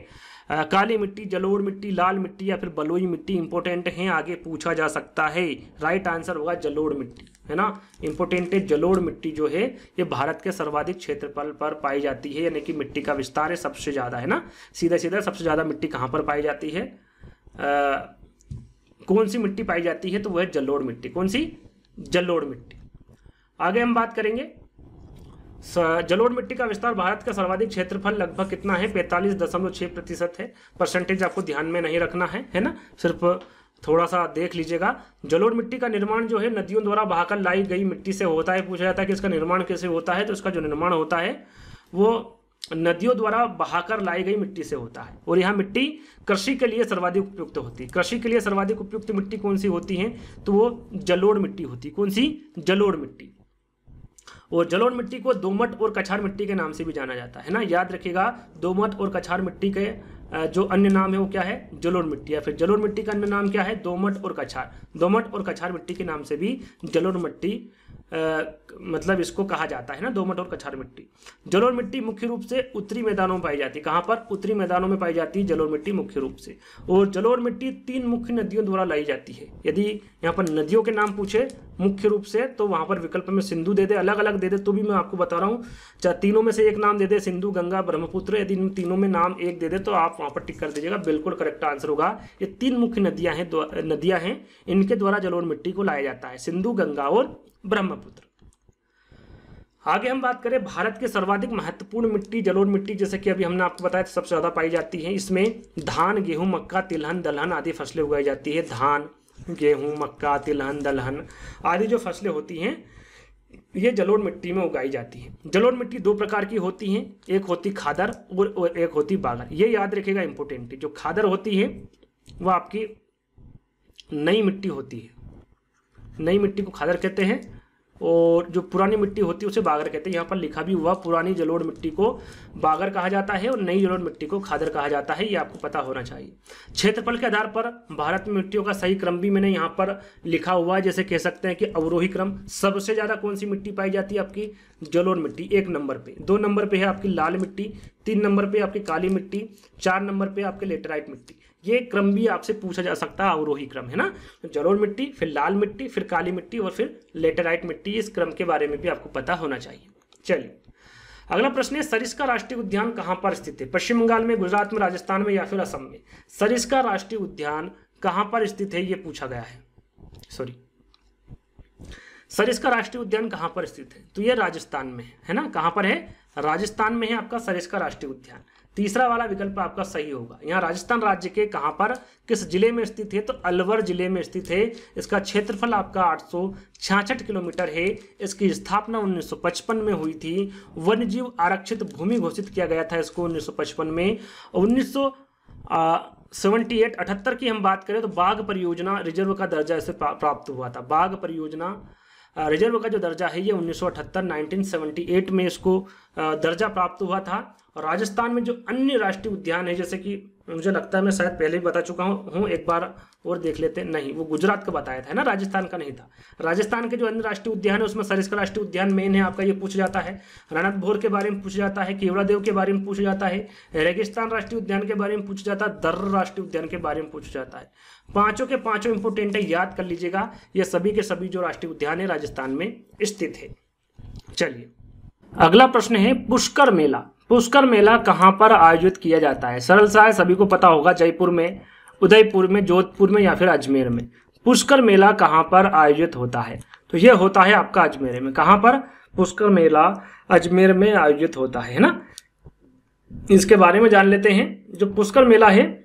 काली मिट्टी, जलोढ़ मिट्टी, लाल मिट्टी या फिर बलुई मिट्टी इंपोर्टेंट है, आगे पूछा जा सकता है। राइट आंसर होगा जलोढ़ मिट्टी, है ना। इंपोर्टेंट है, जलोढ़ मिट्टी जो है ये भारत के सर्वाधिक क्षेत्रफल पर पाई जाती है, यानी कि मिट्टी का विस्तार है सबसे ज्यादा, है ना। सीधा सीधा सबसे ज्यादा मिट्टी कहाँ पर पाई जाती है? कौन सी मिट्टी पाई जाती है? तो वह है जलोढ़ मिट्टी। कौन सी? जलोढ़ मिट्टी। आगे हम बात करेंगे, जलोढ़ मिट्टी का विस्तार भारत का सर्वाधिक क्षेत्रफल लगभग कितना है? 45.6% है। परसेंटेज आपको ध्यान में नहीं रखना है ना, सिर्फ थोड़ा सा देख लीजिएगा। जलोढ़ मिट्टी का निर्माण जो है नदियों द्वारा बहाकर लाई गई मिट्टी से होता है। पूछा जाता है कि इसका निर्माण कैसे होता है, तो इसका जो निर्माण होता है वो नदियों द्वारा बहाकर लाई गई मिट्टी से होता है। और यह मिट्टी कृषि के लिए सर्वाधिक उपयुक्त होती है। कृषि के लिए सर्वाधिक उपयुक्त मिट्टी कौन सी होती है? तो वो जलोढ़ मिट्टी होती है। कौन सी? जलोढ़ मिट्टी। और जलोढ़ मिट्टी को दोमट और कछार मिट्टी के नाम से भी जाना जाता है ना, याद रखिएगा। दोमट और कछार मिट्टी के जो अन्य नाम है वो क्या है? जलोढ़ मिट्टी। या फिर जलोढ़ मिट्टी का अन्य नाम क्या है? दोमट और कछार। दोमट और कछार मिट्टी के नाम से भी जलोढ़ मिट्टी मतलब इसको कहा जाता है ना, दोमट और कछार मिट्टी। जलोढ़ मिट्टी मुख्य रूप से उत्तरी मैदानों में पाई जाती है। कहां पर? उत्तरी मैदानों में पाई जाती है जलोढ़ मिट्टी मुख्य रूप से। और जलोढ़ मिट्टी 3 मुख्य नदियों द्वारा लाई जाती है। यदि यहाँ पर नदियों के नाम पूछे मुख्य रूप से तो वहां पर विकल्प में सिंधु दे दे, अलग अलग दे दे तो भी मैं आपको बता रहा हूँ, चाहे तीनों में से एक नाम दे दे, सिंधु, गंगा, ब्रह्मपुत्र, यदि इन तीनों में नाम एक दे दे तो आप वहां पर टिक कर दीजिएगा, बिल्कुल करेक्ट आंसर होगा। ये 3 मुख्य नदियां हैं, इनके द्वारा जलोढ़ मिट्टी को लाया जाता है, सिंधु, गंगा और ब्रह्मपुत्र। आगे हम बात करें, भारत के सर्वाधिक महत्वपूर्ण मिट्टी जलोढ़ मिट्टी, जैसे कि अभी हमने आपको बताया सबसे ज्यादा पाई जाती है। इसमें धान, गेहूं, मक्का, तिलहन, दलहन आदि फसलें उगाई जाती है। धान, गेहूं, मक्का, तिलहन, दलहन आदि जो फसलें होती हैं ये जलोढ़ मिट्टी में उगाई जाती है। जलोढ़ मिट्टी 2 प्रकार की होती हैं, एक होती खादर और एक होती बागर। ये याद रखिएगा, इंपोर्टेंट है। जो खादर होती है वो आपकी नई मिट्टी होती है, नई मिट्टी को खादर कहते हैं। और जो पुरानी मिट्टी होती है उसे बागर कहते हैं। यहाँ पर लिखा भी हुआ, पुरानी जलोढ़ मिट्टी को बागर कहा जाता है और नई जलोढ़ मिट्टी को खादर कहा जाता है, ये आपको पता होना चाहिए। क्षेत्रफल के आधार पर भारत में मिट्टियों का सही क्रम भी मैंने यहाँ पर लिखा हुआ है। जैसे कह सकते हैं कि अवरोही क्रम, सबसे ज़्यादा कौन सी मिट्टी पाई जाती है आपकी? जलोढ़ मिट्टी 1 नंबर पे, 2 नंबर पे है आपकी लाल मिट्टी, 3 नंबर पे आपकी काली मिट्टी, 4 नंबर पे आपके लेटेराइट मिट्टी। ये क्रम भी आपसे पूछा जा सकता है, अवरोही क्रम है ना। जलोढ़ मिट्टी, फिर लाल मिट्टी, फिर काली मिट्टी और फिर लेटेराइट मिट्टी। इस क्रम के बारे में भी आपको पता होना चाहिए। चलिए अगला प्रश्न है, सरिस्का राष्ट्रीय उद्यान कहाँ पर स्थित है? पश्चिम बंगाल में, गुजरात में, राजस्थान में या फिर असम में? सरिस्का राष्ट्रीय उद्यान कहाँ पर स्थित है ये पूछा गया है। सरिस्का राष्ट्रीय उद्यान कहाँ पर स्थित है? तो ये राजस्थान में है ना। कहाँ पर है? राजस्थान में है आपका सरिस्का राष्ट्रीय उद्यान। तीसरा वाला विकल्प आपका सही होगा। यहाँ राजस्थान राज्य के कहाँ पर, किस जिले में स्थित है? तो अलवर जिले में स्थित है। इसका क्षेत्रफल आपका 866 किलोमीटर है। इसकी स्थापना 1955 में हुई थी। वन्यजीव आरक्षित भूमि घोषित किया गया था इसको 1955 में। 1978 की हम बात करें तो बाघ परियोजना रिजर्व का दर्जा इसे प्राप्त हुआ था। बाघ परियोजना रिजर्व का जो दर्जा है ये 1978 में इसको दर्जा प्राप्त हुआ था। और राजस्थान में जो अन्य राष्ट्रीय उद्यान है, जैसे कि मुझे लगता है मैं शायद पहले भी बता चुका हूँ, एक बार और देख लेते हैं। नहीं, वो गुजरात का बताया था ना, राजस्थान का नहीं था। राजस्थान के जो अन्य राष्ट्रीय उद्यान है उसमें सरिस्का राष्ट्रीय उद्यान मेन है आपका, ये पूछा जाता है। रणथंभौर के बारे में पूछा जाता है, केवड़ादेव के बारे में पूछा जाता है, रेगिस्तान राष्ट्रीय उद्यान के बारे में पूछा जाता है, दर्र राष्ट्रीय उद्यान के बारे में पूछा जाता है। पांचों के पांचों इंपोर्टेंट है, याद कर लीजिएगा। ये सभी के सभी जो राष्ट्रीय उद्यान है राजस्थान में स्थित है। चलिए अगला प्रश्न है, पुष्कर मेला। पुष्कर मेला कहाँ पर आयोजित किया जाता है? सरल सा है, सभी को पता होगा। जयपुर में, उदयपुर में, जोधपुर में या फिर अजमेर में। पुष्कर मेला कहाँ पर आयोजित होता है? तो ये होता है आपका अजमेर में। कहाँ पर? पुष्कर मेला अजमेर में आयोजित होता है ना। इसके बारे में जान लेते हैं। जो पुष्कर मेला है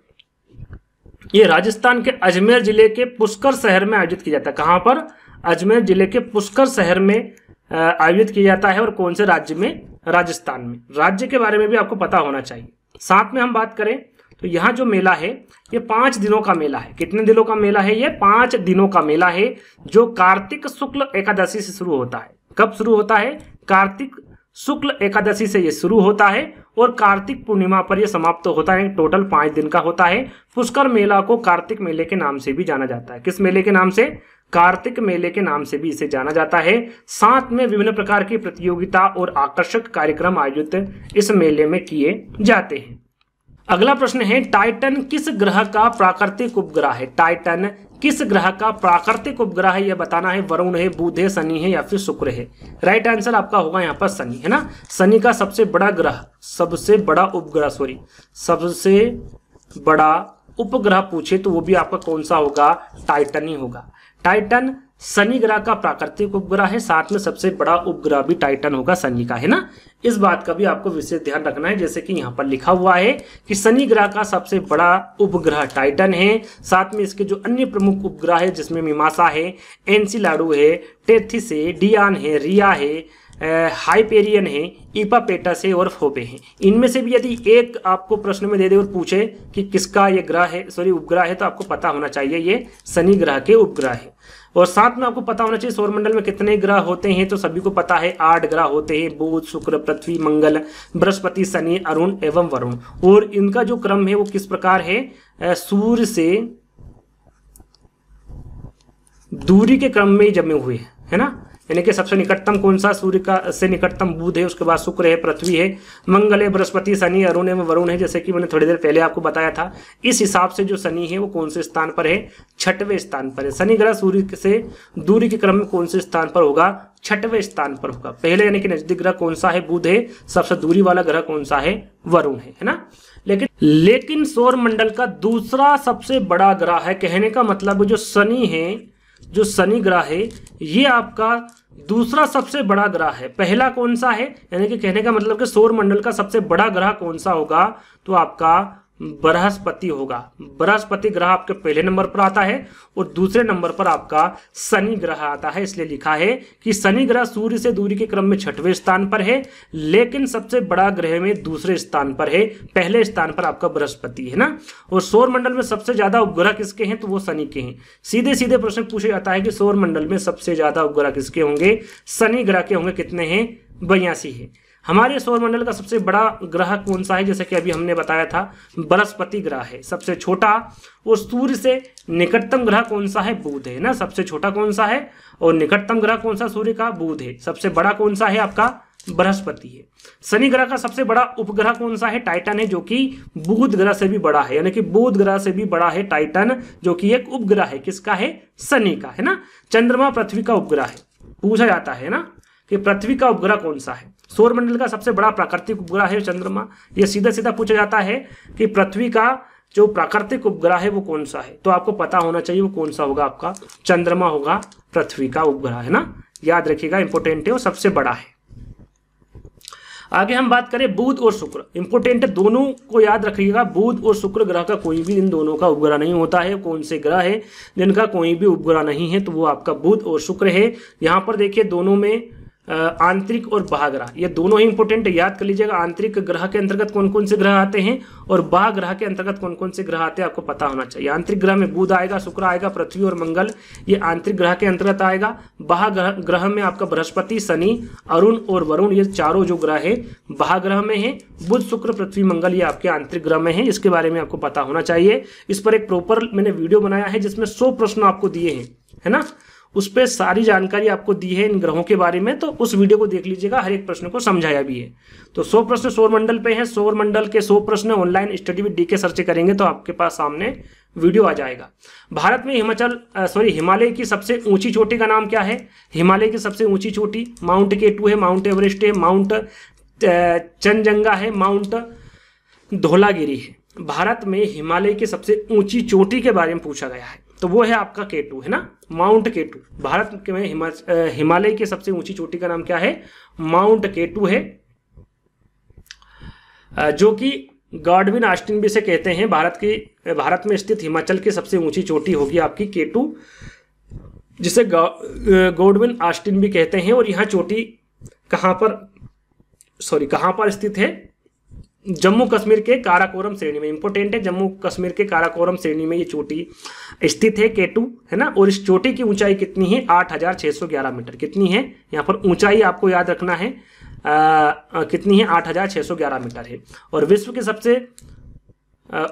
ये राजस्थान के अजमेर जिले के पुष्कर शहर में आयोजित किया जाता है। कहाँ पर? अजमेर जिले के पुष्कर शहर में आयोजित किया जाता है। और कौन से राज्य में? राजस्थान में। राज्य के बारे में भी आपको पता होना चाहिए। साथ में हम बात करें तो यहाँ जो मेला है ये 5 दिनों का मेला है। कितने दिनों का मेला है? ये 5 दिनों का मेला है, जो कार्तिक शुक्ल एकादशी से शुरू होता है। कब शुरू होता है? कार्तिक शुक्ल एकादशी से ये शुरू होता है और कार्तिक पूर्णिमा पर यह समाप्त होता है। टोटल 5 दिन का होता है। पुष्कर मेला को कार्तिक मेले के नाम से भी जाना जाता है। किस मेले के नाम से? कार्तिक मेले के नाम से भी इसे जाना जाता है। साथ में विभिन्न प्रकार की प्रतियोगिता और आकर्षक कार्यक्रम आयोजित इस मेले में किए जाते हैं। अगला प्रश्न है, टाइटन किस ग्रह का प्राकृतिक उपग्रह है? टाइटन किस ग्रह का प्राकृतिक उपग्रह है यह बताना है। वरुण है, बुध है, शनि है या फिर शुक्र है? राइट आंसर आपका होगा यहाँ पर शनि, है ना। शनि का सबसे बड़ा ग्रह, सबसे बड़ा उपग्रह पूछे तो वो भी आपका कौन सा होगा? टाइटन ही होगा। टाइटन शनि ग्रह का प्राकृतिक उपग्रह है। साथ में सबसे बड़ा उपग्रह भी टाइटन होगा, शनि का, है ना। इस बात का भी आपको विशेष ध्यान रखना है। जैसे कि यहाँ पर लिखा हुआ है कि शनि ग्रह का सबसे बड़ा उपग्रह टाइटन है। साथ में इसके जो अन्य प्रमुख उपग्रह है जिसमें मीमांसा है, एनसिलाडू है, टेथिस है, डियान है, रिया है, हाइपेरियन है, इपापेटस है और फोबे है। इनमें से भी यदि एक आपको प्रश्न में दे दे और पूछे कि किसका ये ग्रह है, उपग्रह है, तो आपको पता होना चाहिए ये शनि ग्रह के उपग्रह है। और साथ में आपको पता होना चाहिए सौरमंडल में कितने ग्रह होते हैं। तो सभी को पता है 8 ग्रह होते हैं, बुध, शुक्र, पृथ्वी, मंगल, बृहस्पति, शनि, अरुण एवं वरुण। और इनका जो क्रम है वो किस प्रकार है? सूर्य से दूरी के क्रम में जमे हुए है ना। यानी कि सबसे निकटतम कौन सा? सूर्य का से निकटतम बुध है, उसके बाद शुक्र है, पृथ्वी है, मंगल है, बृहस्पति, शनि, अरुण एवं वरुण है। जैसे कि मैंने थोड़ी देर पहले आपको बताया था। इस हिसाब से जो शनि है वो कौन से स्थान पर है? 6वें स्थान पर है। शनि ग्रह सूर्य से दूरी के क्रम में कौन से स्थान पर होगा? 6वें स्थान पर होगा। पहले यानी कि नजदीक ग्रह कौन सा है? बुध है। सबसे दूरी वाला ग्रह कौन सा है? वरुण है ना। लेकिन सौर मंडल का दूसरा सबसे बड़ा ग्रह है। कहने का मतलब जो शनि है, जो शनि ग्रह है ये आपका दूसरा सबसे बड़ा ग्रह है। पहला कौन सा है? यानी कि कहने का मतलब कि सौर मंडल का सबसे बड़ा ग्रह कौन सा होगा? तो आपका बृहस्पति होगा। बृहस्पति ग्रह आपके पहले नंबर पर आता है और दूसरे नंबर पर आपका शनि ग्रह आता है। इसलिए लिखा है कि शनि ग्रह सूर्य से दूरी के क्रम में 6वें स्थान पर है, लेकिन सबसे बड़ा ग्रह में दूसरे स्थान पर है, पहले स्थान पर आपका बृहस्पति है ना। और सौर मंडल में सबसे ज्यादा उपग्रह किसके हैं, तो वो शनि के हैं। सीधे सीधे प्रश्न पूछा जाता है कि सौर मंडल में सबसे ज्यादा उपग्रह किसके होंगे, शनि ग्रह के होंगे। कितने हैं, 82 है। हमारे सौरमंडल का सबसे बड़ा ग्रह कौन सा है, जैसे कि अभी हमने बताया था बृहस्पति ग्रह है सबसे छोटा। और सूर्य से निकटतम ग्रह कौन सा है, बुध है ना। सबसे छोटा कौन सा है और निकटतम ग्रह कौन सा सूर्य का, बुध है। सबसे बड़ा कौन सा है आपका, बृहस्पति है। शनि ग्रह का सबसे बड़ा उपग्रह कौन सा है, टाइटन है, जो कि बुध ग्रह से भी बड़ा है, यानी कि बुध ग्रह से भी बड़ा है टाइटन, जो कि एक उपग्रह है। किसका है, शनि का है ना। चंद्रमा पृथ्वी का उपग्रह है, पूछा जाता है ना कि पृथ्वी का उपग्रह कौन सा है। सौरमंडल का सबसे बड़ा प्राकृतिक उपग्रह है चंद्रमा। यह सीधा सीधा पूछा जाता है कि पृथ्वी का जो प्राकृतिक उपग्रह है वो कौन सा है, तो आपको पता होना चाहिए वो कौन सा होगा, आपका चंद्रमा होगा पृथ्वी का उपग्रह है ना। याद रखिएगा, इंपोर्टेंट है, वो सबसे बड़ा है। आगे हम बात करें बुध और शुक्र, इंपोर्टेंट है, दोनों को याद रखिएगा। बुध और शुक्र ग्रह का कोई भी इन दोनों का उपग्रह नहीं होता है। कौन से ग्रह है जिनका कोई भी उपग्रह नहीं है, तो वो आपका बुध और शुक्र है। यहाँ पर देखिए दोनों में आंतरिक और बाह्य ग्रह, ये दोनों ही इंपोर्टेंट है, याद कर लीजिएगा। आंतरिक ग्रह के अंतर्गत कौन कौन से ग्रह आते हैं और बाह्य ग्रह के अंतर्गत कौन कौन से ग्रह आते हैं, आपको पता होना चाहिए। आंतरिक ग्रह में बुध आएगा, शुक्र आएगा, पृथ्वी और मंगल, ये आंतरिक ग्रह के अंतर्गत आएगा। बाह्य ग्रह में आपका बृहस्पति, शनि, अरुण और वरुण, ये चारों जो ग्रह है बाह्य ग्रह में है। बुध, शुक्र, पृथ्वी, मंगल ये आपके आंतरिक ग्रह में है। इसके बारे में आपको पता होना चाहिए। इस पर एक प्रॉपर मैंने वीडियो बनाया है जिसमें 100 प्रश्न आपको दिए हैं, है ना। उस पर सारी जानकारी आपको दी है इन ग्रहों के बारे में, तो उस वीडियो को देख लीजिएगा, हर एक प्रश्न को समझाया भी है। तो 100 प्रश्न सौरमंडल पे हैं। सौरमंडल के 100 प्रश्न online study with DK search करेंगे तो आपके पास सामने वीडियो आ जाएगा। भारत में हिमालय की सबसे ऊंची चोटी का नाम क्या है। हिमालय की सबसे ऊंची चोटी माउंट केटू है, माउंट एवरेस्ट है, माउंट चंजंगा है, माउंट धौलागिरी है। भारत में हिमालय की सबसे ऊंची चोटी के बारे में पूछा गया है, तो वो है आपका केटू, है ना, माउंट केटू। भारत में हिमालय की सबसे ऊंची चोटी का नाम क्या है, माउंट केटू है, जो कि गॉडविन ऑस्टिन भी से कहते हैं। भारत में स्थित हिमाचल की सबसे ऊंची चोटी होगी आपकी केटू, जिसे गॉडविन ऑस्टिन भी कहते हैं। और यह चोटी कहां पर स्थित है, जम्मू कश्मीर के काराकोरम श्रेणी में। इंपोर्टेंट है, जम्मू कश्मीर के काराकोरम श्रेणी में ये चोटी स्थित है, केटू, है ना। और इस चोटी की ऊंचाई कितनी है, 8611 मीटर। कितनी है, यहाँ पर ऊंचाई आपको याद रखना है, कितनी है, 8611 मीटर है। और विश्व की सबसे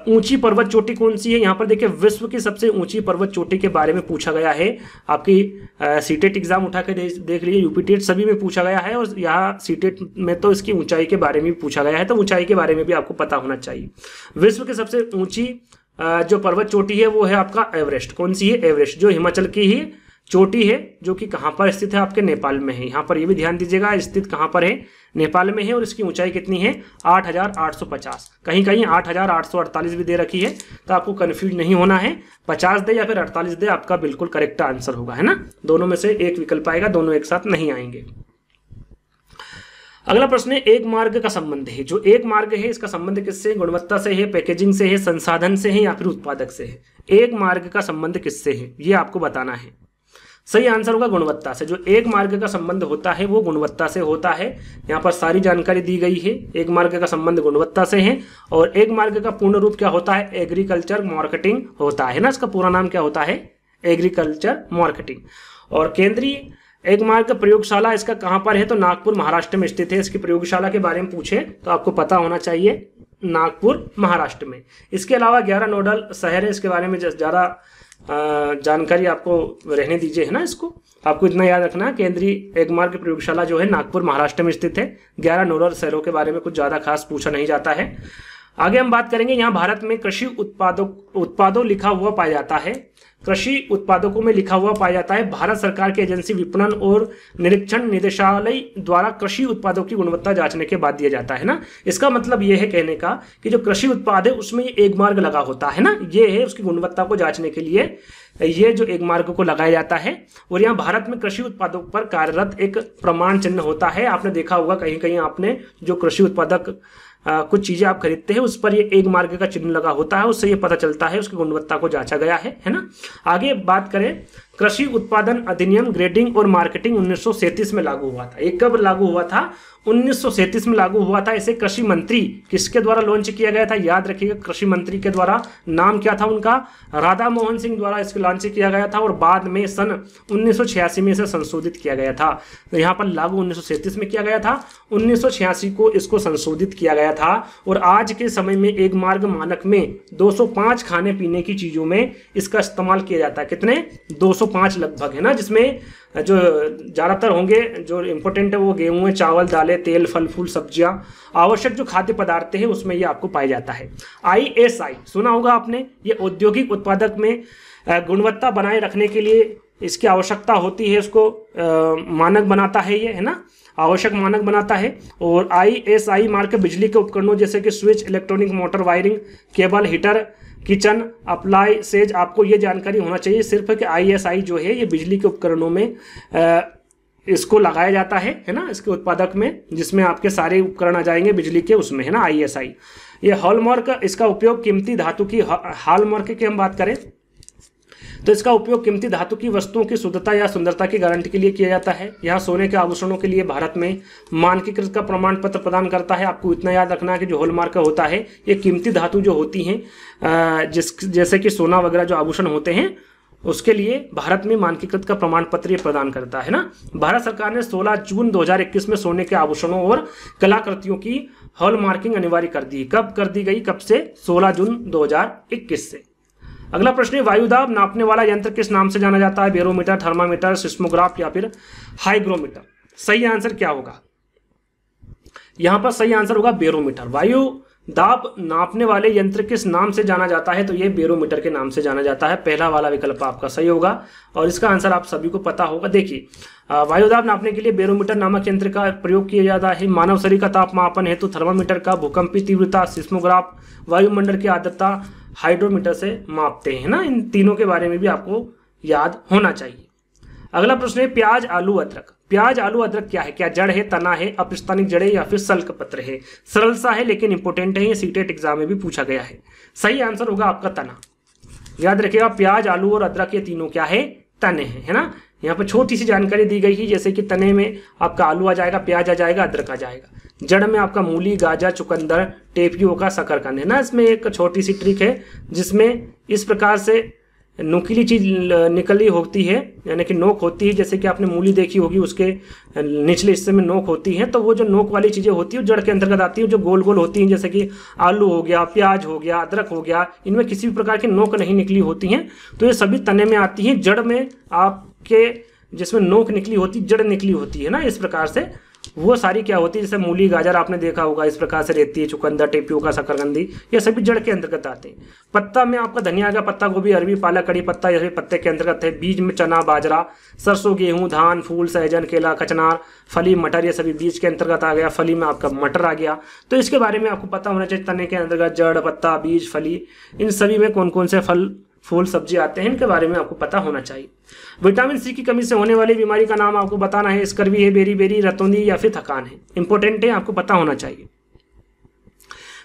ऊंची पर्वत चोटी कौन सी है, यहाँ पर देखिए विश्व की सबसे ऊंची पर्वत चोटी के बारे में पूछा गया है। आपकी सीटेट एग्जाम उठा के देख लीजिए, यूपीटेट सभी में पूछा गया है, और यहाँ सीटेट में तो इसकी ऊंचाई के बारे में भी पूछा गया है, तो ऊंचाई के बारे में भी आपको पता होना चाहिए। विश्व की सबसे ऊंची जो पर्वत चोटी है वो है आपका एवरेस्ट। कौन सी है, एवरेस्ट, जो हिमाचल की ही चोटी है, जो कि कहाँ पर स्थित है, आपके नेपाल में है। यहाँ पर ये भी ध्यान दीजिएगा, स्थित कहाँ पर है, नेपाल में है। और इसकी ऊंचाई कितनी है, 8850, कहीं कहीं 8848 भी दे रखी है, तो आपको कंफ्यूज नहीं होना है। 50 दे या फिर 48 दे, आपका बिल्कुल करेक्ट आंसर होगा, है ना। दोनों में से एक विकल्प आएगा, दोनों एक साथ नहीं आएंगे। अगला प्रश्न है, एक मार्ग का संबंध है। जो एक मार्ग है इसका संबंध किससे, गुणवत्ता से है, पैकेजिंग से है, संसाधन से है, या फिर उत्पादक से है। एक मार्ग का संबंध किससे है, ये आपको बताना है। सही आंसर होगा गुणवत्ता से। जो एक मार्ग का संबंध होता है वो गुणवत्ता से होता है। यहाँ पर सारी जानकारी दी गई है। एक मार्ग का संबंध गुणवत्ता से है। और एक मार्ग का पूर्ण रूप क्या होता है, एग्रीकल्चर मार्केटिंग होता है ना। इसका पूरा नाम क्या होता है, एग्रीकल्चर मार्केटिंग। और केंद्रीय एक मार्ग प्रयोगशाला इसका कहाँ पर है, तो नागपुर महाराष्ट्र में स्थित है। इसकी प्रयोगशाला के बारे में पूछे तो आपको पता होना चाहिए, नागपुर महाराष्ट्र में। इसके अलावा 11 नोडल शहर है, इसके बारे में ज़्यादा जानकारी आपको रहने दीजिए, है ना। इसको आपको इतना याद रखना, केंद्रीय एक मार्ग प्रयोगशाला जो है नागपुर महाराष्ट्र में स्थित है। 11 नोडल शहरों के बारे में कुछ ज़्यादा खास पूछा नहीं जाता है। आगे हम बात करेंगे, यहाँ भारत में कृषि उत्पादों लिखा हुआ पाया जाता है। कृषि उत्पादकों में लिखा हुआ पाया जाता है। भारत सरकार की एजेंसी विपणन और निरीक्षण निदेशालय द्वारा कृषि उत्पादों की गुणवत्ता जांचने के बाद दिया जाता है ना। इसका मतलब यह है कहने का कि जो कृषि उत्पाद है उसमें एक मार्ग लगा होता है ना, ये है उसकी गुणवत्ता को जांचने के लिए ये जो एक मार्ग को लगाया जाता है। और यहाँ भारत में कृषि उत्पादों पर कार्यरत एक प्रमाण चिन्ह होता है। आपने देखा होगा कहीं कहीं आपने जो कृषि उत्पादक कुछ चीजें आप खरीदते हैं, उस पर ये एक मार्क का चिन्ह लगा होता है, उससे ये पता चलता है उसकी गुणवत्ता को जांचा गया है ना। आगे बात करें, कृषि उत्पादन अधिनियम ग्रेडिंग और मार्केटिंग 1937 में लागू हुआ था। ये कब लागू हुआ था? 1937 में लागू हुआ था। इसे कृषि मंत्री किसके द्वारा लॉन्च किया गया था? याद रखिएगा, कृषि मंत्री के द्वारा। नाम क्या था उनका? राधा मोहन सिंह द्वारा इसको लॉन्च किया गया था और बाद में सन 1986 में इसे संशोधित किया गया था। तो यहाँ पर लागू 1937 में किया गया था, 1986 को इसको संशोधित किया गया था। और आज के समय में एक मार्ग मानक में 205 खाने पीने की चीजों में इसका इस्तेमाल किया जाता है। कितने? 205 लगभग, है ना, जिसमें जो ज्यादातर होंगे जो इंपॉर्टेंट है वो गेहूं, चावल, दालें, तेल, फल फूल, सब्जियां, आवश्यक जो खाद्य पदार्थ है उसमें ये आपको पाया जाता है। ISI सुना होगा आपने, ये औद्योगिक उत्पादक में गुणवत्ता बनाए रखने के लिए इसकी आवश्यकता होती है, इसको मानक बनाता है ये, है ना, आवश्यक मानक बनाता है। और ISI मार्क बिजली के उपकरणों जैसे कि switch, electronic motor, wiring, cable, heater, kitchen appliances, आपको ये जानकारी होना चाहिए सिर्फ कि ISI जो है ये बिजली के उपकरणों में इसको लगाया जाता है ना, इसके उत्पादक में, जिसमें आपके सारे उपकरण आ जाएंगे बिजली के, उसमें, है ना, ISI। ये हॉलमार्क, इसका उपयोग कीमती धातु की, हॉलमार्क की हम बात करें तो इसका उपयोग कीमती धातु की वस्तुओं की शुद्धता या सुंदरता की गारंटी के लिए किया जाता है। यह सोने के आभूषणों के लिए भारत में मानकीकृत का प्रमाण पत्र प्रदान करता है। आपको इतना याद रखना है कि जो हॉलमार्क होता है ये कीमती धातु जो होती हैं, जैसे कि सोना वगैरह जो आभूषण होते हैं, उसके लिए भारत में मानकीकृत का प्रमाण पत्र ये प्रदान करता है ना। भारत सरकार ने 16 जून 2021 में सोने के आभूषणों और कलाकृतियों की हॉलमार्किंग अनिवार्य कर दी। कब कर दी गई? कब से? 16 जून 2021 से। अगला प्रश्न है, वायुदाब नापने वाला यंत्र किस नाम से जाना जाता है? बैरोमीटर, थर्मामीटर, सिस्मोग्राफ या फिर हाइग्रोमीटर? सही आंसर क्या होगा? यहां पर सही आंसर होगा बैरोमीटर। वायु दाब नापने वाले यंत्र किस नाम से जाना जाता है? तो ये बैरोमीटर के नाम से जाना जाता है। पहला वाला विकल्प आपका सही होगा और इसका आंसर आप सभी को पता होगा। देखिए, वायुदाब नापने के लिए बैरोमीटर नामक यंत्र का प्रयोग किया जाता है। मानव शरीर का तापमापन हेतु थर्मामीटर का, भूकंपीय तीव्रता सिस्मोग्राफ, वायुमंडल की आर्द्रता हाइड्रोमीटर से मापते हैं ना। इन तीनों के बारे में भी आपको याद होना चाहिए। अगला प्रश्न है, प्याज, आलू, अदरक। प्याज, आलू, अदरक क्या है? क्या जड़ है, तना है, अपस्थानिक जड़ें या फिर सल्क पत्र है? सरल सा है लेकिन इंपोर्टेंट है, ये सीटेट एग्जाम में भी पूछा गया है। सही आंसर होगा आपका तना। याद रखिएगा, प्याज, आलू और अदरक ये तीनों क्या है? तने हैं, है ना। यहाँ पर छोटी सी जानकारी दी गई है, जैसे कि तने में आपका आलू आ जाएगा, प्याज आ जाएगा, अदरक आ जाएगा। जड़ में आपका मूली, गाजर, चुकंदर, टेपियोका, शकरकंद, है ना। इसमें एक छोटी सी ट्रिक है जिसमें इस प्रकार से नुकीली चीज निकली होती है, यानी कि नोक होती है। जैसे कि आपने मूली देखी होगी, उसके निचले हिस्से में नोक होती है, तो वो जो नोक वाली चीजें होती है जड़ के अंतर्गत आती है, जो गोल गोल होती हैं, जैसे कि आलू हो गया, प्याज हो गया, अदरक हो गया, इनमें किसी भी प्रकार की नोक नहीं निकली होती हैं, तो ये सभी तने में आती हैं। जड़ में आपके जिसमें नोक निकली होती, जड़ निकली होती है ना, इस प्रकार से वो सारी क्या होती है, जैसे मूली, गाजर आपने देखा होगा, इस प्रकार से रहती है, चुकंदर, टेपियोका, शकरकंदी, ये सभी जड़ के अंतर्गत आते हैं। पत्ता में आपका धनिया का पत्ता, गोभी, अरबी, पालक, कड़ी पत्ता, ये सभी पत्ते के अंतर्गत है। बीज में चना, बाजरा, सरसों, गेहूं, धान, फूल, सहजन, केला, कचनार, फली, मटर, ये सभी बीज के अंतर्गत आ गया। फली में आपका मटर आ गया। तो इसके बारे में आपको पता होना चाहिए, तने के अंतर्गत जड़, पत्ता, बीज, फली, इन सभी में कौन कौन से फल, फूल, सब्जी आते हैं, इनके बारे में आपको पता होना चाहिए। विटामिन सी की कमी से होने वाली बीमारी का नाम आपको बताना है। स्कर्वी है, बेरी, रतौंधी या फिर थकान है? इंपॉर्टेंट है, आपको पता होना चाहिए।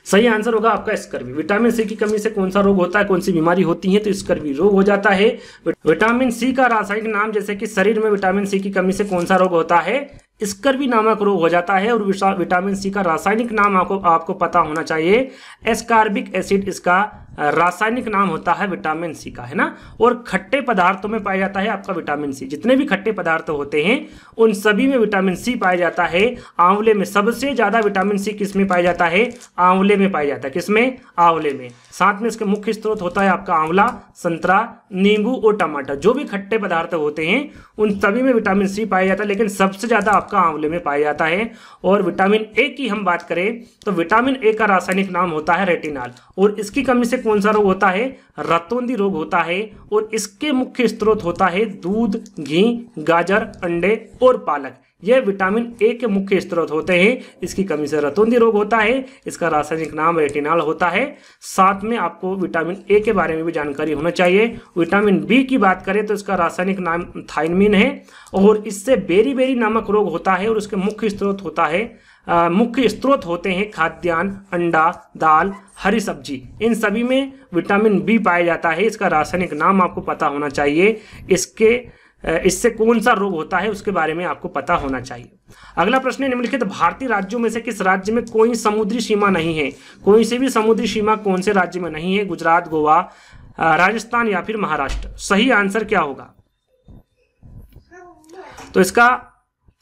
सही आंसर होगा आपका स्कर्वी। विटामिन सी की कमी से कौन सा रोग होता है, कौन सी बीमारी होती है? तो स्कर्वी रोग हो जाता है। विटामिन सी का रासायनिक नाम, जैसे कि शरीर में विटामिन सी की कमी से कौन सा रोग होता है? स्कर्वी नामक रोग हो जाता है। और विटामिन सी का रासायनिक नाम आपको पता होना चाहिए, एस्कॉर्बिक एसिड इसका रासायनिक नाम होता है विटामिन सी का, है ना। और खट्टे पदार्थों में पाया जाता है आपका विटामिन सी। जितने भी खट्टे पदार्थ होते हैं उन सभी में विटामिन सी पाया जाता है। आंवले में सबसे ज्यादा विटामिन सी किस में पाया जाता है? आंवले में पाया जाता है। किसमें? आंवले में। साथ में इसके मुख्य स्रोत होता है आपका आंवला, संतरा, नींबू और टमाटर। जो भी खट्टे पदार्थ होते हैं उन सभी में विटामिन सी पाया जाता है, लेकिन सबसे ज्यादा आपका आंवले में पाया जाता है। और विटामिन ए की हम बात करें तो विटामिन ए का रासायनिक नाम होता है रेटिनॉल। और इसकी कमी से कौन सा रोग होता है? रतौंधी रोग होता है। और इसके मुख्य स्रोत होता है दूध, घी, गाजर, अंडे और पालक। यह विटामिन ए के मुख्य स्रोत होते हैं। इसकी कमी से रतौंधी रोग होता है। इसका रासायनिक नाम रेटिनॉल होता है। साथ में आपको विटामिन ए के बारे में भी जानकारी होना चाहिए। विटामिन बी की बात करें तो इसका रासायनिक नाम थायमिन है। और इससे बेरी नामक रोग होता है और उसके मुख्य स्रोत होता है मुख्य स्रोत होते हैं खाद्यान्न, अंडा, दाल, हरी सब्जी। इन सभी में विटामिन बी पाया जाता है। इसका रासायनिक नाम आपको पता होना चाहिए। इससे कौन सा रोग होता है उसके बारे में आपको पता होना चाहिए। अगला प्रश्न है निम्नलिखित भारतीय राज्यों में से किस राज्य में कोई समुद्री सीमा नहीं है? कोई से भी समुद्री सीमा कौन से राज्य में नहीं है? गुजरात, गोवा, राजस्थान या फिर महाराष्ट्र। सही आंसर क्या होगा? तो इसका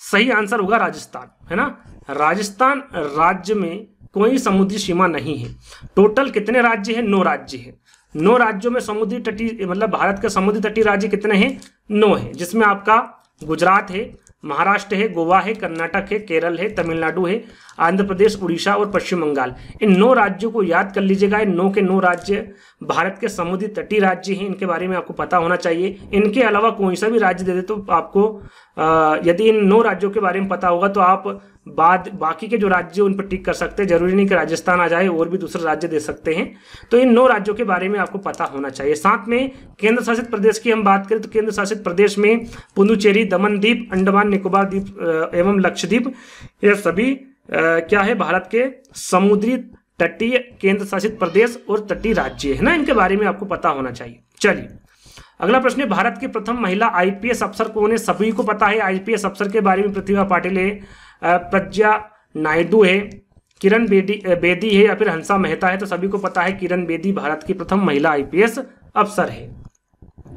सही आंसर होगा राजस्थान, है ना। राजस्थान राज्य में कोई समुद्री सीमा नहीं है। टोटल कितने राज्य हैं? 9 राज्य हैं। 9 राज्यों में समुद्री तटीय मतलब भारत के समुद्री तटीय राज्य कितने हैं? 9 है, जिसमें आपका गुजरात है, महाराष्ट्र है, गोवा है, कर्नाटक है, केरल है, तमिलनाडु है, आंध्र प्रदेश, उड़ीसा और पश्चिम बंगाल। इन 9 राज्यों को याद कर लीजिएगा। इन 9 के 9 राज्य भारत के समुद्री तटीय राज्य हैं। इनके बारे में आपको पता होना चाहिए। इनके अलावा कोई सा भी राज्य दे दे तो आपको यदि इन 9 राज्यों के बारे में पता होगा तो आप बाकी के जो राज्य उन पर टिक कर सकते हैं। जरूरी नहीं कि राजस्थान आ जाए, और भी दूसरे राज्य दे सकते हैं। तो इन 9 राज्यों के बारे में आपको पता होना चाहिए। साथ में केंद्र शासित प्रदेश की हम बात करें तो केंद्र शासित प्रदेश में पुडुचेरी, दमन द्वीप, अंडमान निकोबार द्वीप एवं लक्षद्वीप, ये सभी क्या है? भारत के समुद्री तटीय केंद्र शासित प्रदेश और तटीय राज्य है ना। इनके बारे में आपको पता होना चाहिए। चलिए अगला प्रश्न है, भारत की प्रथम महिला आईपीएस अफसर कौन है? सभी को पता है आईपीएस अफसर के बारे में। प्रतिभा पाटिल है, प्रज्ञा नायडू है, किरण बेदी है या फिर हंसा मेहता है। तो सभी को पता है किरण बेदी भारत की प्रथम महिला आईपीएस अफसर है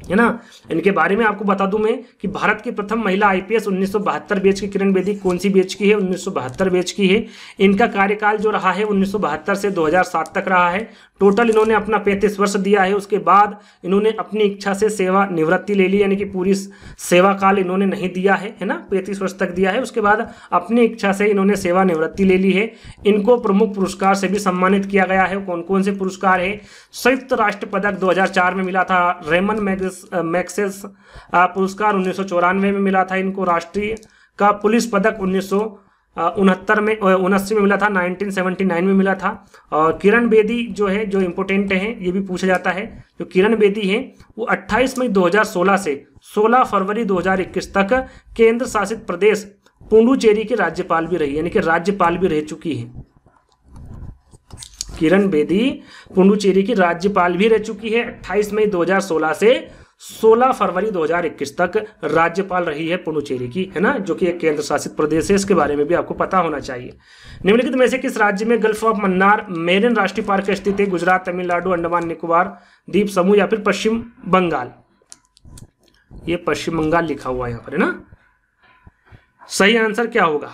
ना। इनके बारे में आपको बता दूं मैं कि भारत की प्रथम महिला आईपीएस 1972 बैच की किरण बेदी कौन सी बैच की है? 1972 बैच की है। इनका कार्यकाल जो रहा है 1972 से 2007 तक रहा है। टोटल इन्होंने अपना 35 वर्ष दिया है। उसके बाद इन्होंने अपनी इच्छा से सेवा निवृत्ति ले ली, यानी कि पूरी सेवा काल इन्होंने नहीं दिया है ना, 35 वर्ष तक दिया है। उसके बाद अपनी इच्छा से इन्होंने सेवा निवृत्ति ले ली है। इनको प्रमुख पुरस्कार से भी सम्मानित किया गया है। कौन कौन से पुरस्कार है? संयुक्त राष्ट्र पदक 2004 में मिला था। रेमन मैग्सेस पुरस्कार 1994 में मिला था इनको। राष्ट्रीय का पुलिस पदक 1969 में मिला था, 1979 में मिला था। और किरण बेदी जो है, जो इम्पोर्टेंट है, ये भी पूछा जाता है। जो किरण बेदी है वो 28 मई 2016 से 16 फरवरी 2021 तक केंद्र शासित प्रदेश पुडुचेरी की राज्यपाल भी रही, यानी कि राज्यपाल भी रह चुकी है। किरण बेदी पुडुचेरी की राज्यपाल भी रह चुकी है। 28 मई 2016 से 16 फरवरी 2021 तक राज्यपाल रही है पुडुचेरी की, है ना, जो कि एक केंद्र शासित प्रदेश है। इसके बारे में भी आपको पता होना चाहिए। निम्नलिखित में से किस राज्य में गल्फ ऑफ मन्नार मेरिन राष्ट्रीय पार्क स्थित है? गुजरात, तमिलनाडु, अंडमान निकोबार द्वीप समूह या फिर पश्चिम बंगाल। ये पश्चिम बंगाल लिखा हुआ है यहाँ पर, है ना। सही आंसर क्या होगा?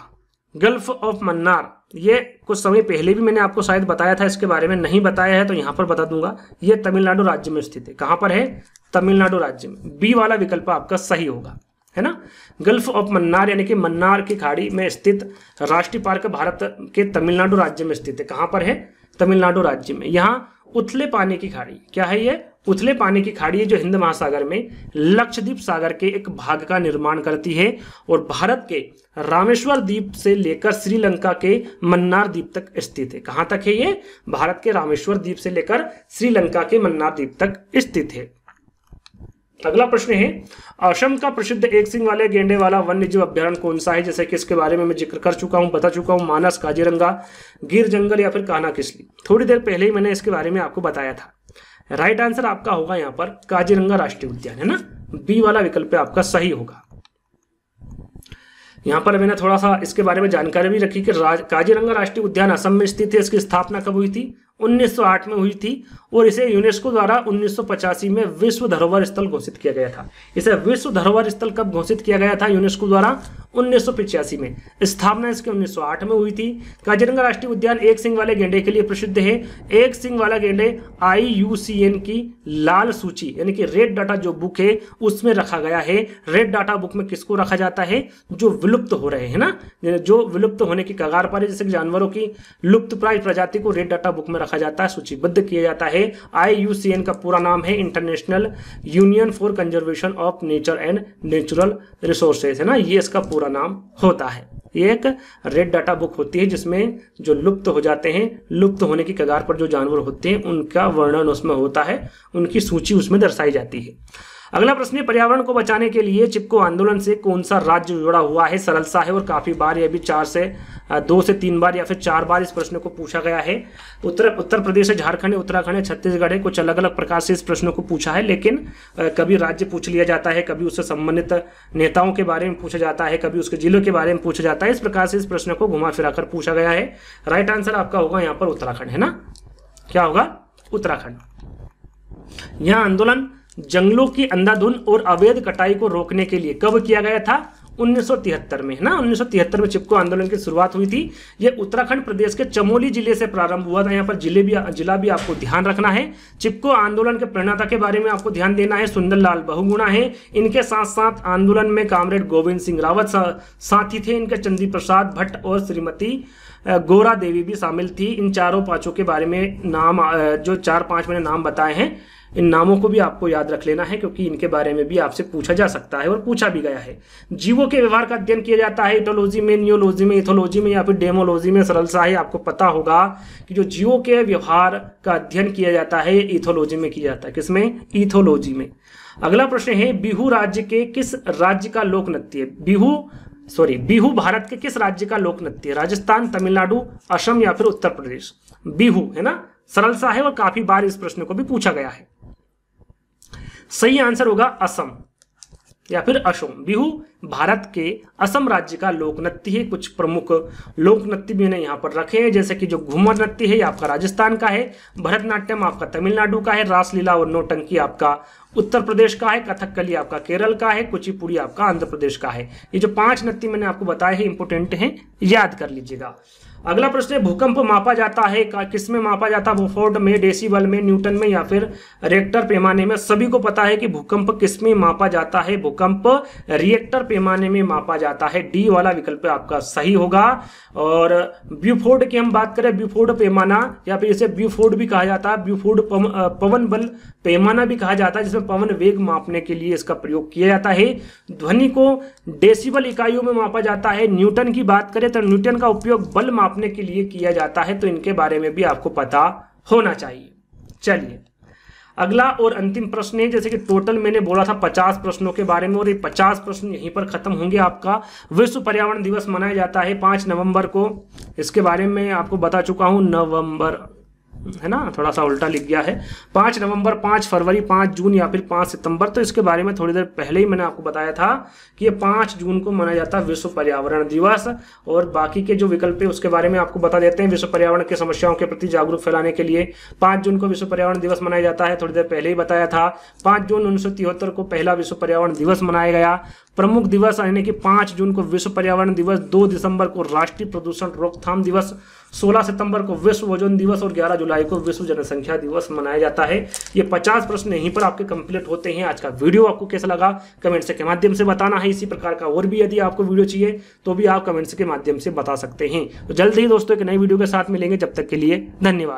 Gulf of Mannar. ये कुछ समय पहले भी मैंने आपको शायद बताया था, इसके बारे में नहीं बताया है तो यहाँ पर बता दूंगा। ये तमिलनाडु राज्य में स्थित है। कहाँ पर है? तमिलनाडु राज्य में। बी वाला विकल्प आपका सही होगा, है ना। गल्फ ऑफ मन्नार यानी कि मन्नार की खाड़ी में स्थित राष्ट्रीय पार्क भारत के तमिलनाडु राज्य में स्थित है। कहाँ पर है? तमिलनाडु राज्य में। यहाँ उथले पानी की खाड़ी, क्या है ये? उथले पानी की खाड़ी है जो हिंद महासागर में लक्षद्वीप सागर के एक भाग का निर्माण करती है और भारत के रामेश्वर द्वीप से लेकर श्रीलंका के मन्नार द्वीप तक स्थित है। कहां तक है ये? भारत के रामेश्वर द्वीप से लेकर श्रीलंका के मन्नार द्वीप तक स्थित है। अगला प्रश्न है, असम का प्रसिद्ध एक सिंग वाले गेंडे वाला वन्य जीव अभ्यारण्य कौन सा है? जैसे कि इसके बारे में मैं जिक्र कर चुका हूं, बता चुका हूं। मानस, काजीरंगा, गिर जंगल या फिर कान्हा किसली। थोड़ी देर पहले ही मैंने इसके बारे में आपको बताया था। राइट आंसर आपका होगा यहाँ पर काजीरंगा राष्ट्रीय उद्यान, है ना। बी वाला विकल्प आपका सही होगा। यहाँ पर मैंने थोड़ा सा इसके बारे में जानकारी भी रखी कि काजीरंगा राष्ट्रीय उद्यान असम में स्थित है। इसकी स्थापना कब हुई थी? 1908 में हुई थी और इसे यूनेस्को द्वारा 1985 में विश्व धरोहर स्थल घोषित किया गया था। इसे विश्व धरोहर स्थल कब घोषित किया गया था? यूनेस्को द्वारा 1985 में। स्थापना इसके 1908 में हुई थी। काजीरंगा राष्ट्रीय उद्यान एक सिंग वाले गेंडे के लिए प्रसिद्ध है। एक सिंग वाला गेंडे IUCN की लाल सूची यानी कि रेड डाटा जो बुक है उसमें रखा गया है। रेड डाटा बुक में किसको रखा जाता है? जो विलुप्त हो रहे हैं ना, जो विलुप्त होने की कगार पर है, जैसे कि जानवरों की लुप्तप्राय प्रजाति को रेड डाटा बुक में रखा जाता है, सूचीबद्ध किया जाता है। IUCN का पूरा नाम है international union for conservation of nature and natural resources, है ना, ये इसका पूरा नाम होता है। ये एक रेड डाटा बुक होती है जिसमें जो लुप्त हो जाते हैं, लुप्त होने की कगार पर जो जानवर होते हैं उनका वर्णन उसमें होता है, उनकी सूची उसमें दर्शाई जाती है। अगला प्रश्न है, पर्यावरण को बचाने के लिए चिपको आंदोलन से कौन सा राज्य जुड़ा हुआ है? सरल सा है और काफी बार ये भी 2 से 3 बार या फिर 4 बार इस प्रश्न को पूछा गया है। उत्तर प्रदेश है, झारखंड है, उत्तराखंड है, छत्तीसगढ़ है। कुछ अलग अलग प्रकार से इस प्रश्न को पूछा है, लेकिन कभी राज्य पूछ लिया जाता है, कभी उससे संबंधित नेताओं के बारे में पूछा जाता है, कभी उसके जिलों के बारे में पूछा जाता है। इस प्रकार से इस प्रश्न को घुमा फिरा कर पूछा गया है। राइट आंसर आपका होगा यहाँ पर उत्तराखंड, है ना? क्या होगा? उत्तराखंड। यह आंदोलन जंगलों की अंधाधुंध और अवैध कटाई को रोकने के लिए कब किया गया था? 1973 में, है ना? 1973 में चिपको आंदोलन की शुरुआत हुई थी। यह उत्तराखंड प्रदेश के चमोली जिले से प्रारंभ हुआ था। यहाँ पर जिला भी आपको ध्यान रखना है। चिपको आंदोलन के प्रणेता के बारे में आपको ध्यान देना है। सुंदरलाल बहुगुणा है। इनके साथ साथ आंदोलन में कामरेड गोविंद सिंह रावत साथी थे। इनके चंदी प्रसाद भट्ट और श्रीमती गौरा देवी भी शामिल थी। इन चारों पांचों के बारे में नाम, जो 4-5 मैंने नाम बताए हैं, इन नामों को भी आपको याद रख लेना है, क्योंकि इनके बारे में भी आपसे पूछा जा सकता है और पूछा भी गया है। जीवों के व्यवहार का अध्ययन किया जाता है इटोलॉजी में, नियोलॉजी में, इथोलॉजी में या फिर डेमोलॉजी में। सरल सा है, आपको पता होगा कि जो जीवों के व्यवहार का अध्ययन किया जाता है इथोलॉजी में किया जाता है। किसमें? इथोलॉजी में। अगला प्रश्न है, बिहू राज्य के किस राज्य का लोक नृत्य है? बिहू भारत के किस राज्य का लोक नृत्य है? राजस्थान, तमिलनाडु, असम या फिर उत्तर प्रदेश? बिहू, है ना? सरल सा है और काफी बार इस प्रश्न को भी पूछा गया है। सही आंसर होगा असम या फिर असम। बिहू भारत के असम राज्य का लोक नृत्य है। कुछ प्रमुख लोक नृत्य भी मैंने यहाँ पर रखे हैं, जैसे कि जो घूमर नृत्य है आपका राजस्थान का है, भरतनाट्यम आपका तमिलनाडु का है, रासलीला और नौटंकी आपका उत्तर प्रदेश का है, कथकली आपका केरल का है, कुचिपुड़ी आपका आंध्र प्रदेश का है। ये जो 5 नृत्य मैंने आपको बताए हैं इंपोर्टेंट हैं, याद कर लीजिएगा। अगला प्रश्न है, भूकंप मापा जाता है किस में मापा जाता है? वोल्ट में, डेसिबल में, न्यूटन में या फिर रिएक्टर पैमाने में? सभी को पता है कि भूकंप किस में मापा जाता है। भूकंप रिएक्टर पैमाने में मापा जाता है। डी वाला विकल्प आपका सही होगा। और ब्यूफोर्ड की हम बात करें, ब्यूफोर्ड पैमाना या फिर इसे ब्यूफोर्ड भी कहा जाता है, ब्यूफोर्ड पवन बल पैमाना भी कहा जाता है, जिसमें पवन वेग मापने के लिए इसका प्रयोग किया जाता है। ध्वनि को डेसिबल इकाइयों में मापा जाता है। न्यूटन की बात करें तो न्यूटन का उपयोग बल मापने के लिए किया जाता है, तो इनके बारे में भी आपको पता होना चाहिए। चलिए अगला और अंतिम प्रश्न है, जैसे कि टोटल मैंने बोला था 50 प्रश्नों के बारे में, और ये 50 प्रश्न यहीं पर खत्म होंगे। आपका विश्व पर्यावरण दिवस मनाया जाता है 5 नवंबर को। इसके बारे में आपको बता चुका हूं, नवंबर है ना, थोड़ा सा उल्टा लिख गया है। 5 नवंबर, 5 फरवरी, 5 जून या फिर 5 सितंबर। तो इसके बारे में थोड़ी देर पहले ही मैंने आपको बताया था कि ये 5 जून को मनाया जाता है विश्व पर्यावरण दिवस। और बाकी के जो विकल्प है उसके बारे में आपको बता देते हैं। विश्व पर्यावरण की समस्याओं के प्रति जागरूक फैलाने के लिए 5 जून को विश्व पर्यावरण दिवस मनाया जाता है, थोड़ी देर पहले ही बताया था। 5 जून 1973 को पहला विश्व पर्यावरण दिवस मनाया गया। प्रमुख दिवस यानी कि 5 जून को विश्व पर्यावरण दिवस, 2 दिसंबर को राष्ट्रीय प्रदूषण रोकथाम दिवस, 16 सितंबर को विश्व ओजोन दिवस और 11 जुलाई को विश्व जनसंख्या दिवस मनाया जाता है। ये 50 प्रश्न यहीं पर आपके कंप्लीट होते हैं। आज का वीडियो आपको कैसा लगा कमेंट्स के माध्यम से बताना है। इसी प्रकार का और भी यदि आपको वीडियो चाहिए तो भी आप कमेंट्स के माध्यम से बता सकते हैं। तो जल्द ही दोस्तों एक नई वीडियो के साथ मिलेंगे, जब तक के लिए धन्यवाद।